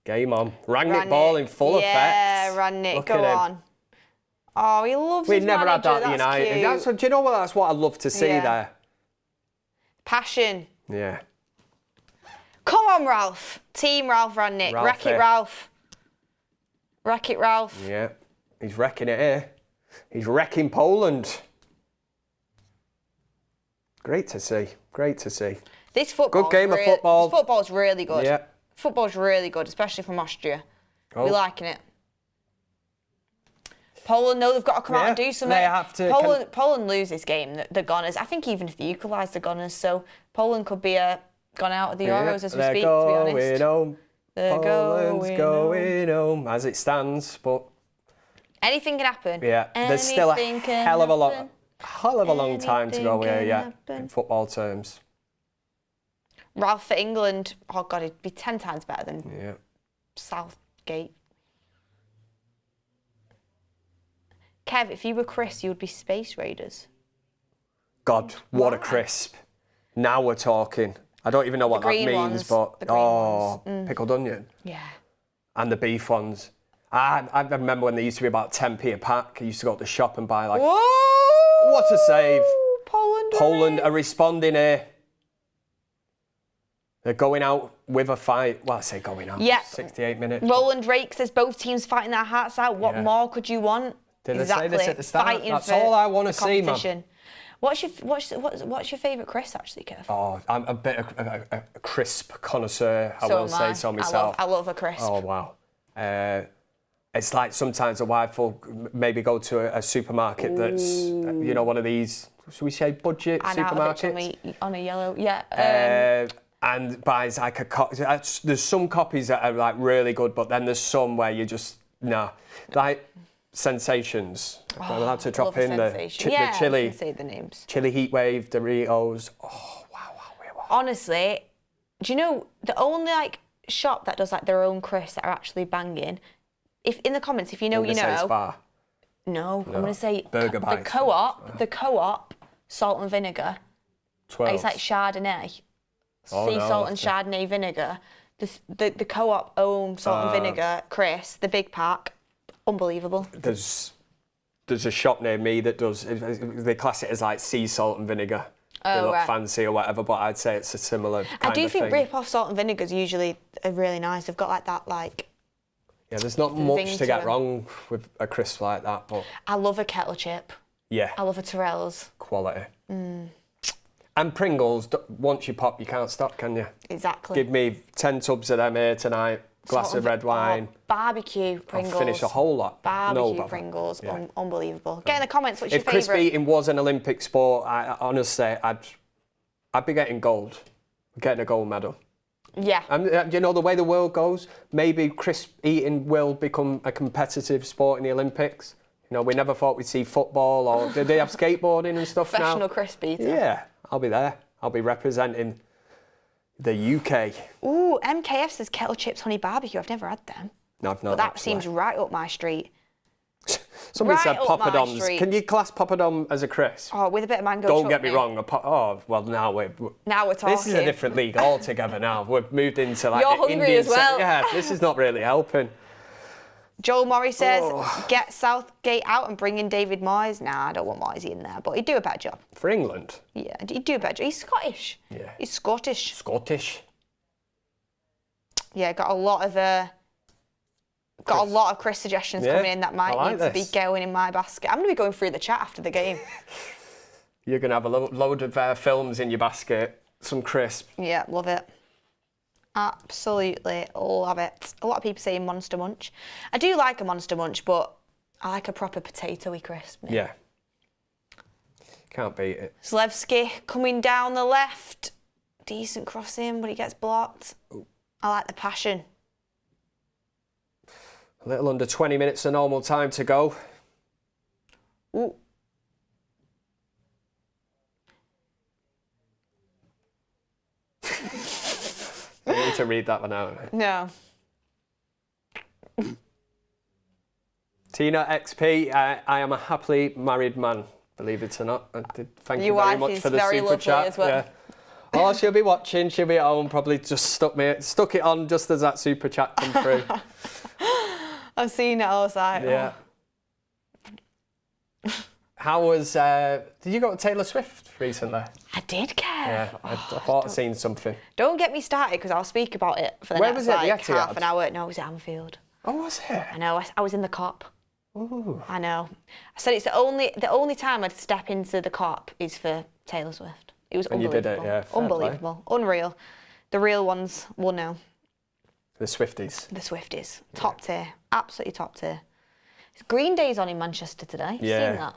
Speaker 2: Game on. Rangnick ball in full effect.
Speaker 1: Yeah, Rangnick, go on. Oh, he loves his
Speaker 2: never
Speaker 1: manager.
Speaker 2: had that at United. Do you know what? That's what I love to see there.
Speaker 1: Passion.
Speaker 2: Yeah.
Speaker 1: Come on, Ralph. Team Ralph Rangnick. Wreck it, Ralph. Wreck it, Ralph.
Speaker 2: Yeah. He's wrecking it here. He's wrecking Poland. Great to see. Great to see.
Speaker 1: This football.
Speaker 2: Good game of football.
Speaker 1: This football's really good.
Speaker 2: Yeah.
Speaker 1: Football's really good, especially from Austria.
Speaker 2: Oh.
Speaker 1: We're liking it. Poland, they've got to come out and do something.
Speaker 2: They have to.
Speaker 1: Poland lose this game, the Gunners. I think even if they equalise the Gunners, so Poland could be gone out of the Euros as we speak, to be honest.
Speaker 2: Home. Poland's going home as it stands, but
Speaker 1: anything can happen.
Speaker 2: Yeah, there's still a hell of a long time to go here yet in football terms.
Speaker 1: Ralph for England, oh God, he'd be 10 times better than Southgate. Kev, if you were Chris, you would be Space Raiders.
Speaker 2: God, what a crisp. Now we're talking. I don't even know what that means, but pickled onion.
Speaker 1: Yeah.
Speaker 2: And the beef ones. I remember when they used to be about 10p a pack. I used to go to the shop and buy like...
Speaker 1: Whoa!
Speaker 2: What a save.
Speaker 1: Poland
Speaker 2: are responding here. They're going out with a fight. Well, I say going out. Yeah. 68 minutes.
Speaker 1: Roland Drake says both teams fighting their hearts out. What more could you want?
Speaker 2: Did I say this at the start? That's all I want to see, man.
Speaker 1: What's your favourite Chris, actually, Kev?
Speaker 2: Oh, I'm a bit of a crisp connoisseur, I will say so myself.
Speaker 1: I love a crisp.
Speaker 2: Oh, wow. It's like sometimes a wife will maybe go to a supermarket that's, you know, one of these, should we say budget supermarkets?
Speaker 1: On a yellow, yeah.
Speaker 2: And buys like there's some copies that are like really good, but then there's some where you just, like Sensations. We're allowed to drop in the chili.
Speaker 1: You can say the names.
Speaker 2: Chili Heatwave, Doritos. Oh, wow.
Speaker 1: Honestly, do you know the only like shop that does like their own crisps that are actually banging? If in the comments, if you know, you know.
Speaker 2: Spar.
Speaker 1: No, I'm gonna say
Speaker 2: Burger Bites.
Speaker 1: The Co-op salt and vinegar.
Speaker 2: 12.
Speaker 1: It's like Chardonnay, sea salt and Chardonnay vinegar. The Co-op own salt and vinegar crisp, the big pack, unbelievable.
Speaker 2: There's a shop near me that does. They class it as like sea salt and vinegar. They look fancy or whatever, but I'd say it's a similar kind of thing.
Speaker 1: I do think rip-off salt and vinegars usually are really nice. They've got like that like.
Speaker 2: Yeah, there's not much to get wrong with a crisp like that, but...
Speaker 1: I love a kettle chip.
Speaker 2: Yeah.
Speaker 1: I love a Tyrrell's.
Speaker 2: Quality. And Pringles, once you pop, you can't stop, can you?
Speaker 1: Exactly.
Speaker 2: Give me 10 tubs of them here tonight, glass of red wine.
Speaker 1: Barbecue Pringles.
Speaker 2: I'll finish a whole lot.
Speaker 1: Barbecue Pringles, unbelievable. Get in the comments, what's your favourite?
Speaker 2: If crisp eating was an Olympic sport, honestly, I'd I'd be getting gold. Getting a gold medal.
Speaker 1: Yeah.
Speaker 2: And you know, the way the world goes, maybe crisp eating will become a competitive sport in the Olympics. You know, we never thought we'd see football, or did they have skateboarding and stuff now?
Speaker 1: Professional crisp eater.
Speaker 2: Yeah, I'll be there. I'll be representing the UK.
Speaker 1: Ooh, MKF says kettle chips honey barbecue. I've never had them.
Speaker 2: No, I've not.
Speaker 1: But that
Speaker 2: actually.
Speaker 1: seems right up my street.
Speaker 2: Somebody
Speaker 1: right
Speaker 2: said
Speaker 1: up my
Speaker 2: poppadoms.
Speaker 1: street.
Speaker 2: Can you class poppadom as a crisp?
Speaker 1: Oh, with a bit of mango
Speaker 2: Don't
Speaker 1: chutney.
Speaker 2: get me wrong. Well, now we're
Speaker 1: talking.
Speaker 2: This is a different league altogether now. We've moved into like
Speaker 1: You're
Speaker 2: the
Speaker 1: hungry
Speaker 2: Indian
Speaker 1: as well.
Speaker 2: Yeah, this is not really helping.
Speaker 1: Joel Murray says, get Southgate out and bring in David Moyes. Nah, I don't want Moyes in there, but he'd do a better job.
Speaker 2: For England?
Speaker 1: Yeah, he'd do a better job. He's Scottish.
Speaker 2: Yeah.
Speaker 1: He's Scottish.
Speaker 2: Scottish.
Speaker 1: Yeah, got a lot of Chris suggestions coming in that might need to be going in my basket. I'm going to be going through the chat after the game.
Speaker 2: You're going to have a load of films in your basket, some crisp.
Speaker 1: Yeah, love it. Absolutely love it. A lot of people saying Monster Munch. I do like a Monster Munch, but I like a proper potatoey crisp.
Speaker 2: Yeah. Can't beat it.
Speaker 1: Zlevski coming down the left. Decent crossing, but he gets blocked. Ooh. I like the passion.
Speaker 2: A little under 20 minutes of normal time to go.
Speaker 1: Ooh.
Speaker 2: You need to read that one out.
Speaker 1: No.
Speaker 2: Tina XP, I am a happily married man, believe it or not. Thank you very much for the super chat.
Speaker 1: As well.
Speaker 2: Yeah. Oh, she'll be watching, she'll be at home, probably just stuck it on just as that super chat come through.
Speaker 1: I've seen it, I was like,
Speaker 2: yeah. How was, did you go to Taylor Swift recently?
Speaker 1: I did, Kev.
Speaker 2: Yeah, I thought I'd seen something.
Speaker 1: Don't get me started, because I'll speak about it for the next half an hour. No, it was at Anfield.
Speaker 2: Oh, was it?
Speaker 1: I know, I was in the Cop.
Speaker 2: Ooh.
Speaker 1: I know. I said it's the only time I'd step into the Cop is for Taylor Swift. It was unbelievable.
Speaker 2: And you did it, yeah.
Speaker 1: Unbelievable. Unreal. The real ones will know.
Speaker 2: The Swifties.
Speaker 1: The Swifties. Top tier. Absolutely top tier. It's Green Day's on in Manchester today.
Speaker 2: Yeah.
Speaker 1: Seen that?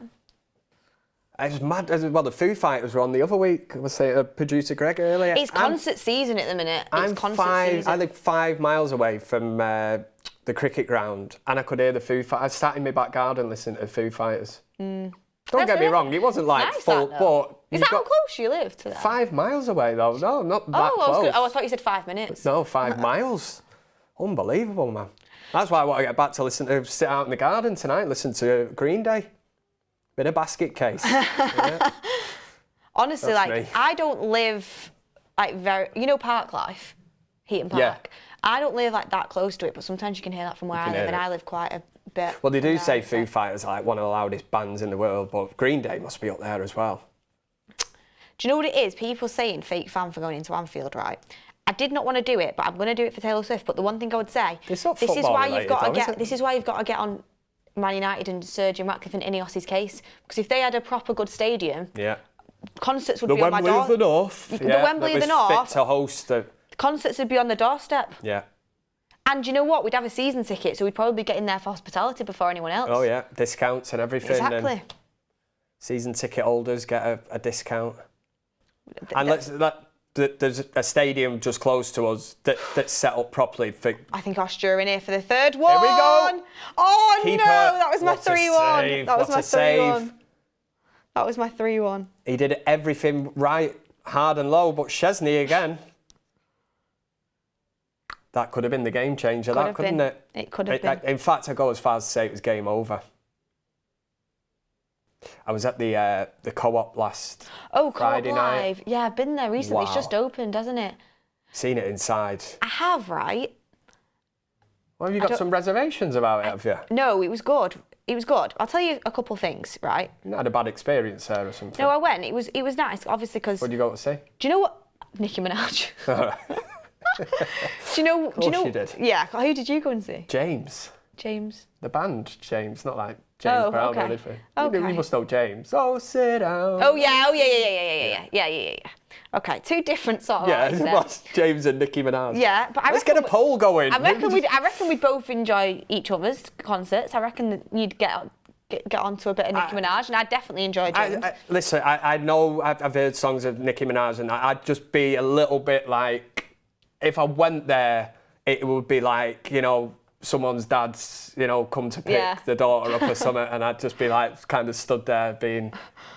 Speaker 2: It was mad. Well, the Foo Fighters were on the other week. I was saying producer Greg earlier.
Speaker 1: It's concert season at the minute.
Speaker 2: I
Speaker 1: Season.
Speaker 2: live 5 miles away from the cricket ground, and I could hear the Foo Fighters. I sat in my back garden listening to the Foo Fighters. Don't get me wrong, it wasn't like
Speaker 1: nice
Speaker 2: full,
Speaker 1: but... Is that how close you live to that?
Speaker 2: 5 miles away, though. No, not that close.
Speaker 1: I thought you said 5 minutes.
Speaker 2: No, 5 miles. Unbelievable, man. That's why I want to get back to sit out in the garden tonight, listen to Green Day. Bit of basket case. Yeah.
Speaker 1: Honestly,
Speaker 2: That's
Speaker 1: like,
Speaker 2: me.
Speaker 1: I don't live, like, Park Life, Heaton Park.
Speaker 2: Yeah.
Speaker 1: I don't live, like, that close to it, but sometimes you can hear that from where I live, and I live quite a bit.
Speaker 2: Well, they do say Foo Fighters are like one of the loudest bands in the world, but Green Day must be up there as well.
Speaker 1: Do you know what it is? People saying fake fan for going into Anfield, right? I did not want to do it, but I'm going to do it for Taylor Swift. But the one thing I would say, this is why you've got to get on Man United and Sir Jim Ratcliffe and Ineos's case, because if they had a proper good stadium, concerts would be on my door.
Speaker 2: The Wembley of the North.
Speaker 1: The Wembley of the North.
Speaker 2: Fit to host the
Speaker 1: concerts would be on the doorstep.
Speaker 2: Yeah.
Speaker 1: And you know what? We'd have a season ticket, so we'd probably be getting there for hospitality before anyone else.
Speaker 2: Oh yeah, discounts and everything.
Speaker 1: Exactly.
Speaker 2: And season ticket holders get a discount. And there's a stadium just close to us that's set up properly for...
Speaker 1: I think Austria are in here for the third one.
Speaker 2: Here we go.
Speaker 1: Oh,
Speaker 2: Keeper.
Speaker 1: No, that was my 3-1. That was my
Speaker 2: 3-1.
Speaker 1: That was my 3-1.
Speaker 2: He did everything right, hard and low, but Chesney again. That could have been the game changer, couldn't it?
Speaker 1: It could have been.
Speaker 2: In fact, I go as far as to say it was game over. I was at the Co-op last Friday night.
Speaker 1: Live. Yeah, I've been there recently. Wow. It's just opened, hasn't it?
Speaker 2: Seen it inside.
Speaker 1: I have, right?
Speaker 2: Well, have you got some reservations about it, have you?
Speaker 1: No, it was good. It was good. I'll tell you a couple of things, right?
Speaker 2: You had a bad experience there or something?
Speaker 1: No, I went. It was nice, obviously, because...
Speaker 2: What did you go to see?
Speaker 1: Do you know what? Nicki Minaj. Do you know?
Speaker 2: Of course you did.
Speaker 1: Yeah. Who did you go and see?
Speaker 2: James.
Speaker 1: The
Speaker 2: band James, not like James Brown or anything.
Speaker 1: Okay.
Speaker 2: You must know James. Oh, sit down.
Speaker 1: Oh yeah. Okay, two different sort of.
Speaker 2: Yeah, it was James and Nicki Minaj.
Speaker 1: Yeah, but
Speaker 2: let's get a poll going.
Speaker 1: I reckon we'd both enjoy each other's concerts. I reckon that you'd get get onto a bit of Nicki Minaj, and I definitely enjoy James.
Speaker 2: Listen, I know I've heard songs of Nicki Minaj, and I'd just be a little bit like, if I went there, it would be like, you know, someone's dad's, you know, come to pick the daughter up or something, and I'd just be like, kind of stood there, doing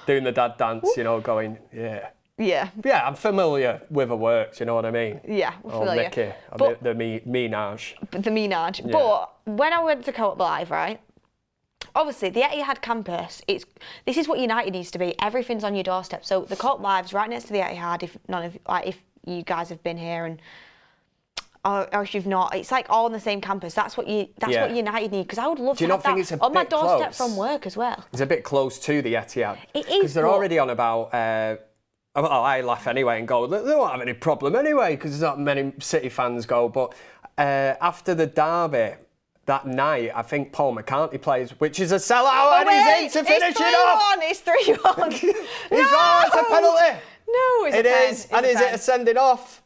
Speaker 2: the dad dance, you know, going, yeah.
Speaker 1: Yeah.
Speaker 2: Yeah, I'm familiar with her work, do you know what I mean?
Speaker 1: Yeah, we're familiar.
Speaker 2: Nicki, but the Minaj.
Speaker 1: The Minaj.
Speaker 2: Yeah.
Speaker 1: But when I went to Co-op Live, right, obviously the Etihad campus, this is what United needs to be. Everything's on your doorstep. So the Co-op Live's right next to the Etihad, if you guys have been here, or if you've not, it's like all on the same campus. That's what United need, because I would love to have that on my doorstep from work as well.
Speaker 2: It's a bit close to the Etihad.
Speaker 1: It is.
Speaker 2: Because they're already on about, I laugh anyway and go, they won't have any problem anyway, because there's not many City fans go. But after the derby that night, I think Paul McCartney plays, which is a sellout, and he's in to finish it off.
Speaker 1: It's 3-1.
Speaker 2: It's a penalty.
Speaker 1: No,
Speaker 2: it is. And is it a sending off?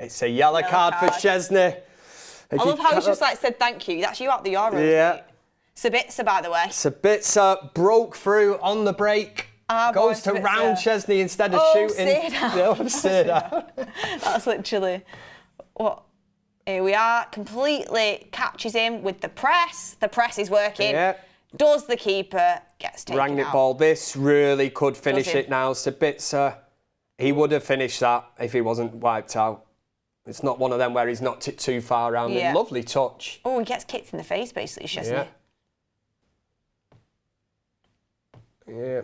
Speaker 2: It's a yellow card for Szczesny.
Speaker 1: I love how he's just like said thank you. That's you out the Euros. Yeah. Sabitzer, by the way.
Speaker 2: Sabitzer broke through on the break. Goes to round Szczesny instead of shooting. Sit down.
Speaker 1: That's literally what. Here we are. Completely catches him with the press. The press is working. Yeah. Does the keeper, gets taken out.
Speaker 2: Rangnick ball. This really could finish it now. Sabitzer, he would have finished that if he wasn't wiped out. It's not one of them where he's knocked it too far around. Yeah. Lovely touch.
Speaker 1: Oh, he gets kicked in the face, basically, Szczesny.
Speaker 2: Yeah.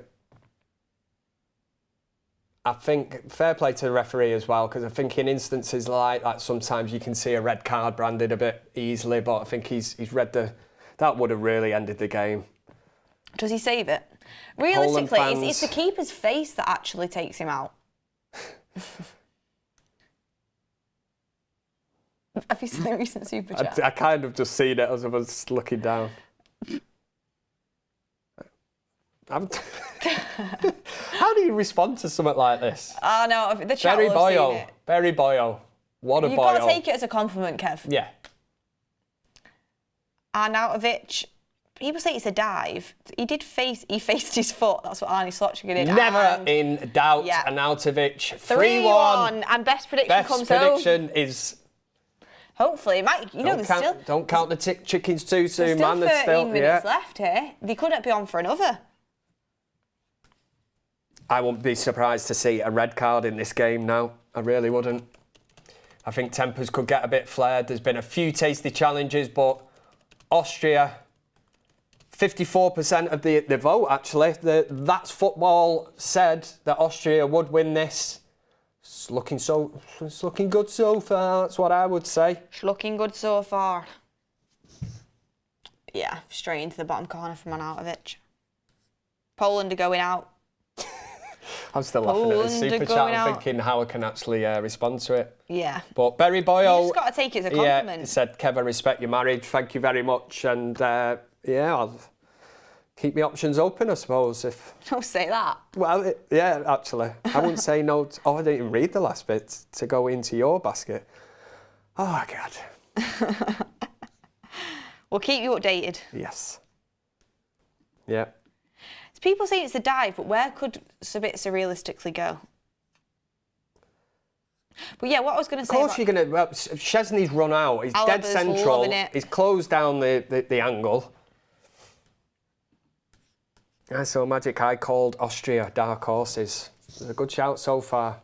Speaker 2: I think fair play to the referee as well, because I think in instances like that, sometimes you can see a red card branded a bit easily, but I think he's read that would have really ended the game.
Speaker 1: Does he save it? Realistically, it's the keeper's face that actually takes him out. Have you seen the recent Super Chat?
Speaker 2: I kind of just seen it as I was looking down. How do you respond to something like this?
Speaker 1: No, the chat will have seen it.
Speaker 2: Very boyo. What a boyo.
Speaker 1: You've got to take it as a compliment, Kev.
Speaker 2: Yeah.
Speaker 1: Arnautovic, people say it's a dive. He faced his foot. That's what Arnie Slotchkin did.
Speaker 2: Never in doubt. Yeah. Arnautovic, 3-1.
Speaker 1: And best prediction comes home.
Speaker 2: Best prediction is...
Speaker 1: Hopefully,
Speaker 2: Don't count the chickens too soon, man.
Speaker 1: There's still 13 minutes left here. They couldn't be on for another.
Speaker 2: I wouldn't be surprised to see a red card in this game now. I really wouldn't. I think tempers could get a bit flared. There's been a few tasty challenges, but Austria, 54% of the vote, actually. That's Football said that Austria would win this. It's looking good so far, that's what I would say.
Speaker 1: It's looking good so far. Yeah, straight into the bottom corner from Arnautovic. Poland are going out.
Speaker 2: I'm still laughing at the super chat and thinking how I can actually respond to it.
Speaker 1: Yeah.
Speaker 2: But Berry Boyle...
Speaker 1: You just got to take it as a compliment.
Speaker 2: Yeah, he said, Kev, I respect your marriage. Thank you very much. And, I'll keep my options open, I suppose. If
Speaker 1: Don't say that.
Speaker 2: Well, yeah, actually. I wouldn't say no. I didn't even read the last bit to go into your basket. Oh, God.
Speaker 1: We'll keep you updated.
Speaker 2: Yes. Yeah.
Speaker 1: People say it's a dive, but where could Sabitzer realistically go? But yeah, what I was going to say.
Speaker 2: Of course, you're going to. Well, Szczesny's run out. He's dead central. He's closed down the angle. I saw Magic Eye called Austria dark horses. It's a good shout so far.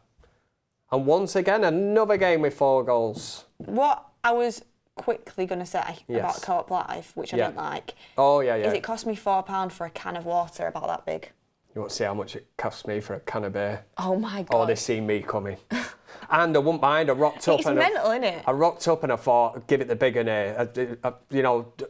Speaker 2: And once again, another game with 4 goals.
Speaker 1: What I was quickly going to say about Co-op Live, which I didn't like.
Speaker 2: Oh, yeah.
Speaker 1: Is it cost me £4 for a can of water about that big?
Speaker 2: You want to see how much it cost me for a can of beer?
Speaker 1: Oh, my God.
Speaker 2: Oh, they see me coming. And I wouldn't mind. I rocked up.
Speaker 1: It's mental, isn't it?
Speaker 2: I rocked up and I thought, give it the bigger near.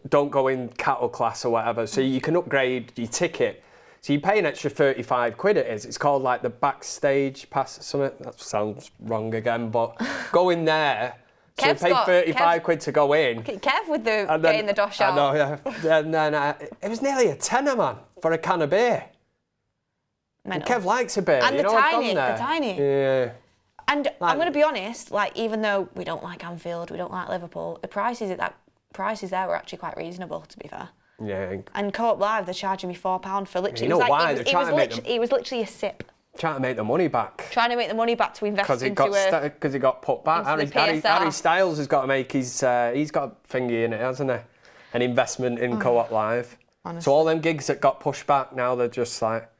Speaker 2: Don't go in cattle class or whatever. So you can upgrade your ticket. So you pay an extra 35 quid it is. It's called like the backstage pass or something. That sounds wrong again, but go in there. So you pay 35 quid to go in.
Speaker 1: Kev with getting the dosh out.
Speaker 2: I know, yeah. And then it was nearly a tenner, man, for a can of beer. And Kev likes a beer.
Speaker 1: And the tiny.
Speaker 2: Yeah.
Speaker 1: And I'm going to be honest, like, even though we don't like Anfield, we don't like Liverpool, the prices there were actually quite reasonable, to be fair.
Speaker 2: Yeah.
Speaker 1: And Co-op Live, they're charging me £4 for literally.
Speaker 2: You know why? They're trying to make them...
Speaker 1: It was literally a sip.
Speaker 2: Trying to make the money back.
Speaker 1: Trying to make the money back to invest into
Speaker 2: because it got put back. Harry Styles has got to make his. He's got a thingy in it, hasn't he? An investment in Co-op Live.
Speaker 1: Honestly.
Speaker 2: So all them gigs that got pushed back now they're just like.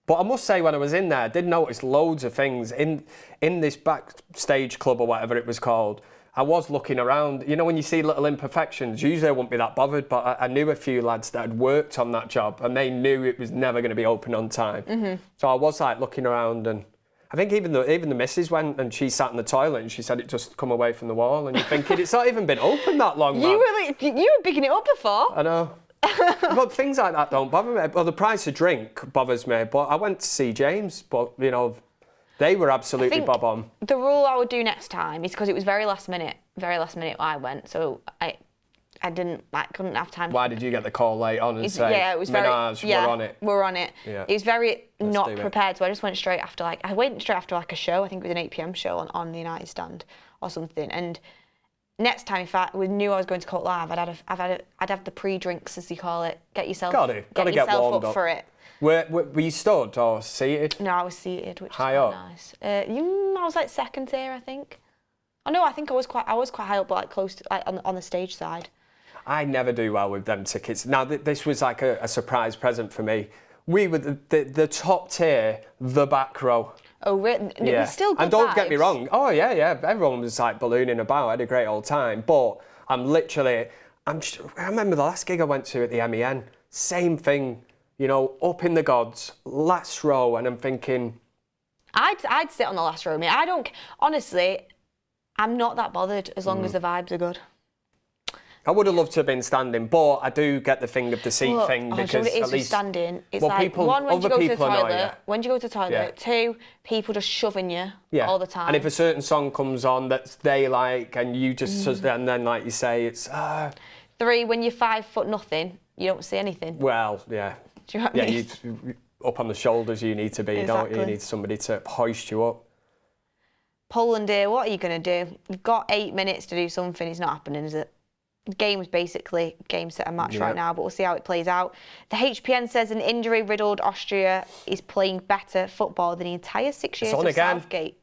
Speaker 2: But I must say, when I was in there, I did notice loads of things in this backstage club or whatever it was called. I was looking around. You know, when you see little imperfections, usually I wouldn't be that bothered, but I knew a few lads that had worked on that job and they knew it was never going to be open on time. Mm-hmm. So I was like looking around, and I think even the missus went and she sat in the toilet and she said it just come away from the wall, and you're thinking it's not even been open that long, man.
Speaker 1: You were bigging it up before.
Speaker 2: I know. But things like that don't bother me. Well, the price of drink bothers me, but I went to see James, but, you know, they were absolutely bob on.
Speaker 1: The rule I would do next time is, because it was very last minute I went, so I couldn't have time.
Speaker 2: Why did you get the call late on and say,
Speaker 1: yeah, it was very,
Speaker 2: Minaj,
Speaker 1: yeah,
Speaker 2: we're on it?
Speaker 1: We're on it.
Speaker 2: Yeah.
Speaker 1: It was very not
Speaker 2: do it.
Speaker 1: prepared, so I just went straight after a show. I think it was an 8 p.m. show on the United stand or something. And next time, if we knew I was going to Co-op Live, I'd have the pre-drinks, as you call it. Get yourself
Speaker 2: get warmed
Speaker 1: up for it.
Speaker 2: Were you stood or seated?
Speaker 1: No, I was seated, which
Speaker 2: high
Speaker 1: was
Speaker 2: up?
Speaker 1: Nice. I was like second tier, I think. Oh no, I think I was quite high up, but like close to, like on the stage side.
Speaker 2: I never do well with them tickets. Now this was like a surprise present for me. We were the top tier, the back row.
Speaker 1: Oh, really?
Speaker 2: Yeah.
Speaker 1: It was still good
Speaker 2: and don't
Speaker 1: vibes.
Speaker 2: get me wrong. Oh yeah. Everyone was like ballooning about. I had a great old time. But I remember the last gig I went to at the MEN. Same thing. You know, up in the gods, last row, and I'm thinking...
Speaker 1: I'd sit on the last row, mate. Honestly, I'm not that bothered as long as the vibes are good.
Speaker 2: I would have loved to have been standing, but I do get the thing of the seat thing, because
Speaker 1: do you know what it is
Speaker 2: at least...
Speaker 1: standing, it's
Speaker 2: well,
Speaker 1: like, one, when you go to the toilet,
Speaker 2: Yeah.
Speaker 1: two, people just shoving you all the time.
Speaker 2: And if a certain song comes on that they like, and you just... And then, like you say, it's...
Speaker 1: Three, when you're 5 foot nothing, you don't see anything.
Speaker 2: Well, yeah.
Speaker 1: Do you know what I mean?
Speaker 2: You up on the shoulders you need to be, don't you? You need somebody to hoist you up.
Speaker 1: Poland here, what are you going to do? You've got 8 minutes to do something. It's not happening, is it? The game's basically game, set and match right now, but we'll see how it plays out. The HPN says an injury-riddled Austria is playing better football than the entire 6 years of Southgate.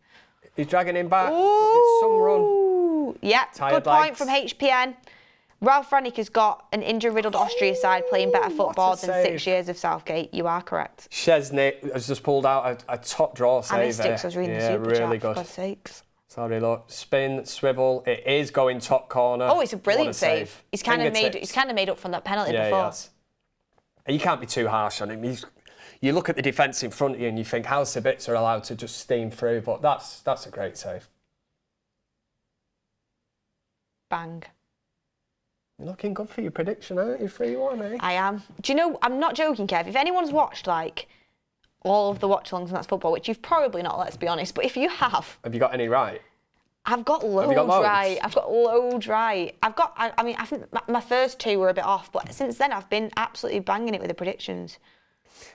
Speaker 2: He's dragging him back. It's some run.
Speaker 1: Yeah, good point from HPN. Ralph Rangnick has got an injury-riddled Austria side playing better football than 6 years of Southgate. You are correct.
Speaker 2: Chesney has just pulled out a top draw save.
Speaker 1: I missed it because I was reading the super
Speaker 2: really
Speaker 1: chat,
Speaker 2: good.
Speaker 1: for God's sakes.
Speaker 2: Sorry, look. Spin, swivel. It is going top corner.
Speaker 1: Oh, it's a brilliant save. He's kind of made up from that penalty before.
Speaker 2: Yes. You can't be too harsh on him. You look at the defence in front of you and you think how Sabitzer allowed to just steam through, but that's a great save.
Speaker 1: Bang.
Speaker 2: You're looking good for your prediction, aren't you? 3-1, eh?
Speaker 1: I am. Do you know, I'm not joking, Kev. If anyone's watched, like, all of the watch-alongs and That's Football, which you've probably not, let's be honest, but if you have...
Speaker 2: Have you got any right?
Speaker 1: I've got loads right. I've got loads right. I mean, I think my first two were a bit off, but since then I've been absolutely banging it with the predictions.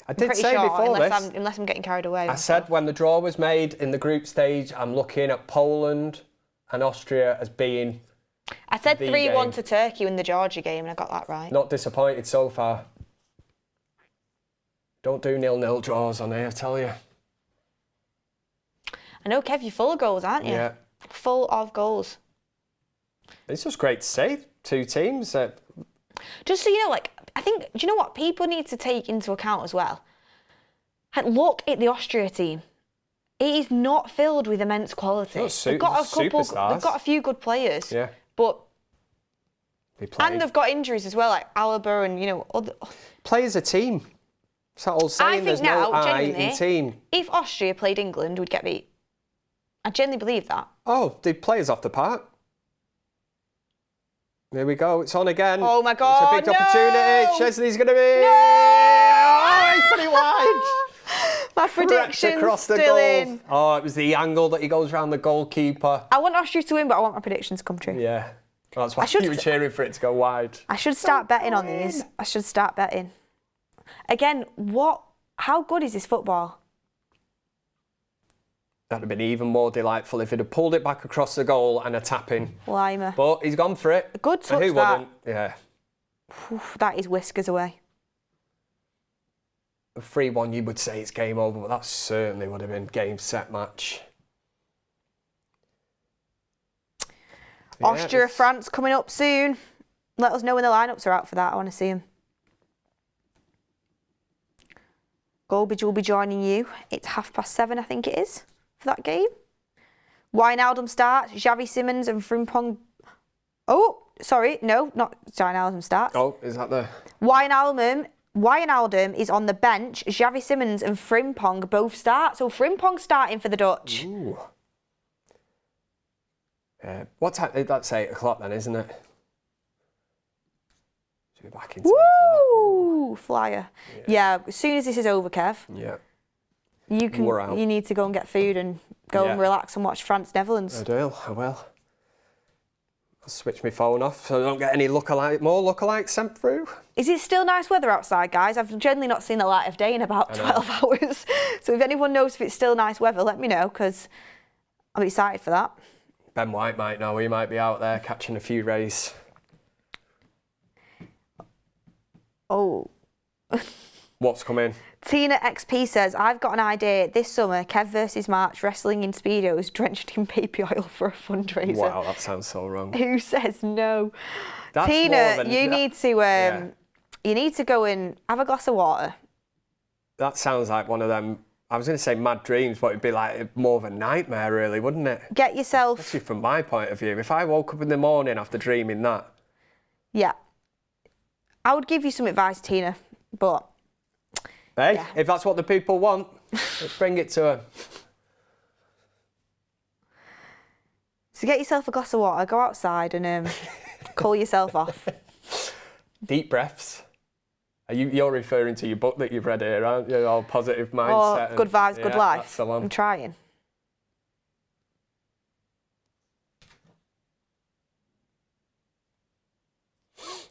Speaker 2: I did say before
Speaker 1: unless I'm getting carried away.
Speaker 2: I said when the draw was made in the group stage, I'm looking at Poland and Austria as being...
Speaker 1: I said 3-1 to Turkey in the Georgia game, and I got that right.
Speaker 2: Not disappointed so far. Don't do 0-0 draws on here, I tell you.
Speaker 1: I know, Kev, you're full of goals, aren't you?
Speaker 2: Yeah.
Speaker 1: Full of goals.
Speaker 2: It's just great to see. Two teams.
Speaker 1: Just so you know, like, I think, do you know what people need to take into account as well? Like, look at the Austria team. It is not filled with immense quality. They've got a few good players.
Speaker 2: Yeah.
Speaker 1: But and they've got injuries as well, like Alaba and, you know, other...
Speaker 2: Play as a team. It's that old saying, there's no I in team.
Speaker 1: If Austria played England, we'd get beat. I genuinely believe that.
Speaker 2: Oh, they play us off the park. There we go. It's on again.
Speaker 1: Oh my God!
Speaker 2: It's a big opportunity. Chesney's going to be.
Speaker 1: No!
Speaker 2: Oh, he's put it wide.
Speaker 1: My prediction's still in.
Speaker 2: Oh, it was the angle that he goes around the goalkeeper.
Speaker 1: I want Austria to win, but I want my predictions to come true.
Speaker 2: Yeah. Well, that's why you were cheering for it to go wide.
Speaker 1: I should start betting on these. I should start betting. Again, how good is this football?
Speaker 2: That'd have been even more delightful if he'd have pulled it back across the goal and a tap in.
Speaker 1: Lima.
Speaker 2: But he's gone for it.
Speaker 1: A good touch,
Speaker 2: who
Speaker 1: that.
Speaker 2: wouldn't? Yeah.
Speaker 1: Oof, that is whiskers away.
Speaker 2: A 3-1, you would say it's game over, but that certainly would have been game, set, match.
Speaker 1: Austria, France coming up soon. Let us know when the lineups are out for that. I want to see them. Goldbridge will be joining you. It's 7:30, I think it is, for that game. Wijnaldum starts. Xavi Simons and Frimpong. Oh, sorry, no, not Wijnaldum starts.
Speaker 2: Oh, is that the...
Speaker 1: Wijnaldum is on the bench. Xavi Simons and Frimpong both start. So Frimpong starting for the Dutch.
Speaker 2: Ooh. What time? That's 8 o'clock then, isn't it? Should be back in time.
Speaker 1: Woo! Flyer. Yeah, as soon as this is over, Kev.
Speaker 2: Yeah.
Speaker 1: You need to go and get food and go and relax and watch France-Netherlands.
Speaker 2: I will. I'll switch my phone off so I don't get any more lookalikes sent through.
Speaker 1: Is it still nice weather outside, guys? I've generally not seen the light of day in about 12 hours. So if anyone knows if it's still nice weather, let me know, because I'm excited for that.
Speaker 2: Ben White might know. He might be out there catching a few rays.
Speaker 1: Oh.
Speaker 2: What's coming?
Speaker 1: Tina XP says, I've got an idea. This summer, Kev versus March wrestling in Speedos drenched in baby oil for a fundraiser.
Speaker 2: Wow, that sounds so wrong.
Speaker 1: Who says no?
Speaker 2: That's
Speaker 1: Tina, you need to go and have a glass of water.
Speaker 2: That sounds like one of them, I was going to say mad dreams, but it'd be like more of a nightmare really, wouldn't it?
Speaker 1: Get yourself...
Speaker 2: Especially from my point of view. If I woke up in the morning after dreaming that.
Speaker 1: Yeah. I would give you some advice, Tina, but...
Speaker 2: Hey, if that's what the people want, let's bring it to them.
Speaker 1: So get yourself a glass of water, go outside and cool yourself off.
Speaker 2: Deep breaths. You're referring to your book that you've read here, aren't you? All positive mindset.
Speaker 1: Oh, good vibes, good life.
Speaker 2: That's the one.
Speaker 1: I'm trying.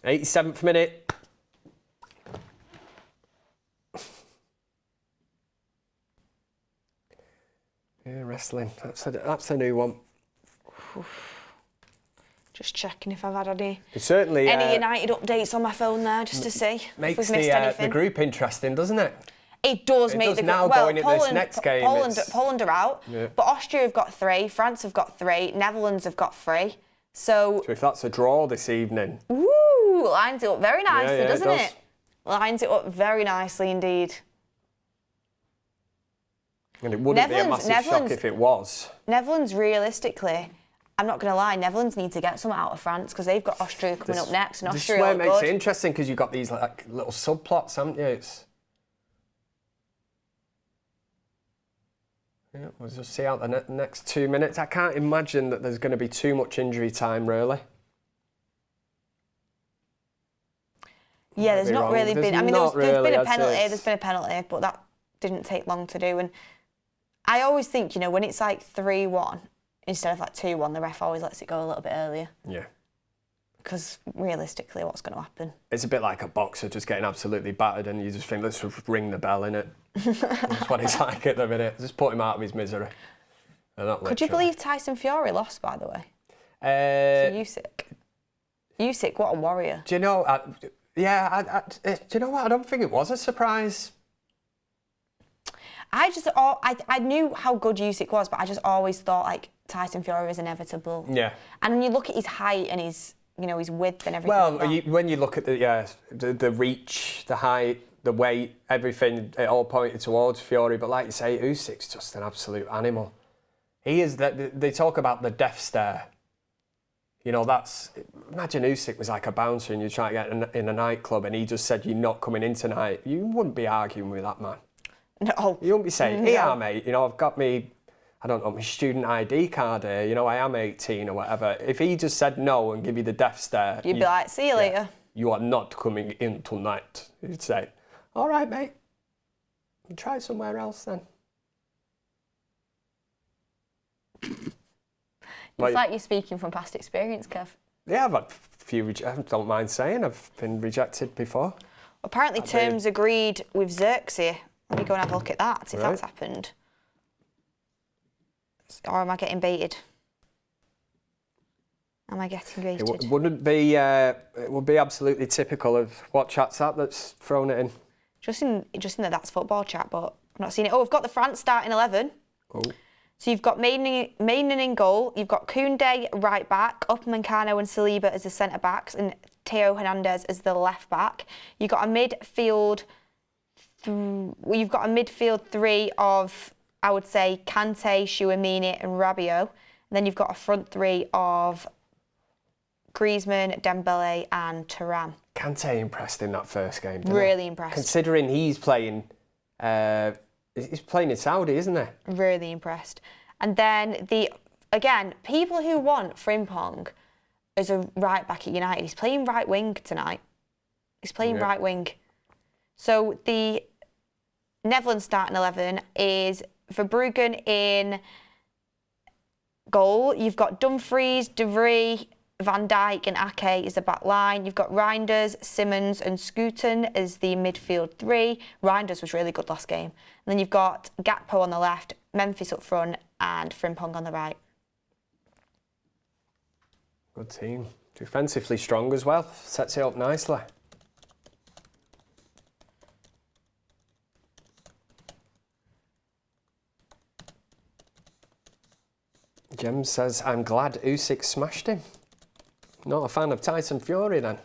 Speaker 2: '87th minute. Yeah, wrestling. That's a new one.
Speaker 1: Just checking if I've had any United updates on my phone there, just to see if we've missed anything.
Speaker 2: The group interesting, doesn't it?
Speaker 1: It does make the group.
Speaker 2: Now going into this next game.
Speaker 1: Poland are out, but Austria have got 3, France have got 3, Netherlands have got 3. So
Speaker 2: if that's a draw this evening.
Speaker 1: Ooh, lines it up very nicely, doesn't
Speaker 2: it?
Speaker 1: It? Lines it up very nicely indeed.
Speaker 2: And it wouldn't be a massive shock if it was.
Speaker 1: Netherlands, realistically, I'm not going to lie, Netherlands need to get some out of France because they've got Austria coming up next, and Austria are good.
Speaker 2: This is where it makes it interesting because you've got these like little subplots, haven't you? Yeah, we'll just see out the next 2 minutes. I can't imagine that there's going to be too much injury time, really.
Speaker 1: Yeah, there's not really been. I mean, there's been a penalty. There's been a penalty, but that didn't take long to do. And I always think, when it's like 3-1 instead of like 2-1, the ref always lets it go a little bit earlier. Yeah. Because realistically, what's going to happen? It's a bit like a boxer just getting absolutely battered, and you just think, let's just ring the bell, innit? That's what it's like at the minute. Just put him out of his misery. Could you believe Tyson Fury lost, by the way? To Usyk, what a warrior. Do you know? Do you know what? I don't think it was a surprise. I knew how good Usyk was, but I just always thought like Tyson Fury was inevitable. Yeah. And when you look at his height and his width and everything. Well, when you look at the reach, the height, the weight, everything, it all pointed towards Fury. But like you say, Usyk's just an absolute animal. He is. They talk about the death stare. Imagine Usyk was like a bouncer and you try to get in a nightclub and he just said, you're not coming in tonight. You wouldn't be arguing with that man. No. You wouldn't be saying, yeah, mate, I've got my student ID card here, I am 18 or whatever. If he just said no and give you the death stare. You'd be like, see you later. You are not coming in tonight. You'd say, all right, mate. You try somewhere else then. It's like you're speaking from past experience, Kev. Yeah, I've had a few, I don't mind saying, I've been rejected before. Apparently terms agreed with Xerxes. Let me go and have a look at that, see if that's happened. Or am I getting baited? Am I getting greeted?
Speaker 2: It wouldn't be. It would be absolutely typical of what chat's that that's thrown it in.
Speaker 1: Just in that's football chat, but I've not seen it. Oh, we've got the France starting 11.
Speaker 2: Oh.
Speaker 1: So you've got Mainen in goal. You've got Koundé right back, Upamecano and Saliba as the centre backs, and Theo Hernandez as the left back. You've got a midfield. You've got a midfield three of, I would say, Kante, Tchouaméni, and Rabiot. And then you've got a front three of Griezmann, Dembele, and Thuram.
Speaker 2: Kante impressed in that first game.
Speaker 1: Really impressed.
Speaker 2: Considering he's playing in Saudi, isn't he?
Speaker 1: Really impressed. And then people who want Frimpong as a right back at United, he's playing right wing tonight. He's playing right wing. So the Netherlands starting 11 is Verbruggen in goal. You've got Dumfries, De Vrij, Van Dijk and Ake is the back line. You've got Reinders, Simmons and Scooten as the midfield three. Reinders was really good last game. And then you've got Gakpo on the left, Memphis up front and Frimpong on the right.
Speaker 2: Good team. Defensively strong as well. Sets it up nicely. Jem says, I'm glad Usyk smashed him. Not a fan of Tyson Fury then.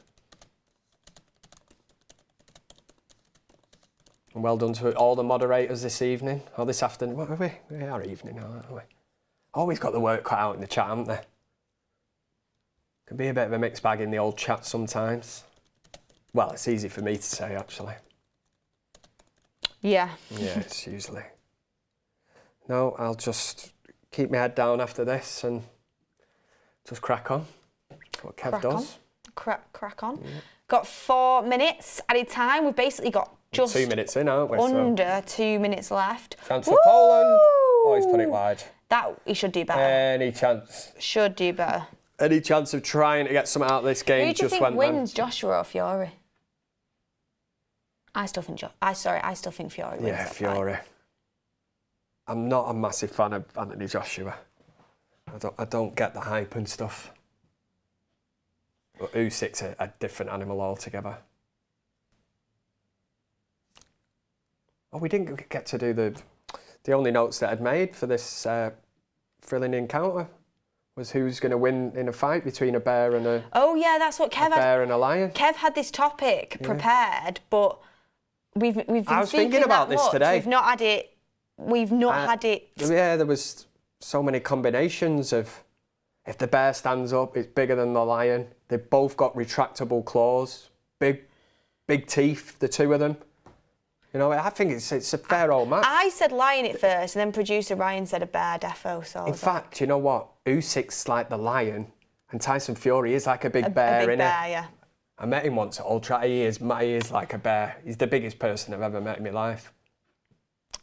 Speaker 2: And well done to all the moderators this evening, or this afternoon. What are we? We are evening now, aren't we? Always got the work cut out in the chat, haven't they? Can be a bit of a mixed bag in the old chat sometimes. Well, it's easy for me to say, actually.
Speaker 1: Yeah.
Speaker 2: Yeah, it's usually. No, I'll just keep my head down after this and just crack on. What Kev does.
Speaker 1: Crack on. Yeah. Got 4 minutes added time. We've basically got just
Speaker 2: 2 minutes in, aren't we?
Speaker 1: Under 2 minutes left.
Speaker 2: Chance for Poland. Oh, he's put it wide.
Speaker 1: That he should do better.
Speaker 2: Any chance?
Speaker 1: Should do better.
Speaker 2: Any chance of trying to get something out of this game?
Speaker 1: Who do you think wins, Joshua or Fury? I still think Fury wins.
Speaker 2: Yeah, Fury. I'm not a massive fan of Anthony Joshua. I don't get the hype and stuff. But Usyk's a different animal altogether. Oh, we didn't get to do the only notes that I'd made for this thrilling encounter was who's going to win in a fight between a bear and a...
Speaker 1: Oh, yeah, that's what Kev had.
Speaker 2: A bear and a lion.
Speaker 1: Kev had this topic prepared, but we've been
Speaker 2: I was thinking about this today.
Speaker 1: We've not had it.
Speaker 2: Yeah, there was so many combinations of if the bear stands up, it's bigger than the lion. They've both got retractable claws, big teeth, the two of them. You know, I think it's a fair old match.
Speaker 1: I said lion at first, and then producer Ryan said a bear defo. So
Speaker 2: in fact, you know what? Usyk's like the lion, and Tyson Fury is like a big bear, innit?
Speaker 1: Yeah.
Speaker 2: I met him once at Old Trafford. He is like a bear. He's the biggest person I've ever met in my life.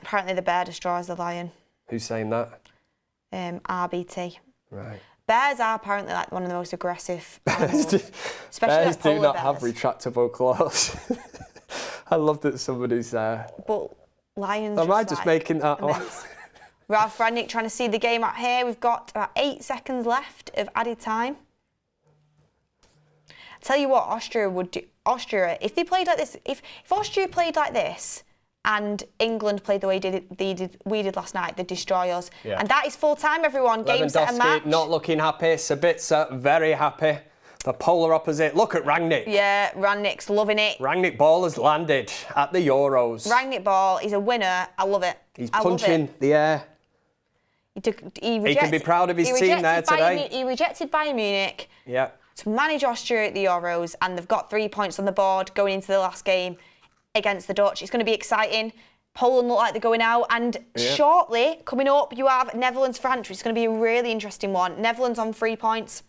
Speaker 1: Apparently, the bear destroys the lion.
Speaker 2: Who's saying that?
Speaker 1: RBT.
Speaker 2: Right.
Speaker 1: Bears are apparently like one of the most aggressive animals. Especially
Speaker 2: bears
Speaker 1: like polar
Speaker 2: do not
Speaker 1: bears.
Speaker 2: have retractable claws. I love that somebody's there.
Speaker 1: But lions.
Speaker 2: Am I just making that up?
Speaker 1: Ralph Rangnick trying to see the game out here. We've got about 8 seconds left of added time. I'll tell you what, Austria would do. Austria, if they played like this, if Austria played like this, and England played the way we did last night, they'd destroy us. Yeah. And that is full time, everyone. Game, set, and match.
Speaker 2: Not looking happy. Sabitzer, very happy. The polar opposite. Look at Rangnick.
Speaker 1: Yeah, Rangnick's loving it.
Speaker 2: Rangnick ball has landed at the Euros.
Speaker 1: Rangnick ball, he's a winner. I love it.
Speaker 2: He's punching the air. He can be proud of his team there today.
Speaker 1: He rejected Bayern Munich
Speaker 2: to
Speaker 1: manage Austria at the Euros, and they've got 3 points on the board going into the last game against the Dutch. It's going to be exciting. Poland look like they're going out, and shortly, coming up, you have Netherlands-France, which is going to be a really interesting one. Netherlands on 3 points,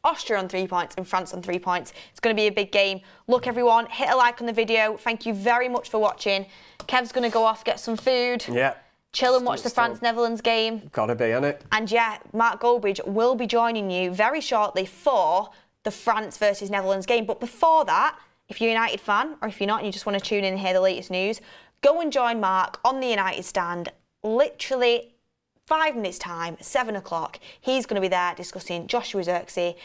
Speaker 1: Austria on 3 points, and France on 3 points. It's going to be a big game. Look, everyone, hit a like on the video. Thank you very much for watching. Kev's going to go off, get some food.
Speaker 2: Yeah.
Speaker 1: Chill and watch the France-Netherlands game.
Speaker 2: Gotta be, innit?
Speaker 1: And yeah, Mark Goldbridge will be joining you very shortly for the France versus Netherlands game. But before that, if you're a United fan, or if you're not and you just want to tune in and hear the latest news, go and join Mark on the United stand literally 5 minutes' time, 7 o'clock. He's going to be there discussing Joshua Zirkzee,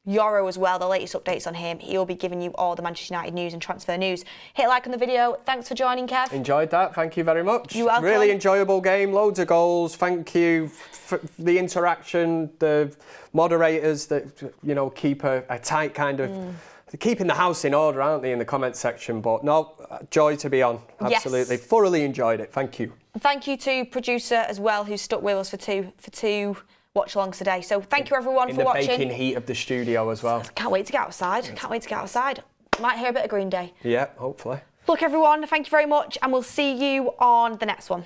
Speaker 1: Yoro as well, the latest updates on him. He'll be giving you all the Manchester United news and transfer news. Hit like on the video. Thanks for joining, Kev.
Speaker 2: Enjoyed that. Thank you very much.
Speaker 1: You're welcome.
Speaker 2: Really enjoyable game. Loads of goals. Thank you for the interaction, the moderators that, you know, keep a tight kind of... They're keeping the house in order, aren't they, in the comment section? But no, joy to be on. Absolutely.
Speaker 1: Yes.
Speaker 2: Thoroughly enjoyed it. Thank you.
Speaker 1: Thank you to producer as well, who stuck with us for two watch-alongs today. So thank you, everyone, for watching.
Speaker 2: In the baking heat of the studio as well.
Speaker 1: Can't wait to get outside. Can't wait to get outside. Might hear a bit of Green Day.
Speaker 2: Yeah, hopefully.
Speaker 1: Look, everyone, thank you very much, and we'll see you on the next one.